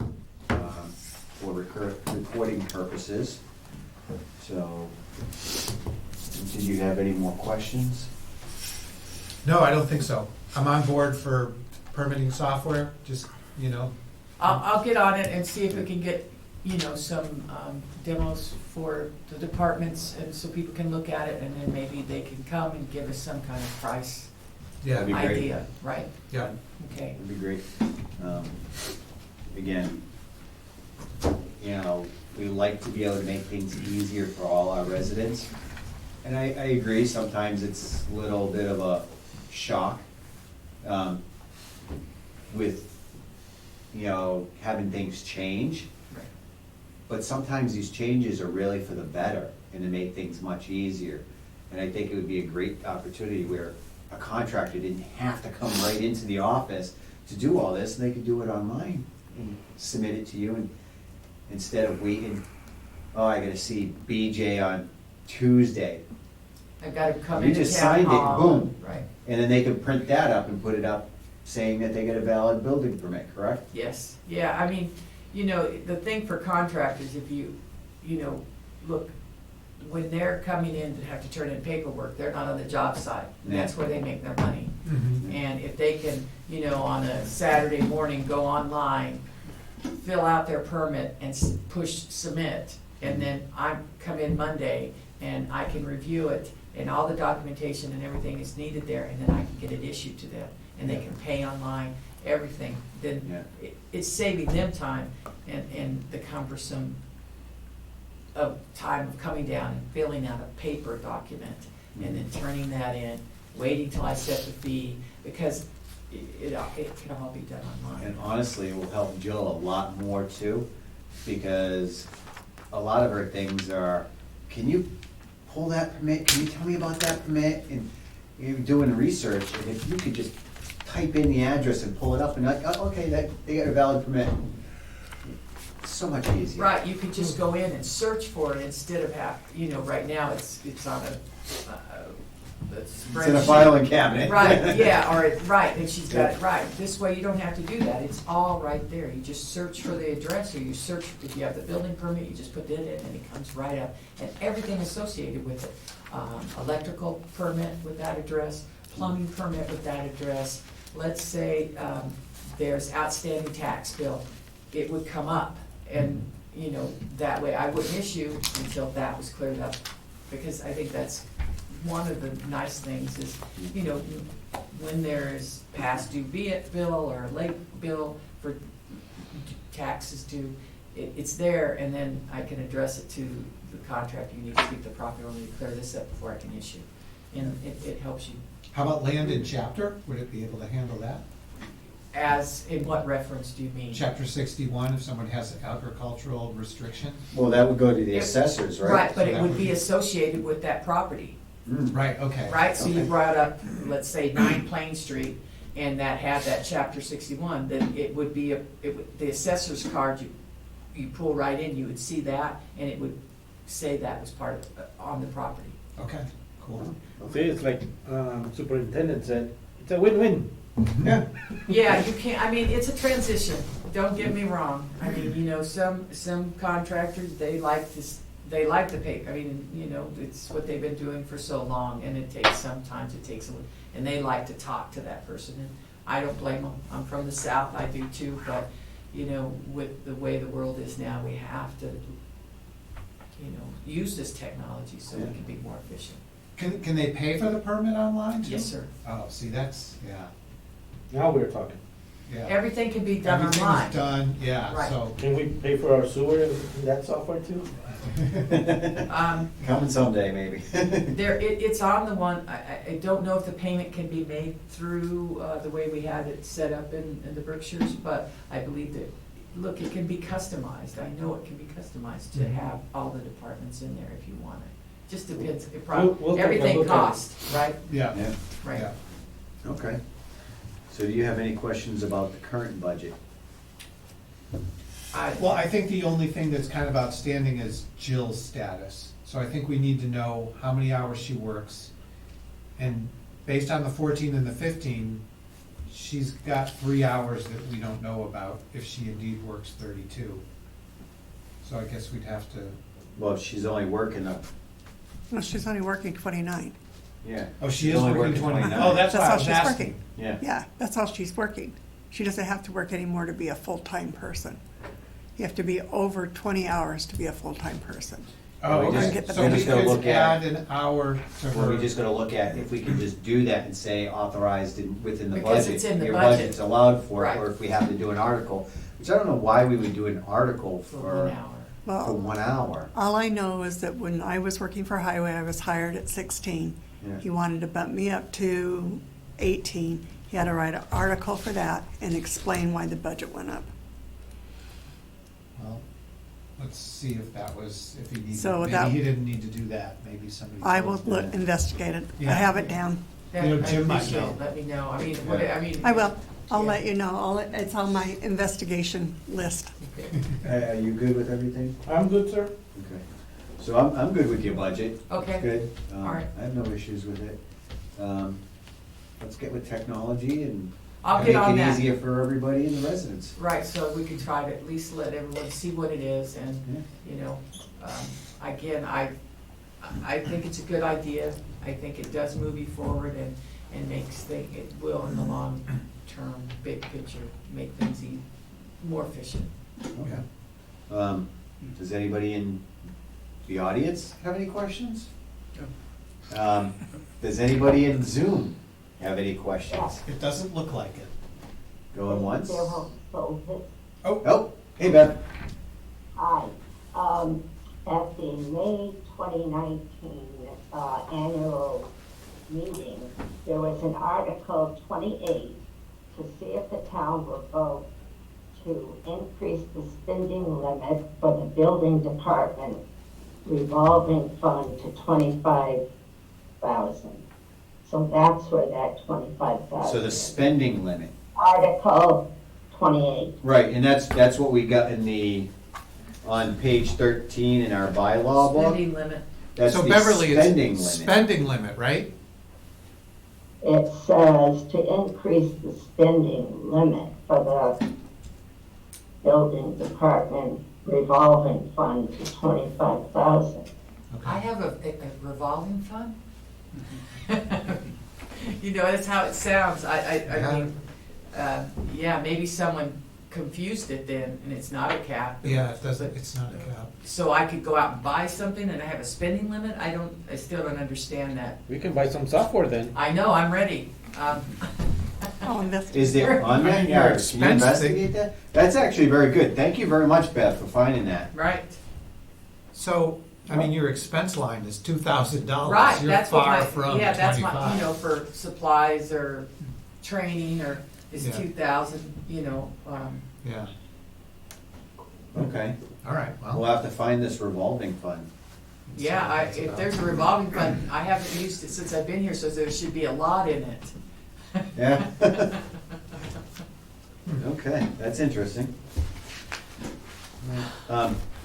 for recording purposes. So, did you have any more questions? No, I don't think so. I'm on board for permitting software, just, you know, I'll get on it and see if we can get, you know, some demos for the departments, and so people can look at it, and then maybe they can come and give us some kind of price yeah, That'd be great. idea, right? yeah. Okay. That'd be great. Again, you know, we like to be able to make things easier for all our residents. And I agree, sometimes it's a little bit of a shock with, you know, having things change. Right. But sometimes these changes are really for the better and to make things much easier. And I think it would be a great opportunity where a contractor didn't have to come right into the office to do all this, and they could do it online and submit it to you, and instead of waiting, oh, I gotta see BJ on Tuesday. I've got to come You into just town signed it, hall. boom. Right, And then they can print that up and put it up saying that they get a valid building permit, correct? yes, yeah, I mean, you know, the thing for contractors, if you know, look, when they're coming in to have to turn in paperwork, they're not on the job site, and that's where they make their money. Mhm. And if they can, you know, on a Saturday morning, go online, fill out their permit and push submit, and then I come in Monday and I can review it, and all the documentation and everything is needed there, and then I can get it issued to them, and they can pay online, everything, then Yeah. it's saving them time and the cumbersome of time of coming down and filling out a paper document, and then turning that in, waiting till I set the fee, because it can all be done online. And honestly, it will help Jill a lot more too, because a lot of her things are, can you pull that permit, can you tell me about that permit? And you're doing research, and if you could just type in the address and pull it up and like, oh, okay, they got a valid permit. It's so much easier. Right, you could just go in and search for it instead of you know, right now it's on a spreadsheet. It's in a filing cabinet. Right, yeah, right, and she's got it right. This way you don't have to do that, it's all right there. You just search for the address, or you search, if you have the building permit, you just put it in and it comes right up. And everything associated with it, electrical permit with that address, plumbing permit with that address. Let's say there's outstanding tax bill, it would come up. And, you know, that way I wouldn't issue until that was cleared up. Because I think that's one of the nice things is, you know, when there is past due bill or late bill for taxes due, it's there, and then I can address it to the contractor. You need to speak to the property owner to clear this up before I can issue. And it helps you. How about land in chapter? Would it be able to handle that? As, in what reference do you mean? Chapter 61, if someone has an agricultural restriction? Well, that would go to the assessors, right? Right, but So it that would would be be- associated with that property. Right, okay. Right, so you Okay. brought up, let's say 9 Plain Street, and that had that chapter 61, then it would be, the assessor's card, you pull right in, you would see that, and it would say that was part of, on the property. Okay, cool. See, it's like Superintendent said, it's a win-win. Yeah. Yeah, you can't, I mean, it's a transition, don't get me wrong. I mean, you know, some contractors, they like to pay, I mean, you know, it's what they've been doing for so long, and sometimes it takes, and they like to talk to that person, and I don't blame them. I'm from the South, I do too, but, you know, with the way the world is now, we have to, you know, use this technology so we can be more efficient. Can they pay for the permit online too? Yes, sir. Oh, see, that's, yeah, Now we're talking. yeah. Everything can be done online. Everything's done, yeah, Right. so. Can we pay for our sewer in that software too? Coming someday, maybe. It's on the one, I don't know if the payment can be made through the way we had it set up in the Berkshires, but I believe that, look, it can be customized. I know it can be customized to have all the departments in there if you want it. Just depends, We'll take a everything look at it. costs, right? Yeah, Yeah, Right. yeah. okay. So do you have any questions about the current budget? Well, I think the only thing that's kind of outstanding is Jill's status. So I think we need to know how many hours she works. And based on the 14 and the 15, she's got 3 hours that we don't know about if she indeed works 32. So I guess we'd have to, Well, if she's only working up, Well, she's only working 29. yeah. oh, she She's is only working 29. 29. Oh, that's That's why I all was she's asking. working. Yeah. Yeah, that's all she's working. She doesn't have to work anymore to be a full-time person. You have to be over 20 hours to be a full-time person. Oh, We okay. just- get the So we we just gotta could look at- add an hour to Well, we her. just gotta look at if we can just do that and say authorized within the budget. Because it's in the Your budget. budget's allowed for it, Right. or if we have to do an article, which I don't know why we would do an article For for 1 hour. for Well, 1 hour. all I know is that when I was working for Highway, I was hired at 16. Yeah. He wanted to bump me up to 18. He had to write an article for that and explain why the budget went up. Well, let's see if that was, if he needed, So maybe that- he didn't need to do that, maybe somebody. I told will him. investigate it. I Yeah. have it down. You know, I Jim might appreciate know. it. Let me know. I mean, what, I mean. I will. I'll Yeah. let you know. It's on my investigation list. Are you good with everything? I'm good, sir. Okay. So I'm good with your budget. Okay. Good. All right. I have no issues with it. Let's get with technology and I'll get on make it that. easier for everybody and the residents. Right, so we can try to at least let everyone see what it is and, Yeah. you know, again, I think it's a good idea. I think it does move you forward and makes things, it will in the long term, big picture, make things more efficient. Okay. Does anybody in the audience have any questions? Does anybody in Zoom have any questions? It doesn't look like it. Going once? Oh, Oh, hey Beth. Hi. At the May 2019 annual meeting, there was an Article 28 to see if the town will vote to increase the spending limit for the building department revolving fund to 25,000. So that's where that 25,000. So the spending limit. Article 28. Right, and that's what we got on page 13 in our bylaw book. Spending limit. That's so the Beverly, spending it's limit. spending limit, right? It says to increase the spending limit for the building department revolving fund to 25,000. I have a revolving fund? You know, that's how it sounds. I mean, yeah, maybe someone confused it then, and it's not a cap. Yeah, it doesn't, it's not a cap. So I could go out and buy something and I have a spending limit? I still don't understand that. We can buy some software then. I know, I'm ready. I'll investigate. Is there on that? I mean, Yeah, your can you expense investigate that? That's actually very good. Thank you very much, Beth, for finding that. Right, So, I mean, your expense line is $2,000. right, You're that's what far my, from yeah, that's my, 25. you know, for supplies or training or is Yeah. 2,000, you know, Yeah, Okay. all right, We'll well. have to find this revolving fund. yeah, That's if about- there's a revolving fund, I haven't used it since I've been here, so there should be a lot in it. Yeah. Okay, that's interesting.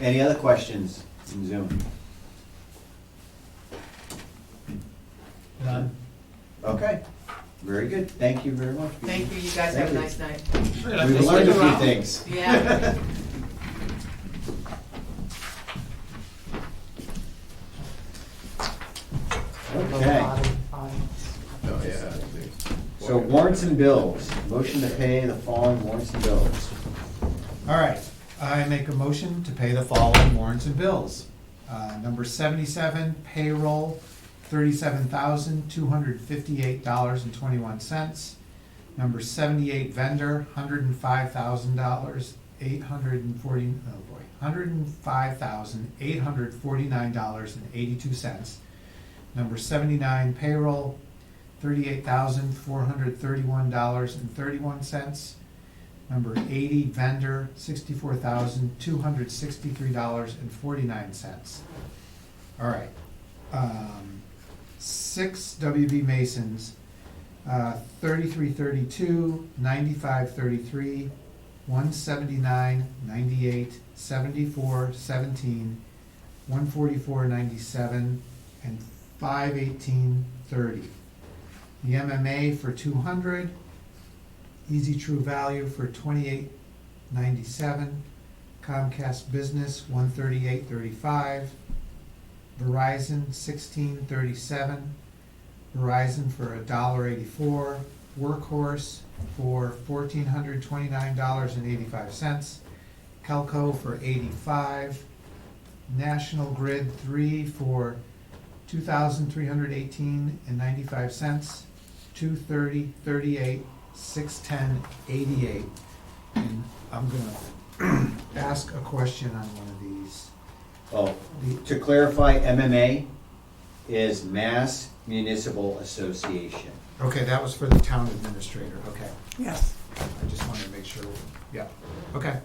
Any other questions in Zoom? None. Okay, very good. Thank you very much. Thank you, you guys have a nice night. We've learned a few things. Yeah. Okay, so warrants and bills. Motion to pay the following warrants and bills. All right, I make a motion to pay the following warrants and bills. Number 77, payroll, $37,258.21. Number 78, vendor, $105,000, $105,849.82. Number 79, payroll, $38,431.31. Number 80, vendor, $64,263.49. All right. 6 WB Masons, 3332, 9533, 179, 98, 74, 17, 144, 97, and 518, 30. The MMA for 200, Easy True Value for $28.97, Comcast Business $138.35, Verizon $16.37, Verizon for $1.84, Workhorse for $1,429.85, Kelco for $85, National Grid 3 for $2,318.95, 230.38, 610.88. And I'm gonna ask a question on one of these. Oh, to clarify, MMA is Mass Municipal Association. Okay, that was for the town administrator, okay. Yes. I just wanted to make sure, yeah, okay.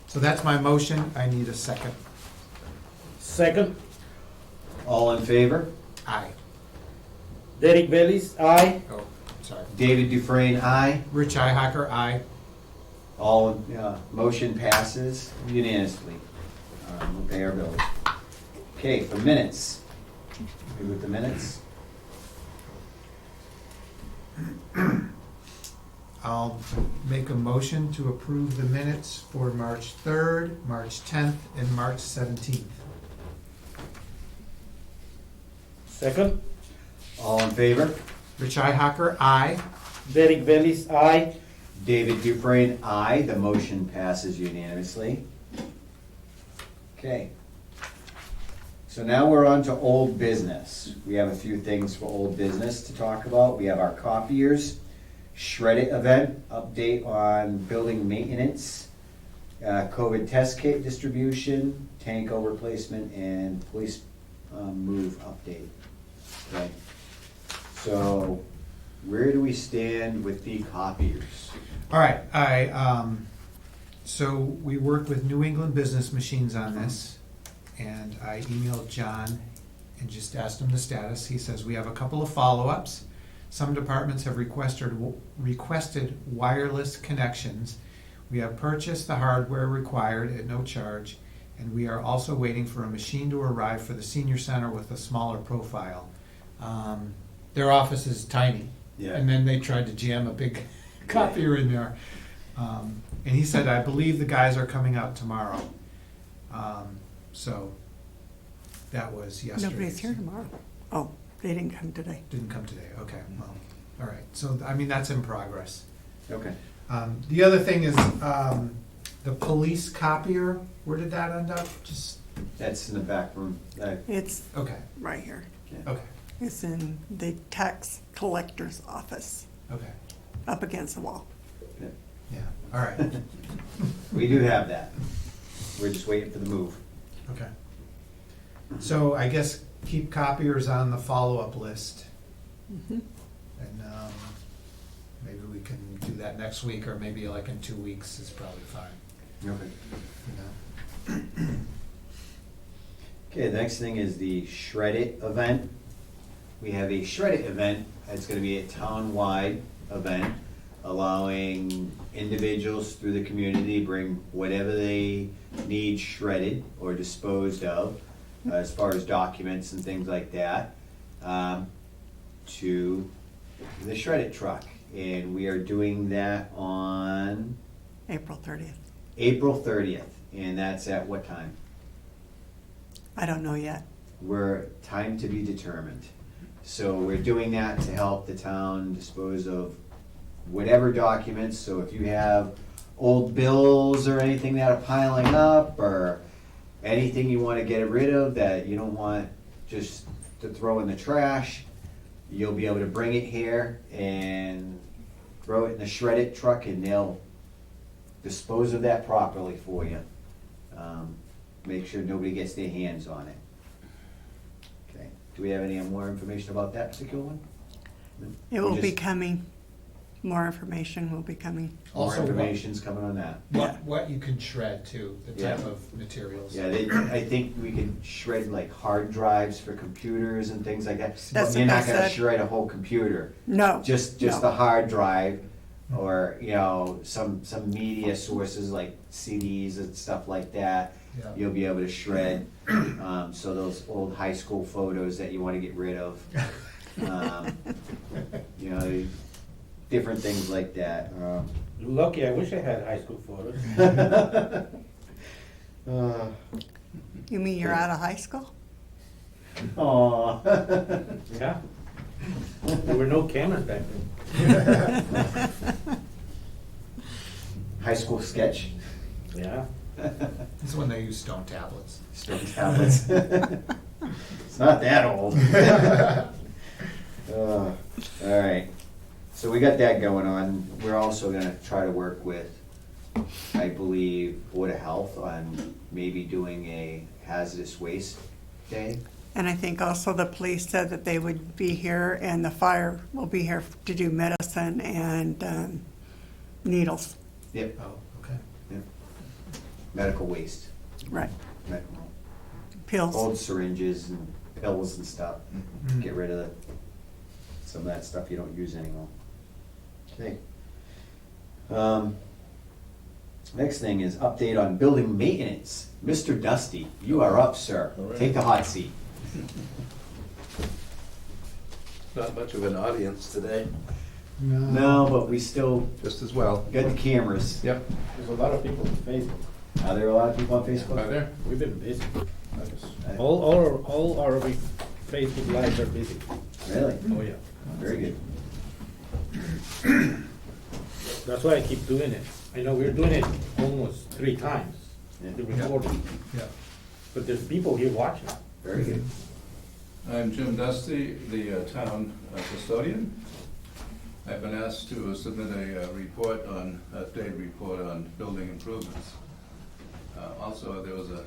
So that's my motion, I need a second. Second, All in favor? Aye. Derek Bellis, aye. Oh, sorry. David Dufresne, aye. Rich Ihacker, aye. All, motion passes unanimously. We'll pay our bills. Okay, for minutes. Good with the minutes? I'll make a motion to approve the minutes for March 3rd, March 10th, and March 17th. Second, All in favor? Rich Ihacker, aye. Derek Bellis, aye. David Dufresne, aye. The motion passes unanimously. Okay. So now we're on to old business. We have a few things for old business to talk about. We have our copiers, Shredit Event, update on building maintenance, COVID test kit distribution, Tanko replacement, and police move update. Okay. So where do we stand with the copiers? All right, so we worked with New England Business Machines on this, and I emailed John and just asked him the status. He says we have a couple of follow-ups. Some departments have requested wireless connections. We have purchased the hardware required at no charge, and we are also waiting for a machine to arrive for the senior center with a smaller profile. Their office is tiny, Yeah. and then they tried to jam a big copier in there. And he said, I believe the guys are coming out tomorrow. So that was yesterday. Nobody's here tomorrow. Oh, they didn't come today. Didn't come today, okay, well, all right, so, I mean, that's in progress. Okay. The other thing is, the police copier, where did that end up? Just, That's in the back room. It's okay, right here. okay, It's in the tax collector's office, okay, up against the wall. yeah, all right, We do have that. We're just waiting for the move. okay. So I guess keep copiers on the follow-up list, Mhm. and, maybe we can do that next week, or maybe like in 2 weeks is probably fine, Okay. you know? Okay, the next thing is the Shredit Event. We have a Shredit Event. It's gonna be a town-wide event, allowing individuals through the community bring whatever they need shredded or disposed of, as far as documents and things like that, to the Shredit truck. And we are doing that on April 30th. April 30th, and that's at what time? I don't know yet. We're time to be determined. So we're doing that to help the town dispose of whatever documents. So if you have old bills or anything that are piling up, or anything you want to get rid of that you don't want just to throw in the trash, you'll be able to bring it here and throw it in the Shredit truck, and they'll dispose of that properly for you. Make sure nobody gets their hands on it. Okay, do we have any more information about that particular one? It will We be just- coming. More information will be coming. More Also, information's coming on that. What you can shred too, the type Yeah. of materials. Yeah, I think we can shred like hard drives for computers and things like that. That's You're what not they gonna said. shred a whole computer, No. just no. the hard drive, or, some media sources like CDs and stuff like that. Yeah. You'll be able to shred, so those old high school photos that you wanna get rid of. Different things like that. Lucky, I wish I had high school photos. You mean you're out of high school? Aw. Yeah. There were no cameras back then. High school sketch. Yeah. This is when they use stone tablets. Stone tablets. It's not that old. All right. So we got that going on. We're also gonna try to work with, I believe, Board of Health on maybe doing a hazardous waste day. And I think also the police said that they would be here and the fire will be here to do medicine and needles. Yep. Oh, okay. Yep. Medical waste. Right. Medical. Pills. Old syringes and pills and stuff. Mhm. Get rid of some of that stuff you don't use anymore. Okay. Next thing is update on building maintenance. Mr. Dusty, you are up, sir. All right. Take the hot seat. Not much of an audience today, No, but we still just as well. got the cameras. Yep. There's a lot of people on Facebook. Are there a lot of people on Facebook? Are there? We've been busy. All our Facebook lives are busy. Really? Oh, yeah. Very good. That's why I keep doing it. I know we're doing it almost 3 times, Yeah. the recording, Yeah. but there's people here watching. Very good. I'm Jim Dusty, the town custodian. I've been asked to submit a report on, updated report on building improvements. Also, there was a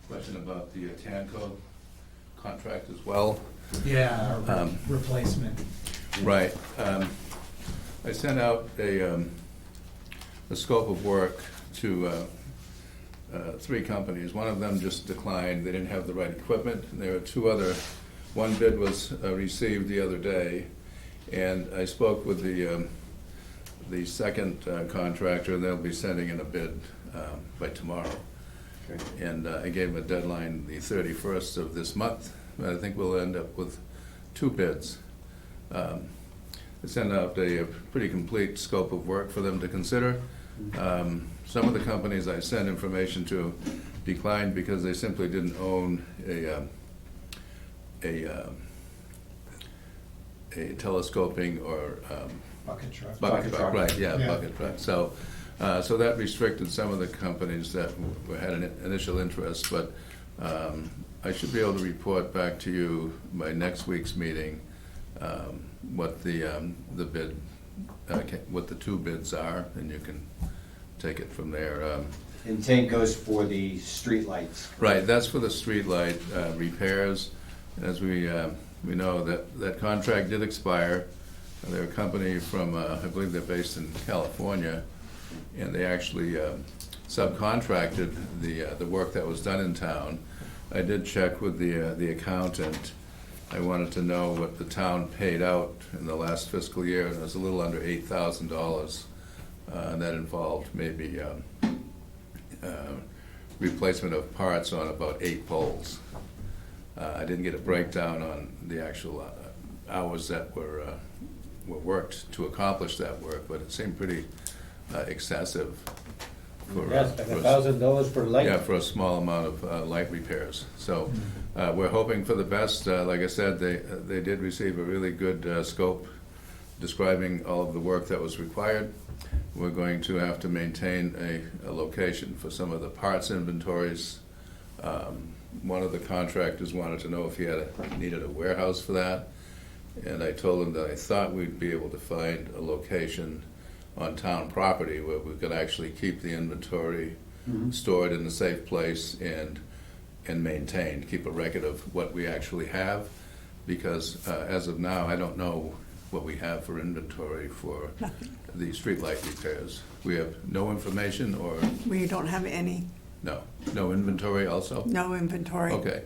question about the TANCO contract as well. Yeah, Um, replacement. Right. I sent out a scope of work to 3 companies. One of them just declined. They didn't have the right equipment. And there were 2 other. One bid was received the other day, and I spoke with the second contractor. They'll be sending in a bid by tomorrow. Okay. And I gave them a deadline the 31st of this month. But I think we'll end up with 2 bids. I sent out a pretty complete scope of work for them to consider. Some of the companies I sent information to declined because they simply didn't own a telescoping or Bucket truck. bucket truck, right, yeah, Yeah. bucket truck. So that restricted some of the companies that had an initial interest, but I should be able to report back to you by next week's meeting what the bid, what the 2 bids are, and you can take it from there. And TANCO's for the streetlights. Right, that's for the streetlight repairs. As we know, that contract did expire. They're a company from, I believe they're based in California, and they actually subcontracted the work that was done in town. I did check with the accountant. I wanted to know what the town paid out in the last fiscal year, and it was a little under $8,000. And that involved maybe replacement of parts on about 8 poles. I didn't get a breakdown on the actual hours that were worked to accomplish that work, but it seemed pretty excessive for Yes, like $1,000 per light. yeah, for a small amount of light repairs. So we're hoping for the best. Like I said, they did receive a really good scope describing all of the work that was required. We're going to have to maintain a location for some of the parts inventories. One of the contractors wanted to know if he needed a warehouse for that, and I told him that I thought we'd be able to find a location on town property where we could actually keep the inventory stored in a safe place and maintained, keep a record of what we actually have, because as of now, I don't know what we have for inventory for the streetlight repairs. We have no information, or We don't have any, no inventory also? no inventory. Okay,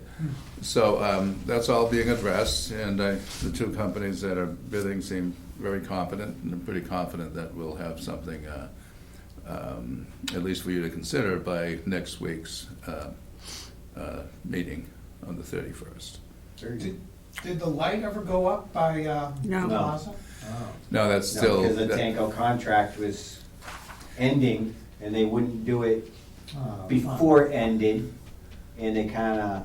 so that's all being addressed, and the 2 companies that are bidding seem very confident, and I'm pretty confident that we'll have something, at least for you to consider, by next week's meeting on the 31st. Very good. Did the light ever go up by No. Plaza? Oh. No, that's No, still. because the that- TANCO contract was ending, and they wouldn't do it before it ended, and they kinda,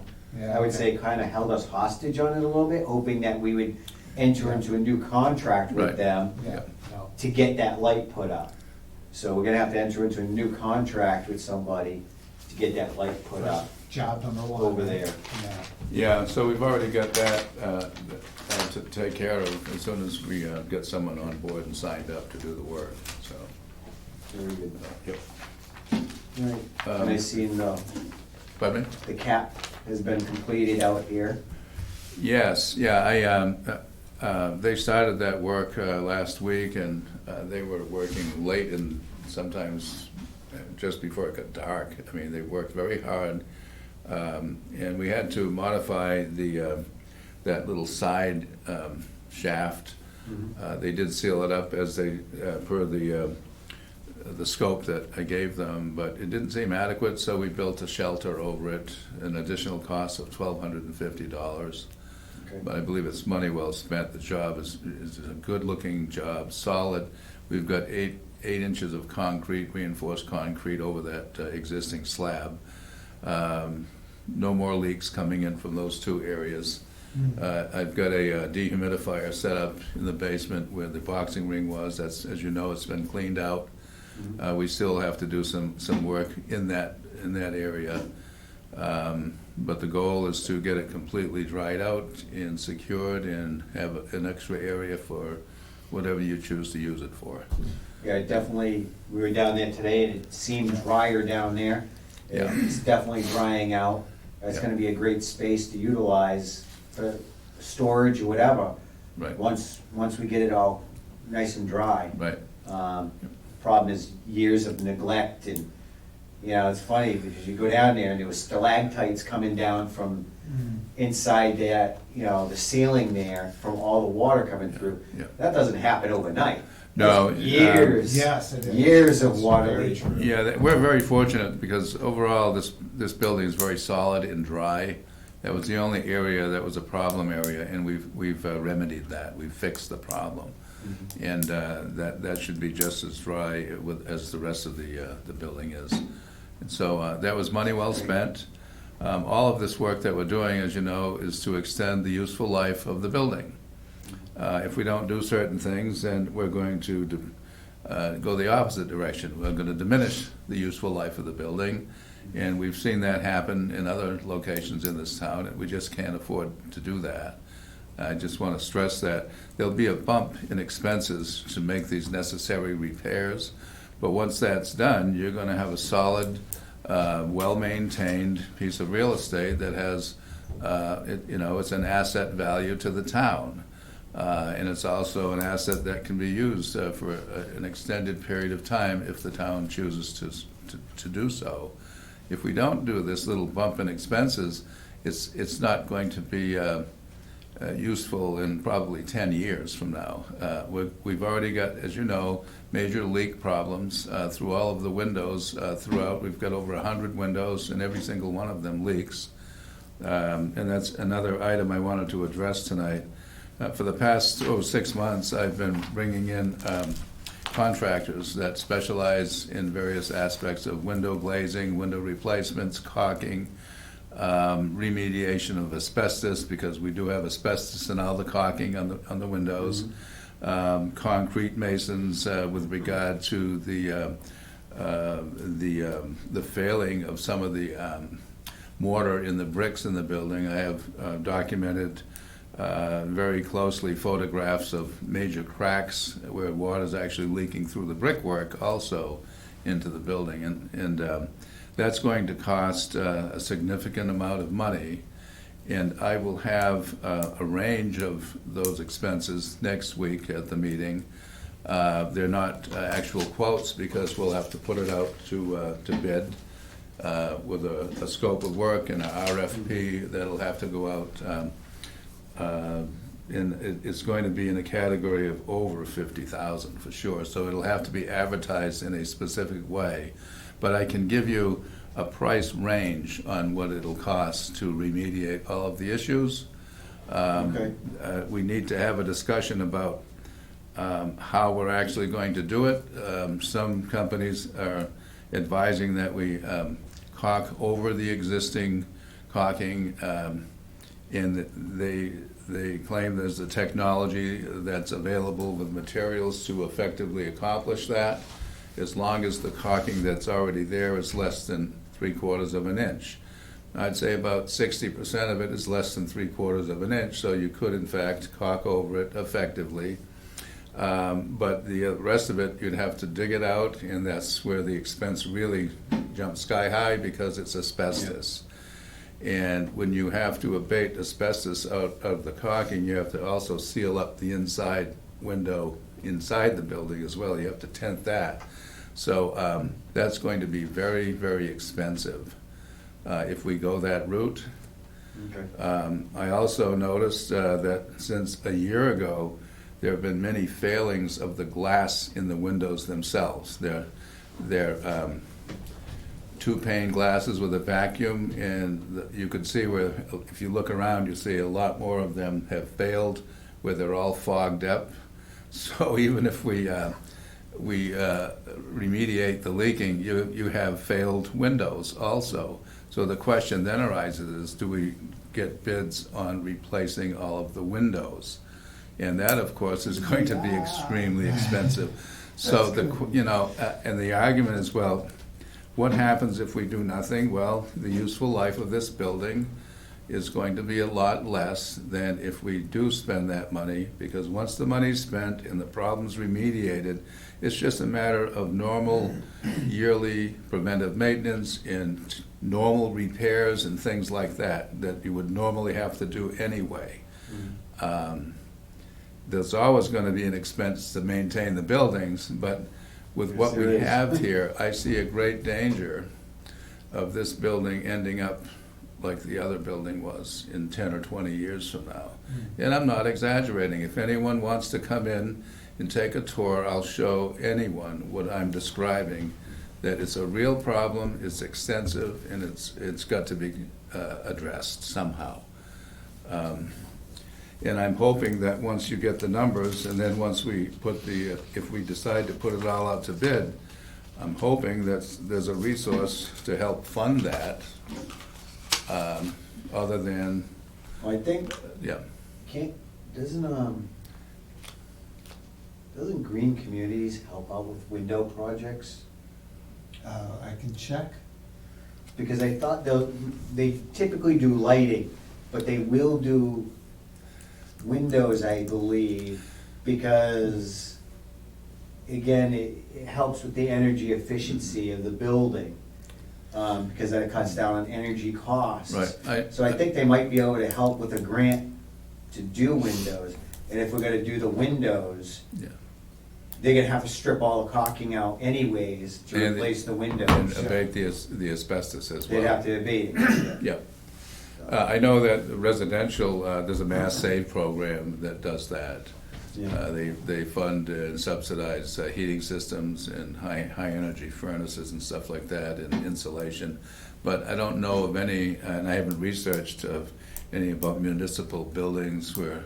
I would say, kinda held us hostage on it a little bit, hoping that we would enter into a new contract with Right. them Yeah, no. to get that light put up. So we're gonna have to enter into a new contract with somebody to get that light put up Job number one. over there. Yeah. Yeah, so we've already got that to take care of as soon as we get someone on board and signed up to do the work, so. Very good. Yep. Right. And I seen Pardon me? the cap has been completed out here. Yes, yeah, they started that work last week, and they were working late and sometimes just before it got dark. I mean, they worked very hard, and we had to modify that little side shaft. They did seal it up as they, per the scope that I gave them, but it didn't seem adequate, so we built a shelter over it, an additional cost of $1,250. Okay. But I believe it's money well spent. The job is a good-looking job, solid. We've got 8 inches of concrete, reinforced concrete over that existing slab. No more leaks coming in from those two areas. I've got a dehumidifier set up in the basement where the boxing ring was. That's, as you know, it's been cleaned out. We still have to do some work in that area. But the goal is to get it completely dried out and secured and have an extra area for whatever you choose to use it for. Yeah, definitely, we were down there today, and it seemed drier down there. Yeah. It's definitely drying out. That's Yeah. gonna be a great space to utilize for storage or whatever. Right. Once we get it all nice and dry. Right. Problem is years of neglect, and, you know, it's funny because you go down there and there was stalactites coming down from inside that, you know, the ceiling there from all the water coming through. Yeah. That doesn't happen overnight. No, It's years, Yes, it is. years of It's water very leak. true. Yeah, we're very fortunate because overall this building is very solid and dry. That was the only area that was a problem area, and we've remedied that. We've fixed the problem. And that should be just as dry as the rest of the building is. And so that was money well spent. All of this work that we're doing, as you know, is to extend the useful life of the building. If we don't do certain things, then we're going to go the opposite direction. We're going to diminish the useful life of the building, and we've seen that happen in other locations in this town, and we just can't afford to do that. I just want to stress that there'll be a bump in expenses to make these necessary repairs, but once that's done, you're going to have a solid, well-maintained piece of real estate that has, it's an asset value to the town. And it's also an asset that can be used for an extended period of time if the town chooses to do so. If we don't do this little bump in expenses, it's not going to be useful in probably 10 years from now. We've already got, as you know, major leak problems through all of the windows throughout. We've got over 100 windows, and every single one of them leaks. And that's another item I wanted to address tonight. For the past 6 months, I've been bringing in contractors that specialize in various aspects of window glazing, window replacements, caulking, remediation of asbestos, because we do have asbestos in all the caulking on the windows, concrete masons with regard to the failing of some of the mortar in the bricks in the building. I have documented very closely photographs of major cracks where water is actually leaking through the brickwork also into the building, and that's going to cost a significant amount of money, and I will have a range of those expenses next week at the meeting. They're not actual quotes because we'll have to put it out to bid with a scope of work and an RFP that'll have to go out. And it's going to be in a category of over 50,000 for sure, so it'll have to be advertised in a specific way. But I can give you a price range on what it'll cost to remediate all of the issues. Okay. We need to have a discussion about how we're actually going to do it. Some companies are advising that we caulk over the existing caulking, and they claim there's a technology that's available with materials to effectively accomplish that, as long as the caulking that's already there is less than 3/4 of an inch. I'd say about 60% of it is less than 3/4 of an inch, so you could in fact caulk over it effectively. But the rest of it, you'd have to dig it out, and that's where the expense really jumps sky high, because it's asbestos. And when you have to abate asbestos out of the caulking, you have to also seal up the inside window inside the building as well. You have to tent that. So that's going to be very, very expensive if we go that route. Okay. I also noticed that since a year ago, there have been many failings of the glass in the windows themselves. They're two-pane glasses with a vacuum, and you can see where, if you look around, you see a lot more of them have failed, where they're all fogged up. So even if we remediate the leaking, you have failed windows also. So the question then arises is, do we get bids on replacing all of the windows? And that, of course, is going to be extremely expensive. So and the argument is, well, what happens if we do nothing? Well, the useful life of this building is going to be a lot less than if we do spend that money, because once the money's spent and the problem's remediated, it's just a matter of normal yearly preventive maintenance and normal repairs and things like that you would normally have to do anyway. There's always going to be an expense to maintain the buildings, but with what we have here, I see a great danger of this building ending up like the other building was in 10 or 20 years from now. And I'm not exaggerating. If anyone wants to come in and take a tour, I'll show anyone what I'm describing, that it's a real problem, it's extensive, and it's got to be addressed somehow. And I'm hoping that once you get the numbers, and then once we put if we decide to put it all out to bid, I'm hoping that there's a resource to help fund that, other than, Well, I think, yeah. doesn't Green Communities help out with window projects? I can check. Because I thought they typically do lighting, but they will do windows, I believe, because, again, it helps with the energy efficiency of the building, because that cuts down on energy costs. Right. So I think they might be able to help with a grant to do windows, and if we're gonna do the windows, Yeah. they're gonna have to strip all the caulking out anyways to And replace the windows. And abate the asbestos as well. They'd have to abate it. Yeah. I know that residential, there's a mass save program that does that. Yeah. They fund and subsidize heating systems and high energy furnaces and stuff like that, and insulation. But I don't know of any, and I haven't researched of any about municipal buildings where,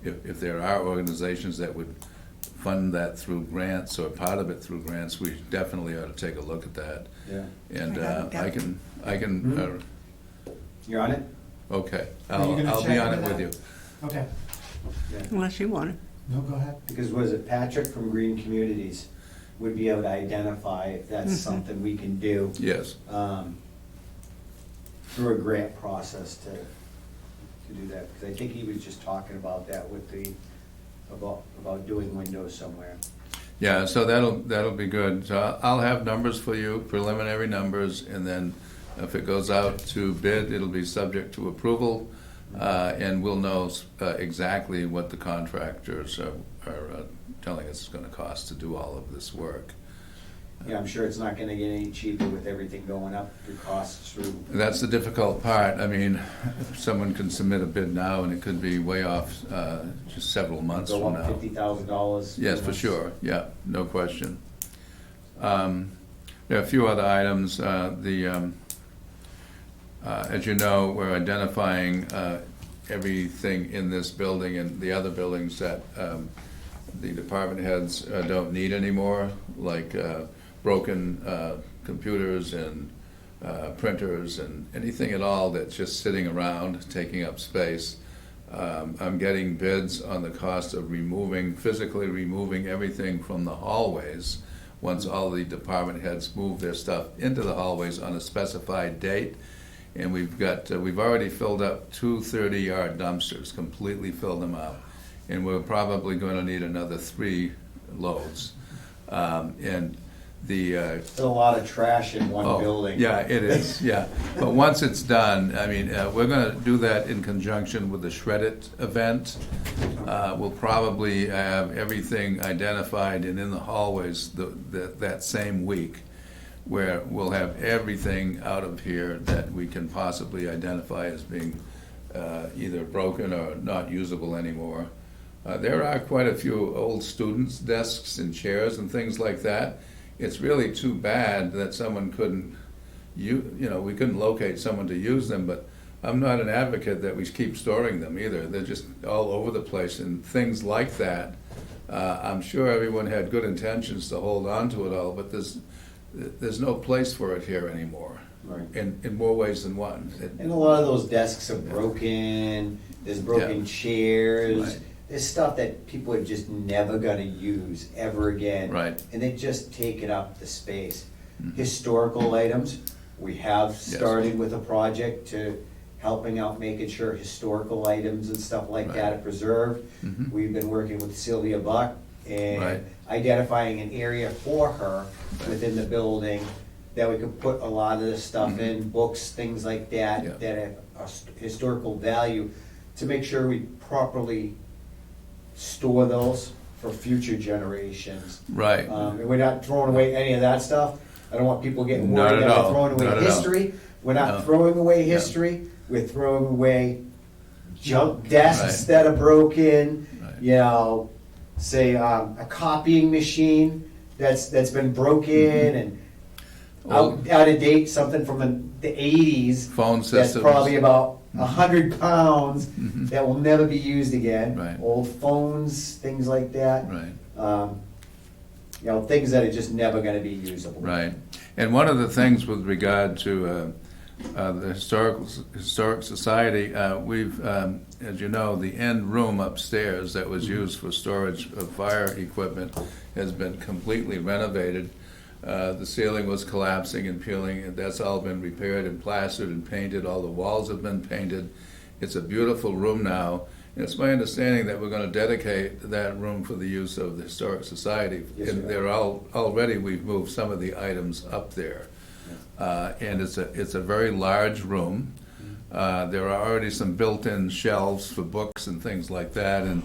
if there are organizations that would fund that through grants or part of it through grants, we definitely ought to take a look at that. Yeah. And I can. You're on it? Okay, Are you gonna I'll be check on it into with that? you. Okay. Yeah. Unless you want it. No, go ahead. Because was it Patrick from Green Communities would be able to identify if that's something we can do Yes. through a grant process to do that? Because I think he was just talking about that with about doing windows somewhere. Yeah, so that'll be good. So I'll have numbers for you, preliminary numbers, and then if it goes out to bid, it'll be subject to approval, and we'll know exactly what the contractors are telling us it's going to cost to do all of this work. Yeah, I'm sure it's not gonna get any cheaper with everything going up, the costs through. That's the difficult part. I mean, someone can submit a bid now, and it could be way off just several months Go from up now. $50,000. Yes, for sure, yeah, no question. There are a few other items. As you know, we're identifying everything in this building and the other buildings that the department heads don't need anymore, like broken computers and printers and anything at all that's just sitting around, taking up space. I'm getting bids on the cost of physically removing everything from the hallways once all the department heads move their stuff into the hallways on a specified date. And we've already filled up 2 30-yard dumpsters, completely filled them up. And we're probably going to need another 3 loads. And It's a lot of trash in one building. Yeah, it is, yeah. But once it's done, I mean, we're going to do that in conjunction with the Shredit Event. We'll probably have everything identified and in the hallways that same week, where we'll have everything out of here that we can possibly identify as being either broken or not usable anymore. There are quite a few old students' desks and chairs and things like that. It's really too bad that someone couldn't, we couldn't locate someone to use them, but I'm not an advocate that we keep storing them either. They're just all over the place, and things like that. I'm sure everyone had good intentions to hold on to it all, but there's no place for it here anymore. Right. In more ways than one. And a lot of those desks are broken, there's broken chairs. Right. There's stuff that people are just never gonna use ever again. Right. And they just taking up the space. Mhm. Historical items, we have started with a project to helping out, making sure historical items and stuff like Right. that are preserved. Mhm. We've been working with Sylvia Buck and Right. identifying an area for her within the building that we could put a lot of this stuff in, books, things like that, Yeah. that have historical value, to make sure we properly store those for future generations. Right. And we're not throwing away any of that stuff. I don't want people getting Not worried at that all. we're throwing Not away at all. history. We're not No. throwing away Yeah. history, we're throwing away junk desks Right. that are broken, Right. Say, a copying machine that's been broken and out of date, something from the 80s. Phone That's systems. probably about 100 pounds Mhm. that will never be used again. Right. Old phones, things like that. Right. Things that are just never gonna be usable. Right. And one of the things with regard to the Historic Society, we've, as you know, the end room upstairs that was used for storage of fire equipment has been completely renovated. The ceiling was collapsing and peeling, and that's all been repaired and plastered and painted. All the walls have been painted. It's a beautiful room now. And it's my understanding that we're going to dedicate that room for the use of the Historic Society. Yes, And sir. they're already we've moved some of the items up there. And it's a very large room. There are already some built-in shelves for books and things like that, and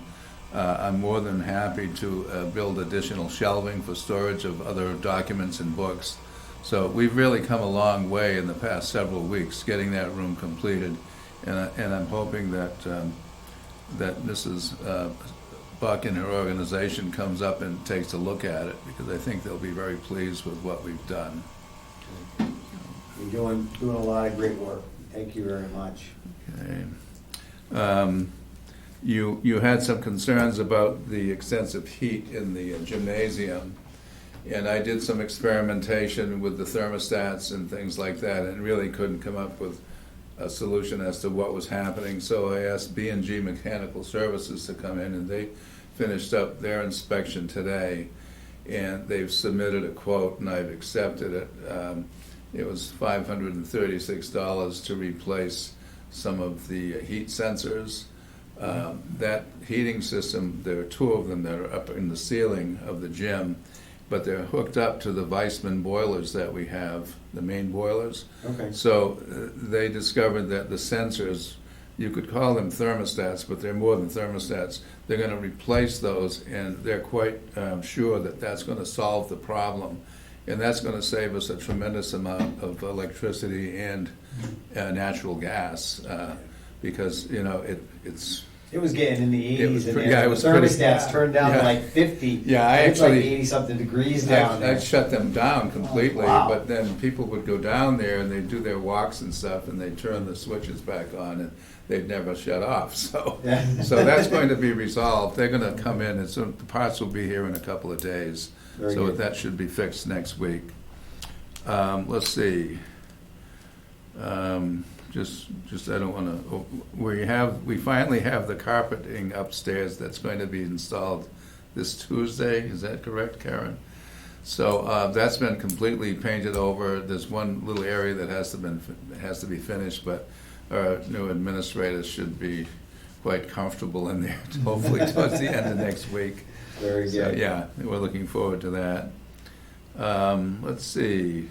I'm more than happy to build additional shelving for storage of other documents and books. So we've really come a long way in the past several weeks getting that room completed, and I'm hoping that that Mrs. Buck and her organization comes up and takes a look at it, because I think they'll be very pleased with what we've done. You're doing a lot of great work. Thank you very much. Okay. You had some concerns about the extensive heat in the gymnasium, and I did some experimentation with the thermostats and things like that, and really couldn't come up with a solution as to what was happening. So I asked B&G Mechanical Services to come in, and they finished up their inspection today, and they've submitted a quote, and I've accepted it. It was $536 to replace some of the heat sensors. That heating system, there are 2 of them that are up in the ceiling of the gym, but they're hooked up to the Weissman boilers that we have, the main boilers. Okay. So they discovered that the sensors, you could call them thermostats, but they're more than thermostats. They're going to replace those, and they're quite sure that that's going to solve the problem. And that's going to save us a tremendous amount of electricity and natural gas, because, it's... It was getting in the It was 80s, and pretty- the yeah, it was pretty- thermostats turned down to yeah. like 50. Yeah, I It's like actually- 80-something degrees down there. I shut them down completely, Oh, wow. but then people would go down there and they'd do their walks and stuff, and they'd turn the switches back on, and they've never shut off, so. Yeah. So that's going to be resolved. They're gonna come in, and so the parts will be here in a couple of days. Very So good. that should be fixed next week. Let's see. Just, I don't wanna, we finally have the carpeting upstairs that's going to be installed this Tuesday. Is that correct, Karen? So, that's been completely painted over. There's one little area that has to be finished, but our new administrators should be quite comfortable in there, hopefully towards the end of next week. Very So, good. yeah, we're looking forward to that. Let's see.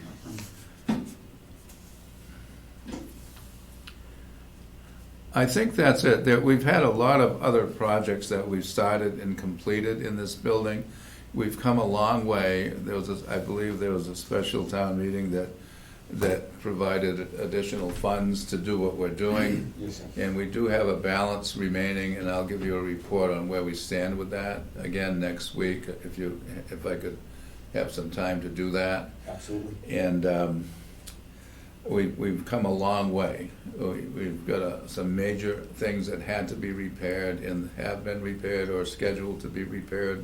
I think that's it. We've had a lot of other projects that we've started and completed in this building. We've come a long way. I believe there was a special town meeting that provided additional funds to do what we're doing. Yes, sir. And we do have a balance remaining, and I'll give you a report on where we stand with that, again, next week, if I could have some time to do that. Absolutely. And we've come a long way. We've got some major things that had to be repaired and have been repaired or scheduled to be repaired.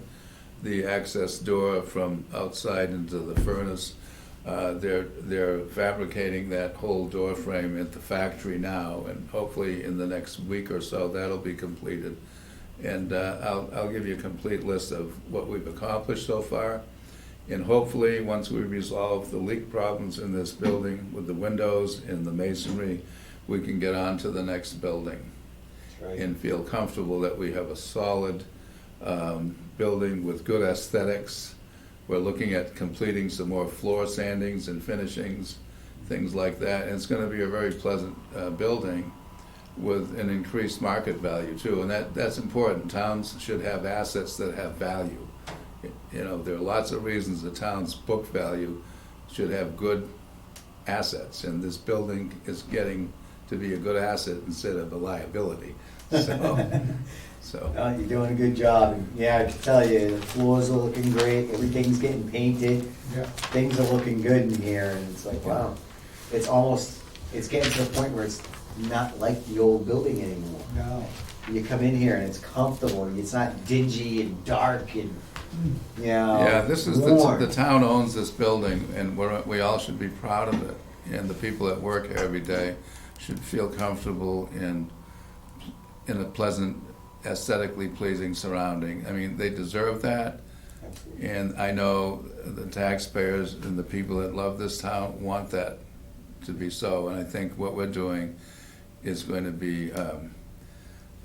The access door from outside into the furnace, they're fabricating that whole door frame at the factory now, and hopefully in the next week or so, that'll be completed. And I'll give you a complete list of what we've accomplished so far. And hopefully, once we resolve the leak problems in this building with the windows and the masonry, we can get on to the next building. That's right. And feel comfortable that we have a solid building with good aesthetics. We're looking at completing some more floor sandings and finishings, things like that. And it's going to be a very pleasant building with an increased market value too. And that's important. Towns should have assets that have value. You know, there are lots of reasons the town's book value should have good assets, and this building is getting to be a good asset instead of a liability. So, No, you're doing a good job. And yeah, I can tell you, the floors are looking great, everything's getting painted. Yeah. Things are looking good in here, and it's like, wow. It's getting to the point where it's not like the old building anymore. No. You come in here and it's comfortable, it's not dingy and dark and, you know, yeah, this is, warm. the town owns this building, and we all should be proud of it. And the people that work here every day should feel comfortable in a pleasant, aesthetically pleasing surrounding. I mean, they deserve that. Absolutely. And I know the taxpayers and the people that love this town want that to be so. And I think what we're doing is going to be,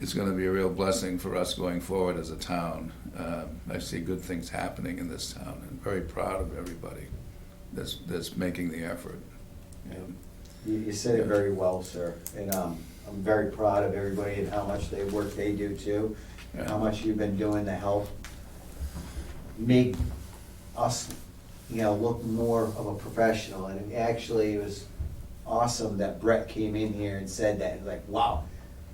it's going to be a real blessing for us going forward as a town. I see good things happening in this town, and very proud of everybody that's making the effort. You said it very well, sir, and I'm very proud of everybody and how much work they do too, and how much you've been doing to help make us, look more of a professional. And it was awesome that Brett came in here and said that, like, wow,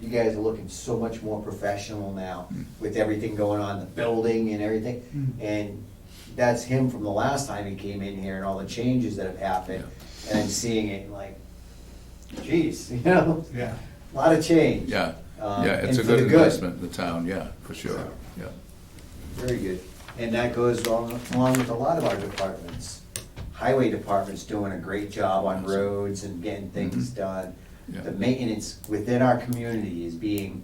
you guys are looking so much more professional now with everything going on in the building and everything. And that's him from the last time he came in here and all the changes that have happened. And I'm seeing it like, geez, Yeah. a lot of change. Yeah, And it's a for good the investment in the town, yeah, for sure, yeah. Very good. And that goes along with a lot of our departments. Highway department's doing a great job on roads and getting things done. Yeah. The maintenance within our community is being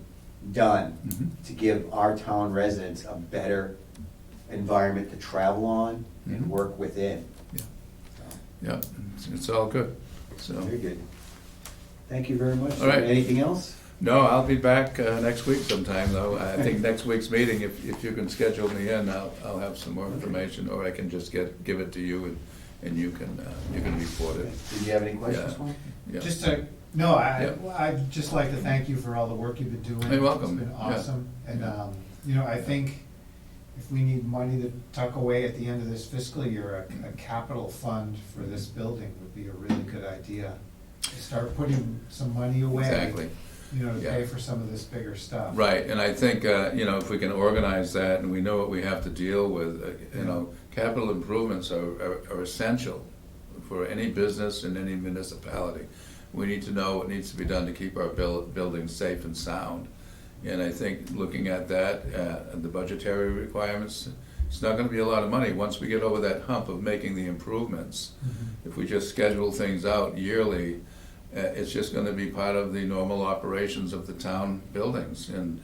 done to give our town residents a better environment to travel on and work within. Yeah, it's all good, so. Very good. Thank you very much. All right. Anything else? No, I'll be back next week sometime, though. I think next week's meeting, if you can schedule me in, I'll have some more information, or I can just give it to you, and you can report it. Did you have any questions, Yeah. Mike? Yeah. I'd just like to thank you for all the work you've been doing. You're welcome. It's been Yeah. awesome. And, I think if we need money to tuck away at the end of this fiscal year, a capital fund for this building would be a really good idea. To start putting some money away. Exactly. To Yeah. pay for some of this bigger stuff. Right, and I think, if we can organize that, and we know what we have to deal with, capital improvements are essential for any business in any municipality. We need to know what needs to be done to keep our buildings safe and sound. And I think looking at that, and the budgetary requirements, it's not gonna be a lot of money. Once we get over that hump of making the improvements, if we just schedule things out yearly, it's just gonna be part of the normal operations of the town buildings. And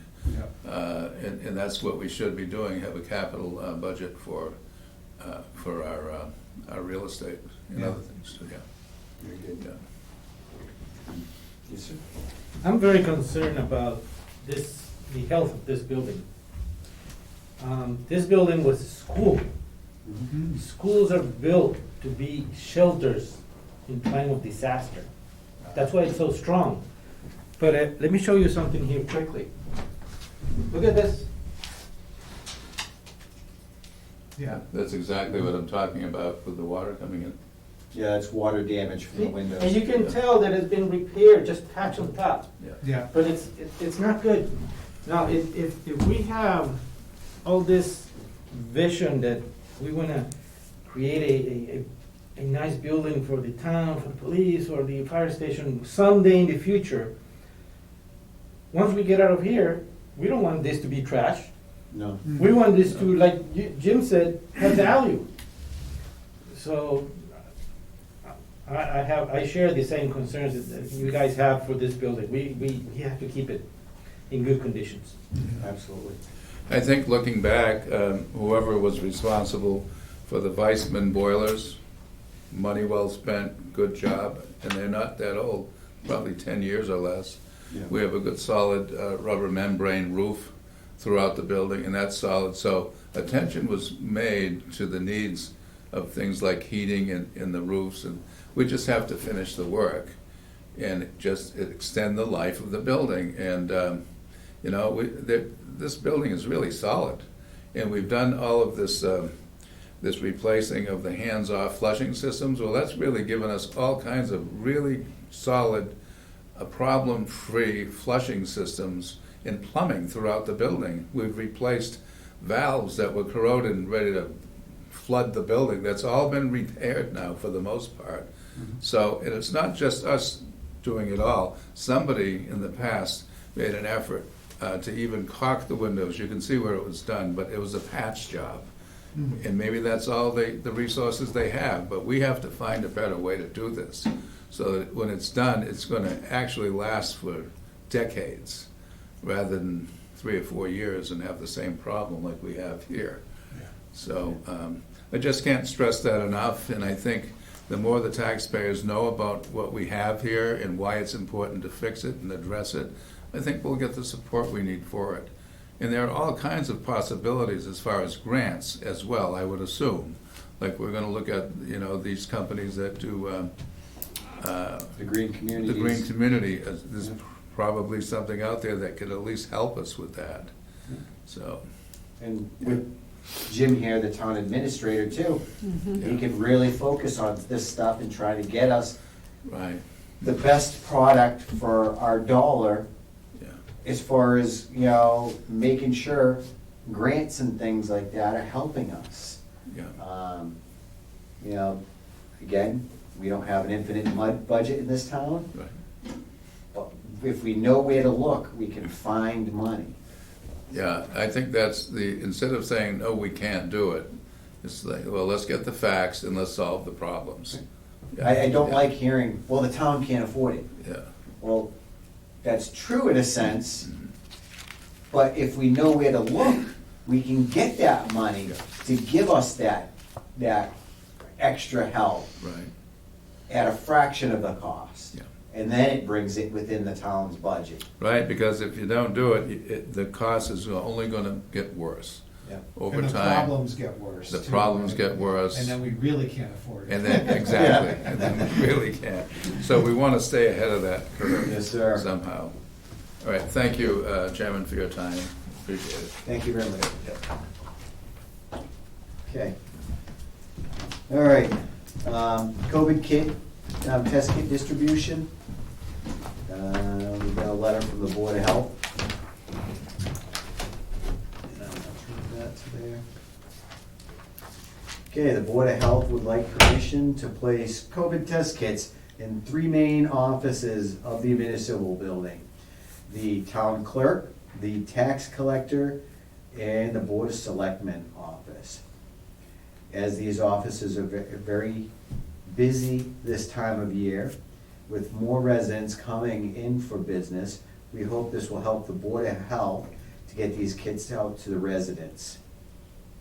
that's what we should be doing, have a capital budget for our real estate and other things, so, yeah. Very good. Yeah. Yes, sir. I'm very concerned about this, the health of this building. This building was a school. Schools are built to be shelters in time of disaster. That's why it's so strong. But let me show you something here quickly. Look at this. Yeah. That's exactly what I'm talking about with the water coming in. Yeah, it's water damage from the windows. And you can tell that it's been repaired, just patch on top. Yeah. But it's not good. Now, if we have all this vision that we want to create a nice building for the town, for the police, or the fire station someday in the future, once we get out of here, we don't want this to be trash. No. We want this to, like Jim said, have value. So I share the same concerns that you guys have for this building. We have to keep it in good conditions. Absolutely. I think looking back, whoever was responsible for the Weissman boilers, money well spent, good job, and they're not that old, probably 10 years or less. Yeah. We have a good solid rubber membrane roof throughout the building, and that's solid. So attention was made to the needs of things like heating in the roofs, and we just have to finish the work and just extend the life of the building. And this building is really solid, and we've done all of this this replacing of the hands-off flushing systems. Well, that's really given us all kinds of really solid, problem-free flushing systems in plumbing throughout the building. We've replaced valves that were corroded and ready to flood the building. That's all been repaired now for the most part. So, and it's not just us doing it all. Somebody in the past made an effort to even caulk the windows. You can see where it was done, but it was a patch job. And maybe that's all the resources they have, but we have to find a better way to do this so that when it's done, it's going to actually last for decades rather than 3 or 4 years and have the same problem like we have here. So I just can't stress that enough, and I think the more the taxpayers know about what we have here and why it's important to fix it and address it, I think we'll get the support we need for it. And there are all kinds of possibilities as far as grants as well, I would assume. Like we're gonna look at, these companies that do The green communities. the green community. There's probably something out there that could at least help us with that. So, And with Jim here, the town administrator too, he can really focus on this stuff and try to get us right, the best product for our dollar yeah. as far as, making sure grants and things like that are helping us. Yeah. Again, we don't have an infinite budget in this town, Right. but if we know where to look, we can find money. Yeah, I think that's instead of saying, no, we can't do it, it's like, well, let's get the facts and let's solve the problems. Yeah. I don't Yeah. like hearing, well, the town can't afford it. Yeah, Well, that's true in a sense, but if we know where to look, we can get that money to give us that extra help right, at a fraction of the cost. Yeah. And then it brings it within the town's budget. right, because if you don't do it, the cost is only gonna get worse Yeah. over And the time. problems get worse. The too, problems right? get worse. And then we really can't afford it. And then, exactly, and then we really can't. So we wanna stay ahead of that curve. Yes, sir. Somehow. All right, thank you, Chairman, for your time, appreciate it. Thank you very much. Yeah. Okay. All right, COVID kit, test kit distribution. We got a letter from the Board of Health. And I'm gonna turn that to there. Okay, the Board of Health would like permission to place COVID test kits in 3 main offices of the municipal building: the town clerk, the tax collector, and the Board of Selectmen office. As these offices are very busy this time of year, with more residents coming in for business, we hope this will help the Board of Health to get these kits out to the residents.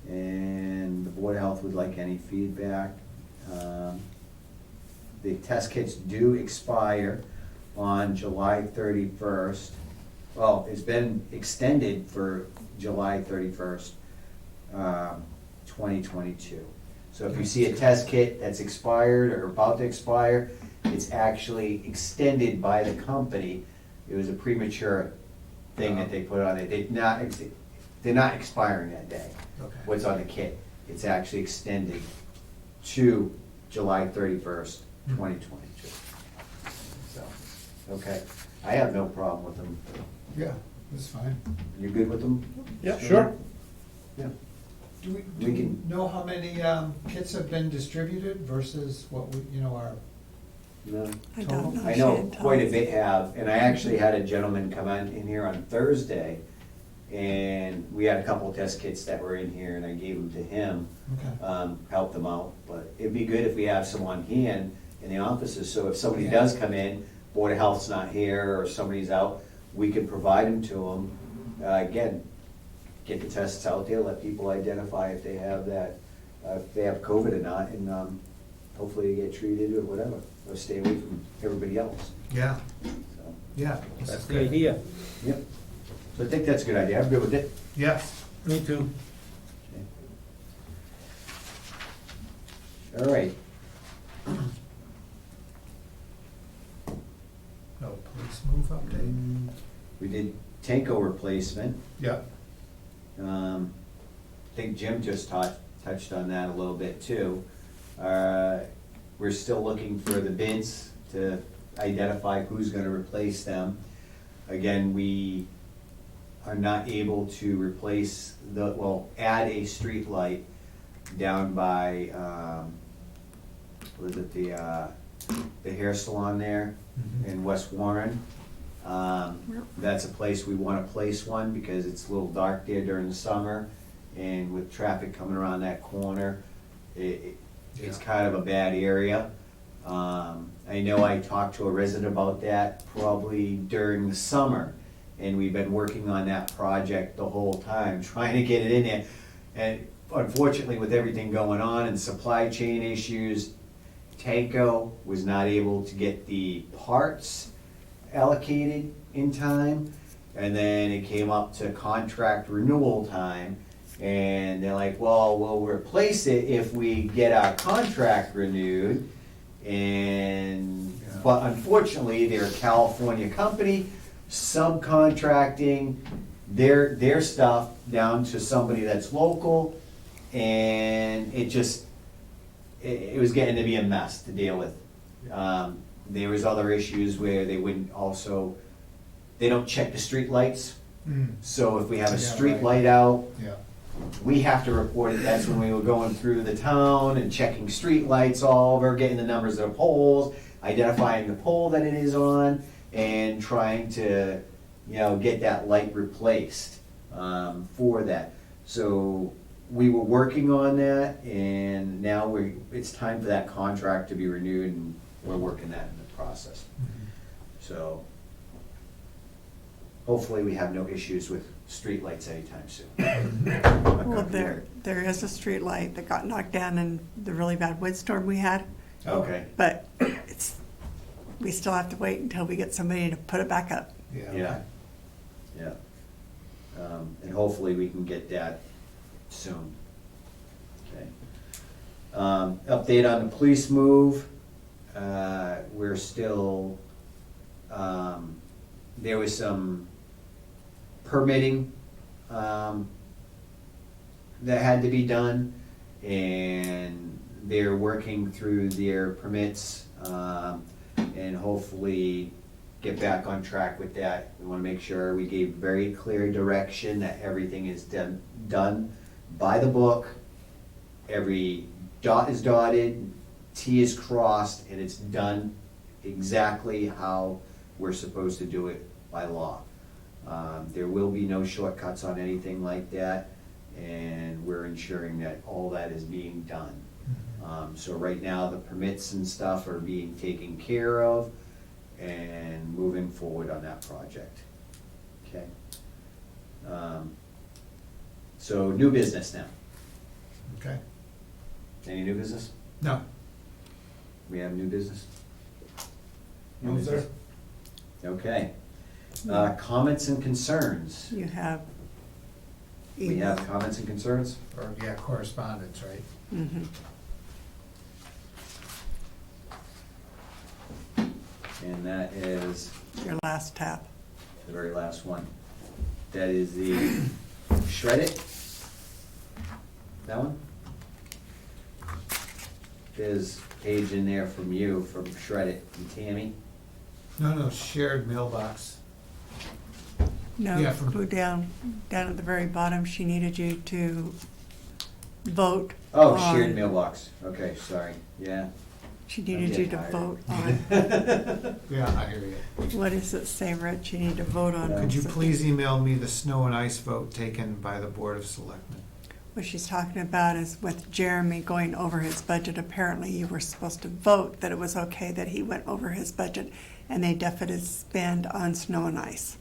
And the Board of Health would like any feedback. The test kits do expire on July 31st. Well, it's been extended for July 31st, 2022. So if you see a test kit that's expired or about to expire, it's actually extended by the company. It was a premature thing that they put on it. They're not expiring that day. Okay. What's on the kit? It's actually extended to July 31st, 2022. So, okay. I have no problem with them. Yeah, that's fine. You good with them? Yeah, sure. Yeah. Do We we can- know how many kits have been distributed versus what we, our No. I don't know. I She know didn't tell quite a us. bit have, and I actually had a gentleman come in here on Thursday, and we had a couple of test kits that were in here, and I gave them to him, Okay. helped them out. But it'd be good if we have some on hand in the offices, so if somebody Yeah. does come in, Board of Health's not here, or somebody's out, we can provide them to them. Again, get the tests out there, let people identify if they have that, if they have COVID or not, and hopefully they get treated or whatever, or stay away from everybody else. Yeah, So, yeah. this That's is the good. idea. yep. So I think that's a good idea. I'm good with it. Yes. Me too. All right. No police move update? We did Tanko replacement. Yeah. I think Jim just touched on that a little bit too. We're still looking for the bids to identify who's gonna replace them. Again, we are not able to replace add a street light down by, was it the hair salon there in West Warren? That's a place we wanna place one because it's a little dark there during the summer, and with traffic coming around that corner, it's kind of a bad area. I know I talked to a resident about that probably during the summer, and we've been working on that project the whole time, trying to get it in there. And unfortunately, with everything going on and supply chain issues, Tanko was not able to get the parts allocated in time, and then it came up to contract renewal time, and they're like, well, we'll replace it if we get our contract renewed, but unfortunately, they're a California company, subcontracting their stuff down to somebody that's local, and it was getting to be a mess to deal with. There was other issues where they don't check the street lights. So if we have a street light out, Yeah. we have to report it. That's when we were going through the town and checking street lights all over, getting the numbers of the poles, identifying the pole that it is on, and trying to, get that light replaced for that. So we were working on that, and now it's time for that contract to be renewed, and we're working that in the process. So hopefully we have no issues with streetlights anytime soon. Well, there is a street light that got knocked down in the really bad windstorm we had, Okay, but we still have to wait until we get somebody to put it back up. yeah. And hopefully we can get that soon. Okay. Update on the police move. We're still, there was some permitting that had to be done, and they're working through their permits, and hopefully get back on track with that. We want to make sure we gave very clear direction that everything is done by the book. Every dot is dotted, T is crossed, and it's done exactly how we're supposed to do it by law. There will be no shortcuts on anything like that, and we're ensuring that all that is being done. So right now, the permits and stuff are being taken care of and moving forward on that project. Okay? So new business now. Okay. Any new business? No. We have new business? No, sir. Okay. Comments and concerns. You have. We have comments and concerns? Or, yeah, correspondence, right? Mhm. And that is Your last tab. the very last one. That is the Shredit. That one? There's a page in there from you, from Shredit and Tammy. No, shared mailbox. No, Yeah, from- go down at the very bottom, she needed you to vote. Oh, on- shared mailbox. Okay, sorry. Yeah. She needed you to I'm vote getting on, Yeah, I hear you. what does it say, Rich? You need to vote on. Could you something. please email me the snow and ice vote taken by the Board of Selectmen? What she's talking about is with Jeremy going over his budget, apparently you were supposed to vote that it was okay that he went over his budget and they definitely spend on snow and ice.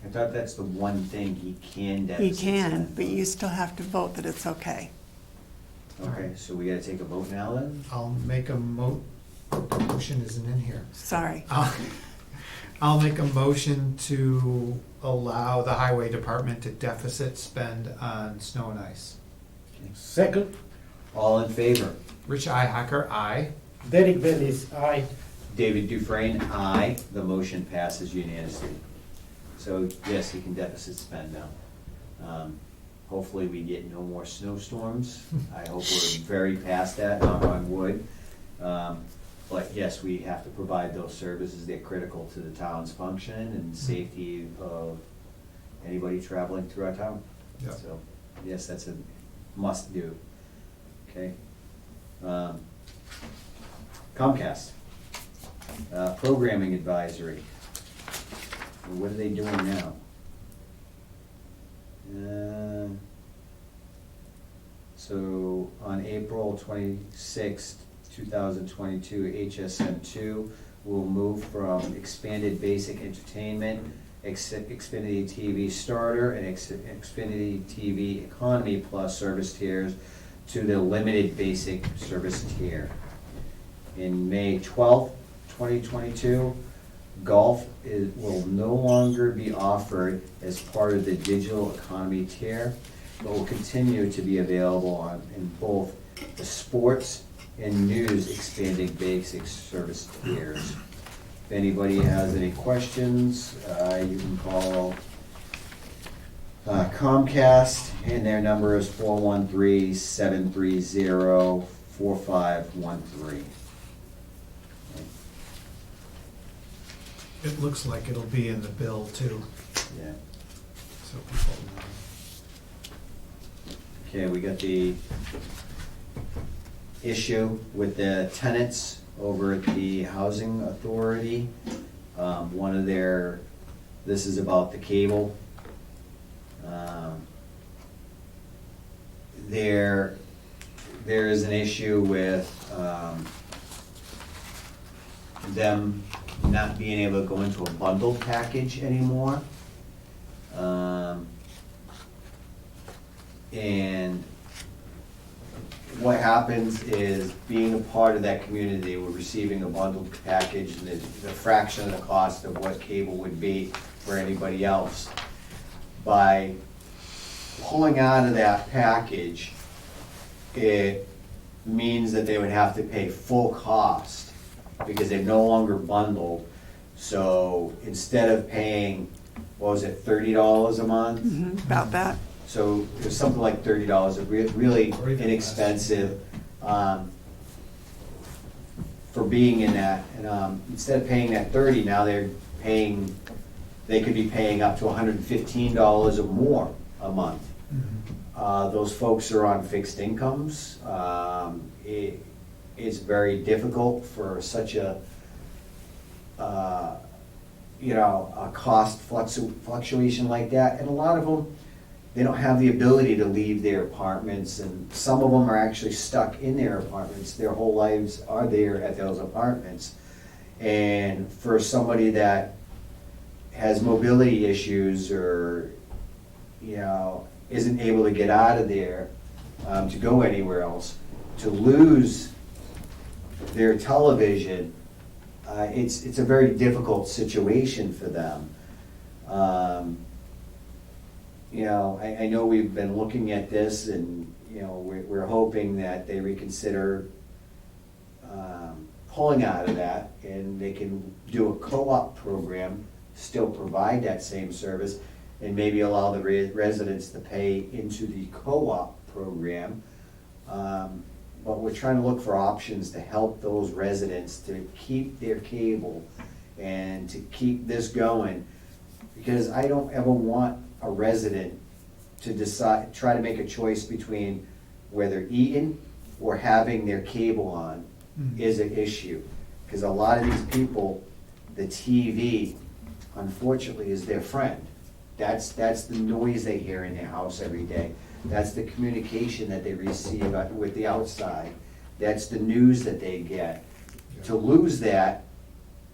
I thought that's the one thing he can He deficit can, spend but on. you still have to vote that it's okay. Okay, so we gotta take a vote now then? I'll make a the motion isn't in here. Sorry. I'll make a motion to allow the highway department to deficit spend on snow and ice. Second, All in favor? Rich Hacker, aye. Derek Bellis, aye. David Dufresne, aye. The motion passes unanimously. So yes, he can deficit spend now. Hopefully we get no more snowstorms. I hope we're very past that, knock on wood. But yes, we have to provide those services. They're critical to the town's function and safety of anybody traveling through our town. Yeah. So, yes, that's a must-do. Okay. Comcast, programming advisory. What are they doing now? So on April 26th, 2022, HSM2 will move from expanded basic entertainment, Xfinity TV starter, and Xfinity TV economy plus service tiers to the limited basic service tier. In May 12th, 2022, golf will no longer be offered as part of the digital economy tier, but will continue to be available in both the sports and news expanded basic service tiers. If anybody has any questions, you can call Comcast, and their number is 413-730-4513. It looks like it'll be in the bill too, Yeah. so people know. Okay, we got the issue with the tenants over at the Housing Authority. One of their, this is about the cable. There is an issue with them not being able to go into a bundled package anymore. And what happens is, being a part of that community, we're receiving a bundled package, and the fraction of the cost of what cable would be for anybody else. By pulling out of that package, it means that they would have to pay full cost because they're no longer bundled. So instead of paying, what was it, $30 a month? About that. So it was something like $30, really Or even inexpensive for being in that. And instead of paying that $30, now they could be paying up to $115 or more a month. Mm-hmm. Those folks are on fixed incomes, it's very difficult for such a, a cost fluctuation like that. And a lot of them, they don't have the ability to leave their apartments, and some of them are actually stuck in their apartments. Their whole lives are there at those apartments. And for somebody that has mobility issues or, isn't able to get out of there to go anywhere else, to lose their television, it's a very difficult situation for them. I know we've been looking at this, and we're hoping that they reconsider pulling out of that, and they can do a co-op program, still provide that same service, and maybe allow the residents to pay into the co-op program. But we're trying to look for options to help those residents to keep their cable and to keep this going, because I don't ever want a resident to try to make a choice between whether eating or having their cable on is an issue. Because a lot of these people, the TV, unfortunately, is their friend. That's the noise they hear in their house every day. That's the communication that they receive with the outside. That's the news that they get. To lose that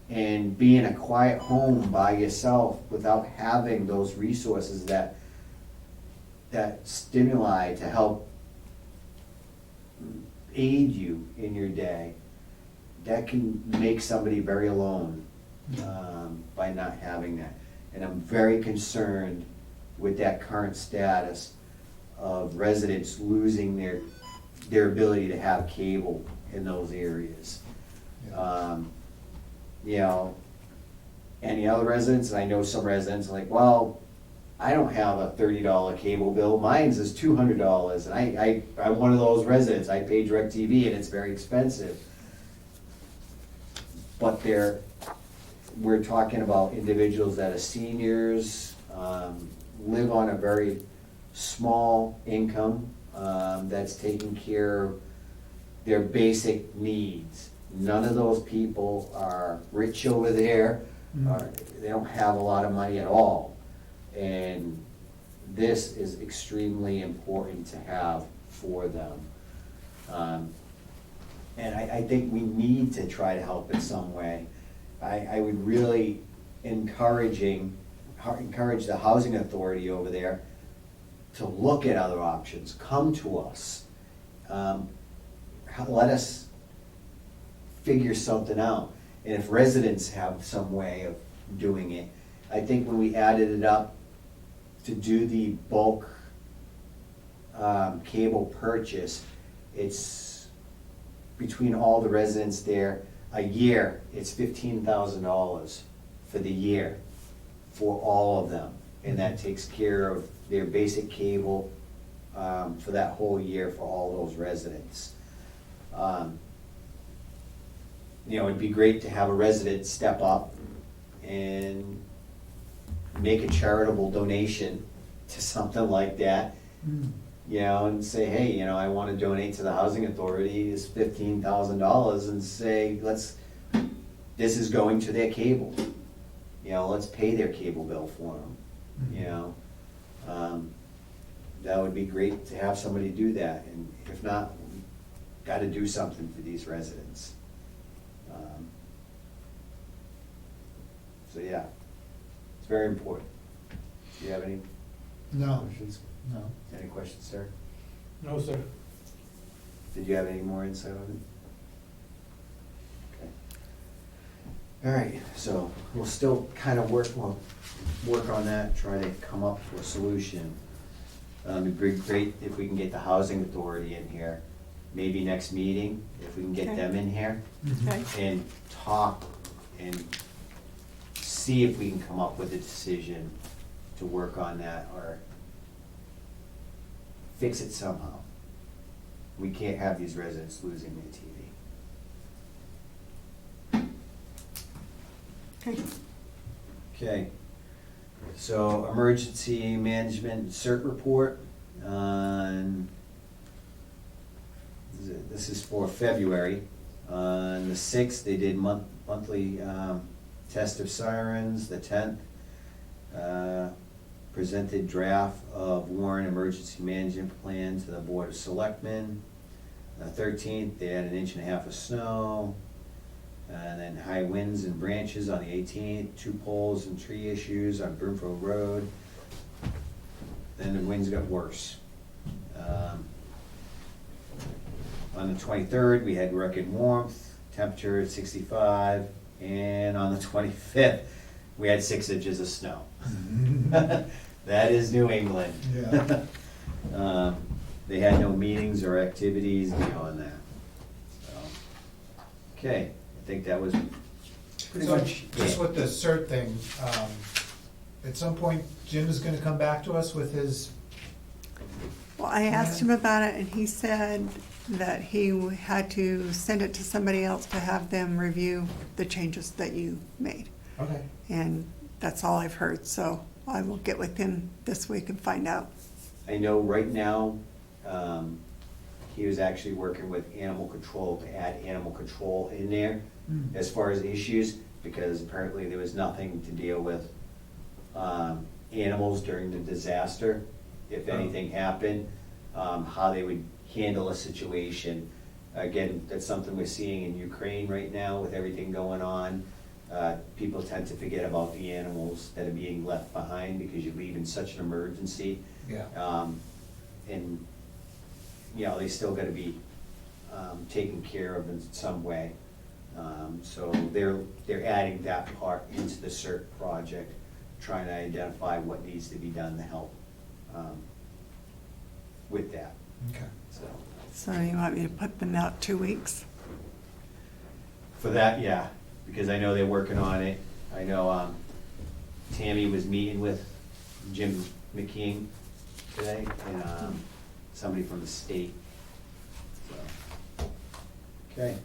and be in a quiet home by yourself without having those resources, that stimuli to help aid you in your day, that can make somebody very alone by not having that. And I'm very concerned with that current status of residents losing their ability to have cable in those areas. Any other residents, and I know some residents are like, well, I don't have a $30 cable bill, mine's is $200, and I'm one of those residents, I pay DirecTV and it's very expensive. But we're talking about individuals that are seniors, live on a very small income, that's taking care of their basic needs. None of those people are rich over there, or they don't have a lot of money at all. And this is extremely important to have for them. And I think we need to try to help in some way. I would really encourage the housing authority over there to look at other options. Come to us. Let us figure something out. And if residents have some way of doing it, I think when we added it up to do the bulk cable purchase, it's between all the residents there, a year, it's $15,000 for the year for all of them. And that takes care of their basic cable for that whole year for all those residents. It'd be great to have a resident step up and make a charitable donation to something like that, and say, hey, I want to donate to the housing authority, it's $15,000, and say, this is going to their cable. Let's pay their cable bill for them. That would be great to have somebody do that, and if not, we got to do something for these residents. So yeah, it's very important. Do you have any questions? No. Any questions, sir? No, sir. Did you have any more insight on it? Okay. All right, so we'll still kind of work on that, try to come up with a solution. It'd be great if we can get the housing authority in here, maybe next meeting, if we can get them in here Okay. and talk and see if we can come up with a decision to work on that or fix it somehow. We can't have these residents losing their TV. Okay. Okay, so emergency management cert report on, this is for February. On the 6th, they did monthly test of sirens. The 10th, presented draft of Warren Emergency Management Plan to the Board of Selectmen. 13th, they had 1.5 inches of snow. And then high winds and branches on the 18th, 2 poles and tree issues on Brookfield Road. Then the winds got worse. On the 23rd, we had record warmth, temperature at 65, and on the 25th, we had 6 inches of snow. That is New England. Yeah. They had no meetings or activities beyond that. So, okay, I think that was pretty So, much just it. with the cert thing, at some point, Jim is gonna come back to us with his, Well, I asked him about it, and he said that he had to send it to somebody else to have them review the changes that you made. okay, And that's all I've heard, so I will get with him this week and find out. I know right now, he was actually working with animal control to add animal control in there as far as issues, because apparently there was nothing to deal with animals during the disaster. If anything happened, how they would handle a situation. Again, that's something we're seeing in Ukraine right now with everything going on. People tend to forget about the animals that are being left behind because you leave in such an emergency. yeah. And, you know, they still gotta be taken care of in some way. So they're adding that part into the CERT project, trying to identify what needs to be done to help with that, Okay. so. So you want me to put them out 2 weeks? For that, yeah, because I know they're working on it. I know Tammy was meeting with Jim McKean today, and somebody from the state. So, okay.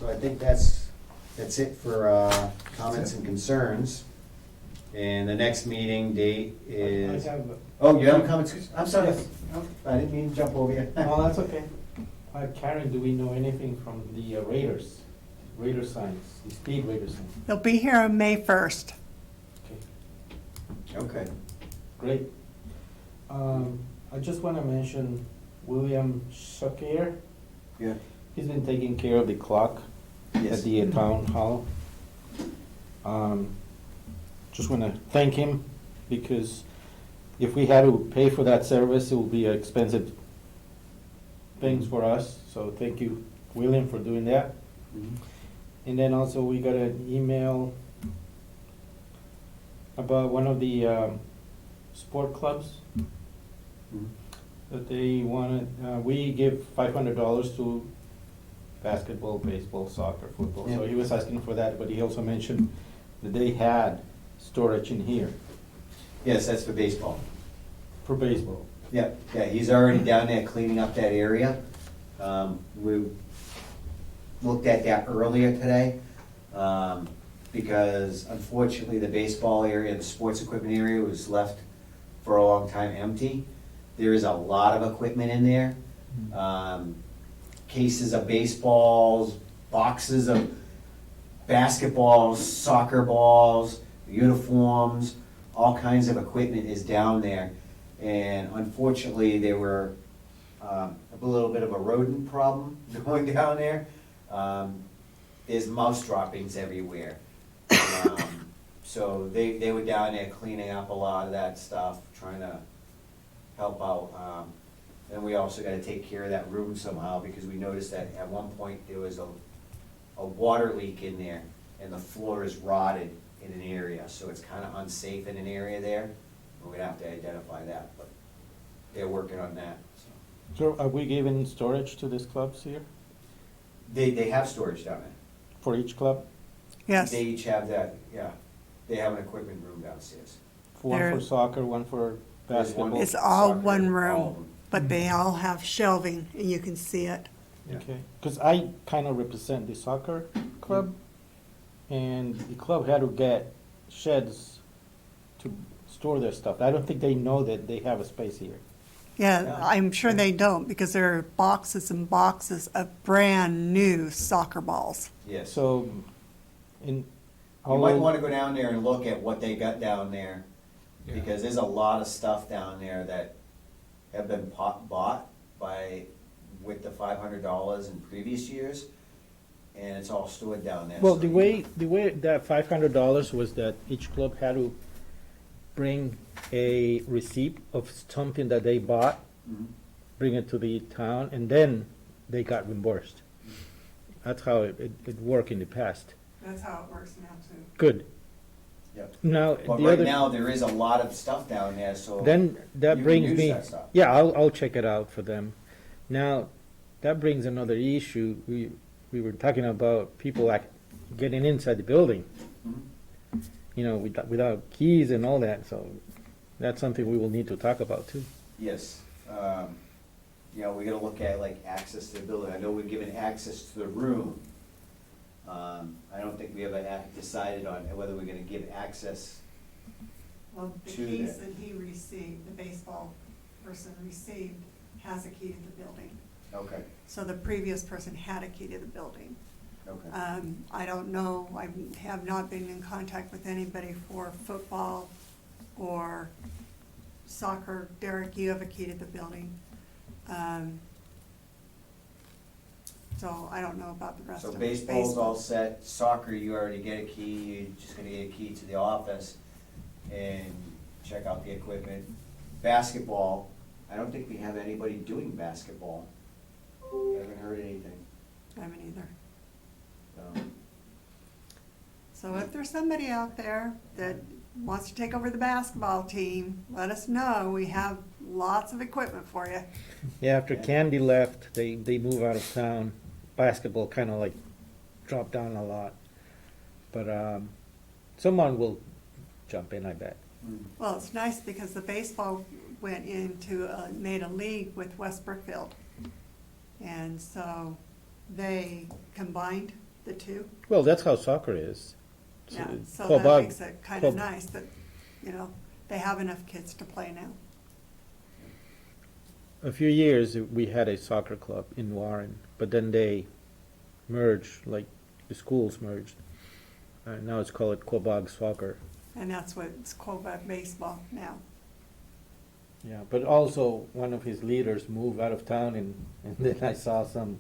So I think that's it for comments and concerns. And the next meeting date is, I have, oh, you have comments? I'm sorry. Yes. No, I didn't mean to jump over you. oh, that's okay. Karen, do we know anything from the Raiders? Raider signs, the speed Raider signs? They'll be here on May 1st. Okay, Okay. great. I just want to mention William Shakir. Yeah. He's been taking care of the clock Yes. at the town hall. Just want to thank him, because if we had to pay for that service, it would be expensive things for us. So thank you, William, for doing that. Mhm. And then also we got an email about one of the sport clubs Mhm. that they wanted, we give $500 to basketball, baseball, soccer, football. So Yeah. he was asking for that, but he also mentioned that they had storage in here Yes, that's for baseball. for baseball. Yeah, he's already down there cleaning up that area. We looked at that earlier today, because unfortunately, the baseball area, the sports equipment area was left for a long time empty. There is a lot of equipment in there. Cases of baseballs, boxes of basketballs, soccer balls, uniforms, all kinds of equipment is down there. And unfortunately, there were a little bit of a rodent problem going down there. There's mouse droppings everywhere. So they were down there cleaning up a lot of that stuff, trying to help out. And we also gotta take care of that room somehow, because we noticed that at one point there was a water leak in there, and the floor is rotted in an area, so it's kinda unsafe in an area there. We're gonna have to identify that, but they're working on that, so. So are we giving storage to these clubs here, They have storage down there. for each club? Yes, They each have that, yeah. They have an equipment room downstairs. One There- for soccer, one for There's one basketball? It's all soccer, one all room. of them. but they all have shelving, and you can see it. Yeah. Okay, because I kind of represent the soccer club, and the club had to get sheds to store their stuff. I don't think they know that they have a space here. Yeah, I'm sure they don't, because there are boxes and boxes of brand-new soccer balls. Yes. So, in. You might wanna go down there and look at what they got down there, Yeah. because there's a lot of stuff down there that have been bought by, with the $500 in previous years, and it's all stored down there. Well, so the you- way that $500 was that each club had to bring a receipt of something that they bought, Mhm. bring it to the town, and then they got reimbursed. That's how it worked in the past. That's how it works now, too. Good. Yep. Now, But the right other, now, there is a lot of stuff down there, so. then that you can brings use me, that stuff. yeah, I'll check it out for them. Now, that brings another issue. We were talking about people like getting inside the building, Mhm. you know, without keys and all that, so that's something we will need to talk about too. Yes, you know, we gotta look at like access to the building. I know we're given access to the room. I don't think we ever decided on whether we're gonna give access. Well, the To keys the- that he received, the baseball person received, has a key to the building. Okay, So the previous person had a key to the building. okay. I don't know, I have not been in contact with anybody for football or soccer. Derek, you have a key to the building. So I don't know about the rest So of it. baseball's all set, soccer, you already get a key, you're just gonna get a key to the office and check out the equipment. Basketball, I don't think we have anybody doing basketball. I haven't heard anything, I haven't either. so. So if there's somebody out there that wants to take over the basketball team, let us know. We have lots of equipment for you. Yeah, after Yeah. Candy left, they moved out of town. Basketball kind of like dropped down a lot. But someone will jump in, I bet. Well, it's nice because the baseball went into, made a league with West Brookfield. And so they combined the two. Well, that's how soccer is. Yeah, so Quebec- that makes it kind of Queb- nice that, you know, they have enough kids to play now. A few years, we had a soccer club in Warren, but then they merged, like the schools merged. Now it's called Quebec Soccer. And that's what it's called by baseball now. Yeah, but also one of his leaders moved out of town, and then I saw some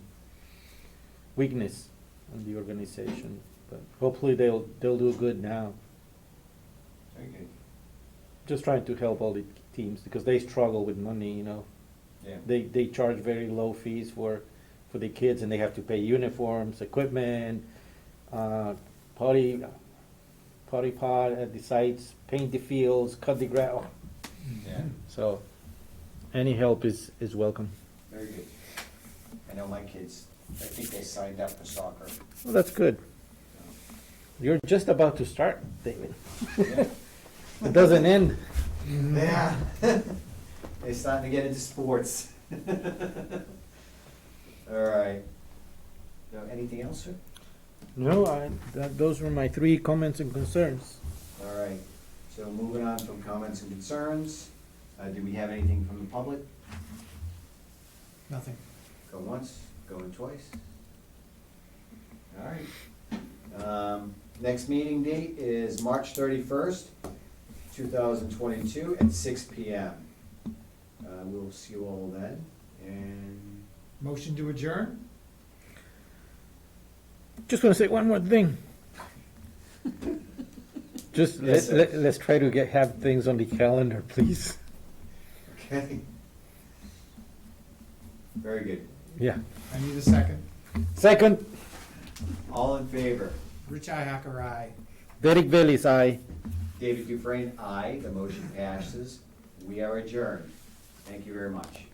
weakness in the organization. But hopefully they'll do good now. Very good. Just trying to help all the teams because they struggle with money, you know. Yeah. They charge very low fees for the kids, and they have to pay uniforms, equipment, potty pot at the sites, paint the fields, cut the grass. Yeah, So any help is welcome. very good. I know my kids, I think they signed up for soccer. Well, that's good. You're just about to start, David. Yeah. It doesn't end. Yeah. They're starting to get into sports. All right. Anything else, sir? No, those were my 3 comments and concerns. All right, so moving on from comments and concerns, do we have anything from the public? Nothing. Go once, going twice. All right. Next meeting date is March 31st, 2022 at 6 PM. We'll see you all then, and Motion to adjourn? Just want to say one more thing. Just Yes, sir. let's try to have things on the calendar, please. okay. Very good. Yeah. I need a second. Second, All in favor? Rich Ihacker, aye. Derek Bailey's aye. David Dufresne, aye. The motion passes. We are adjourned. Thank you very much.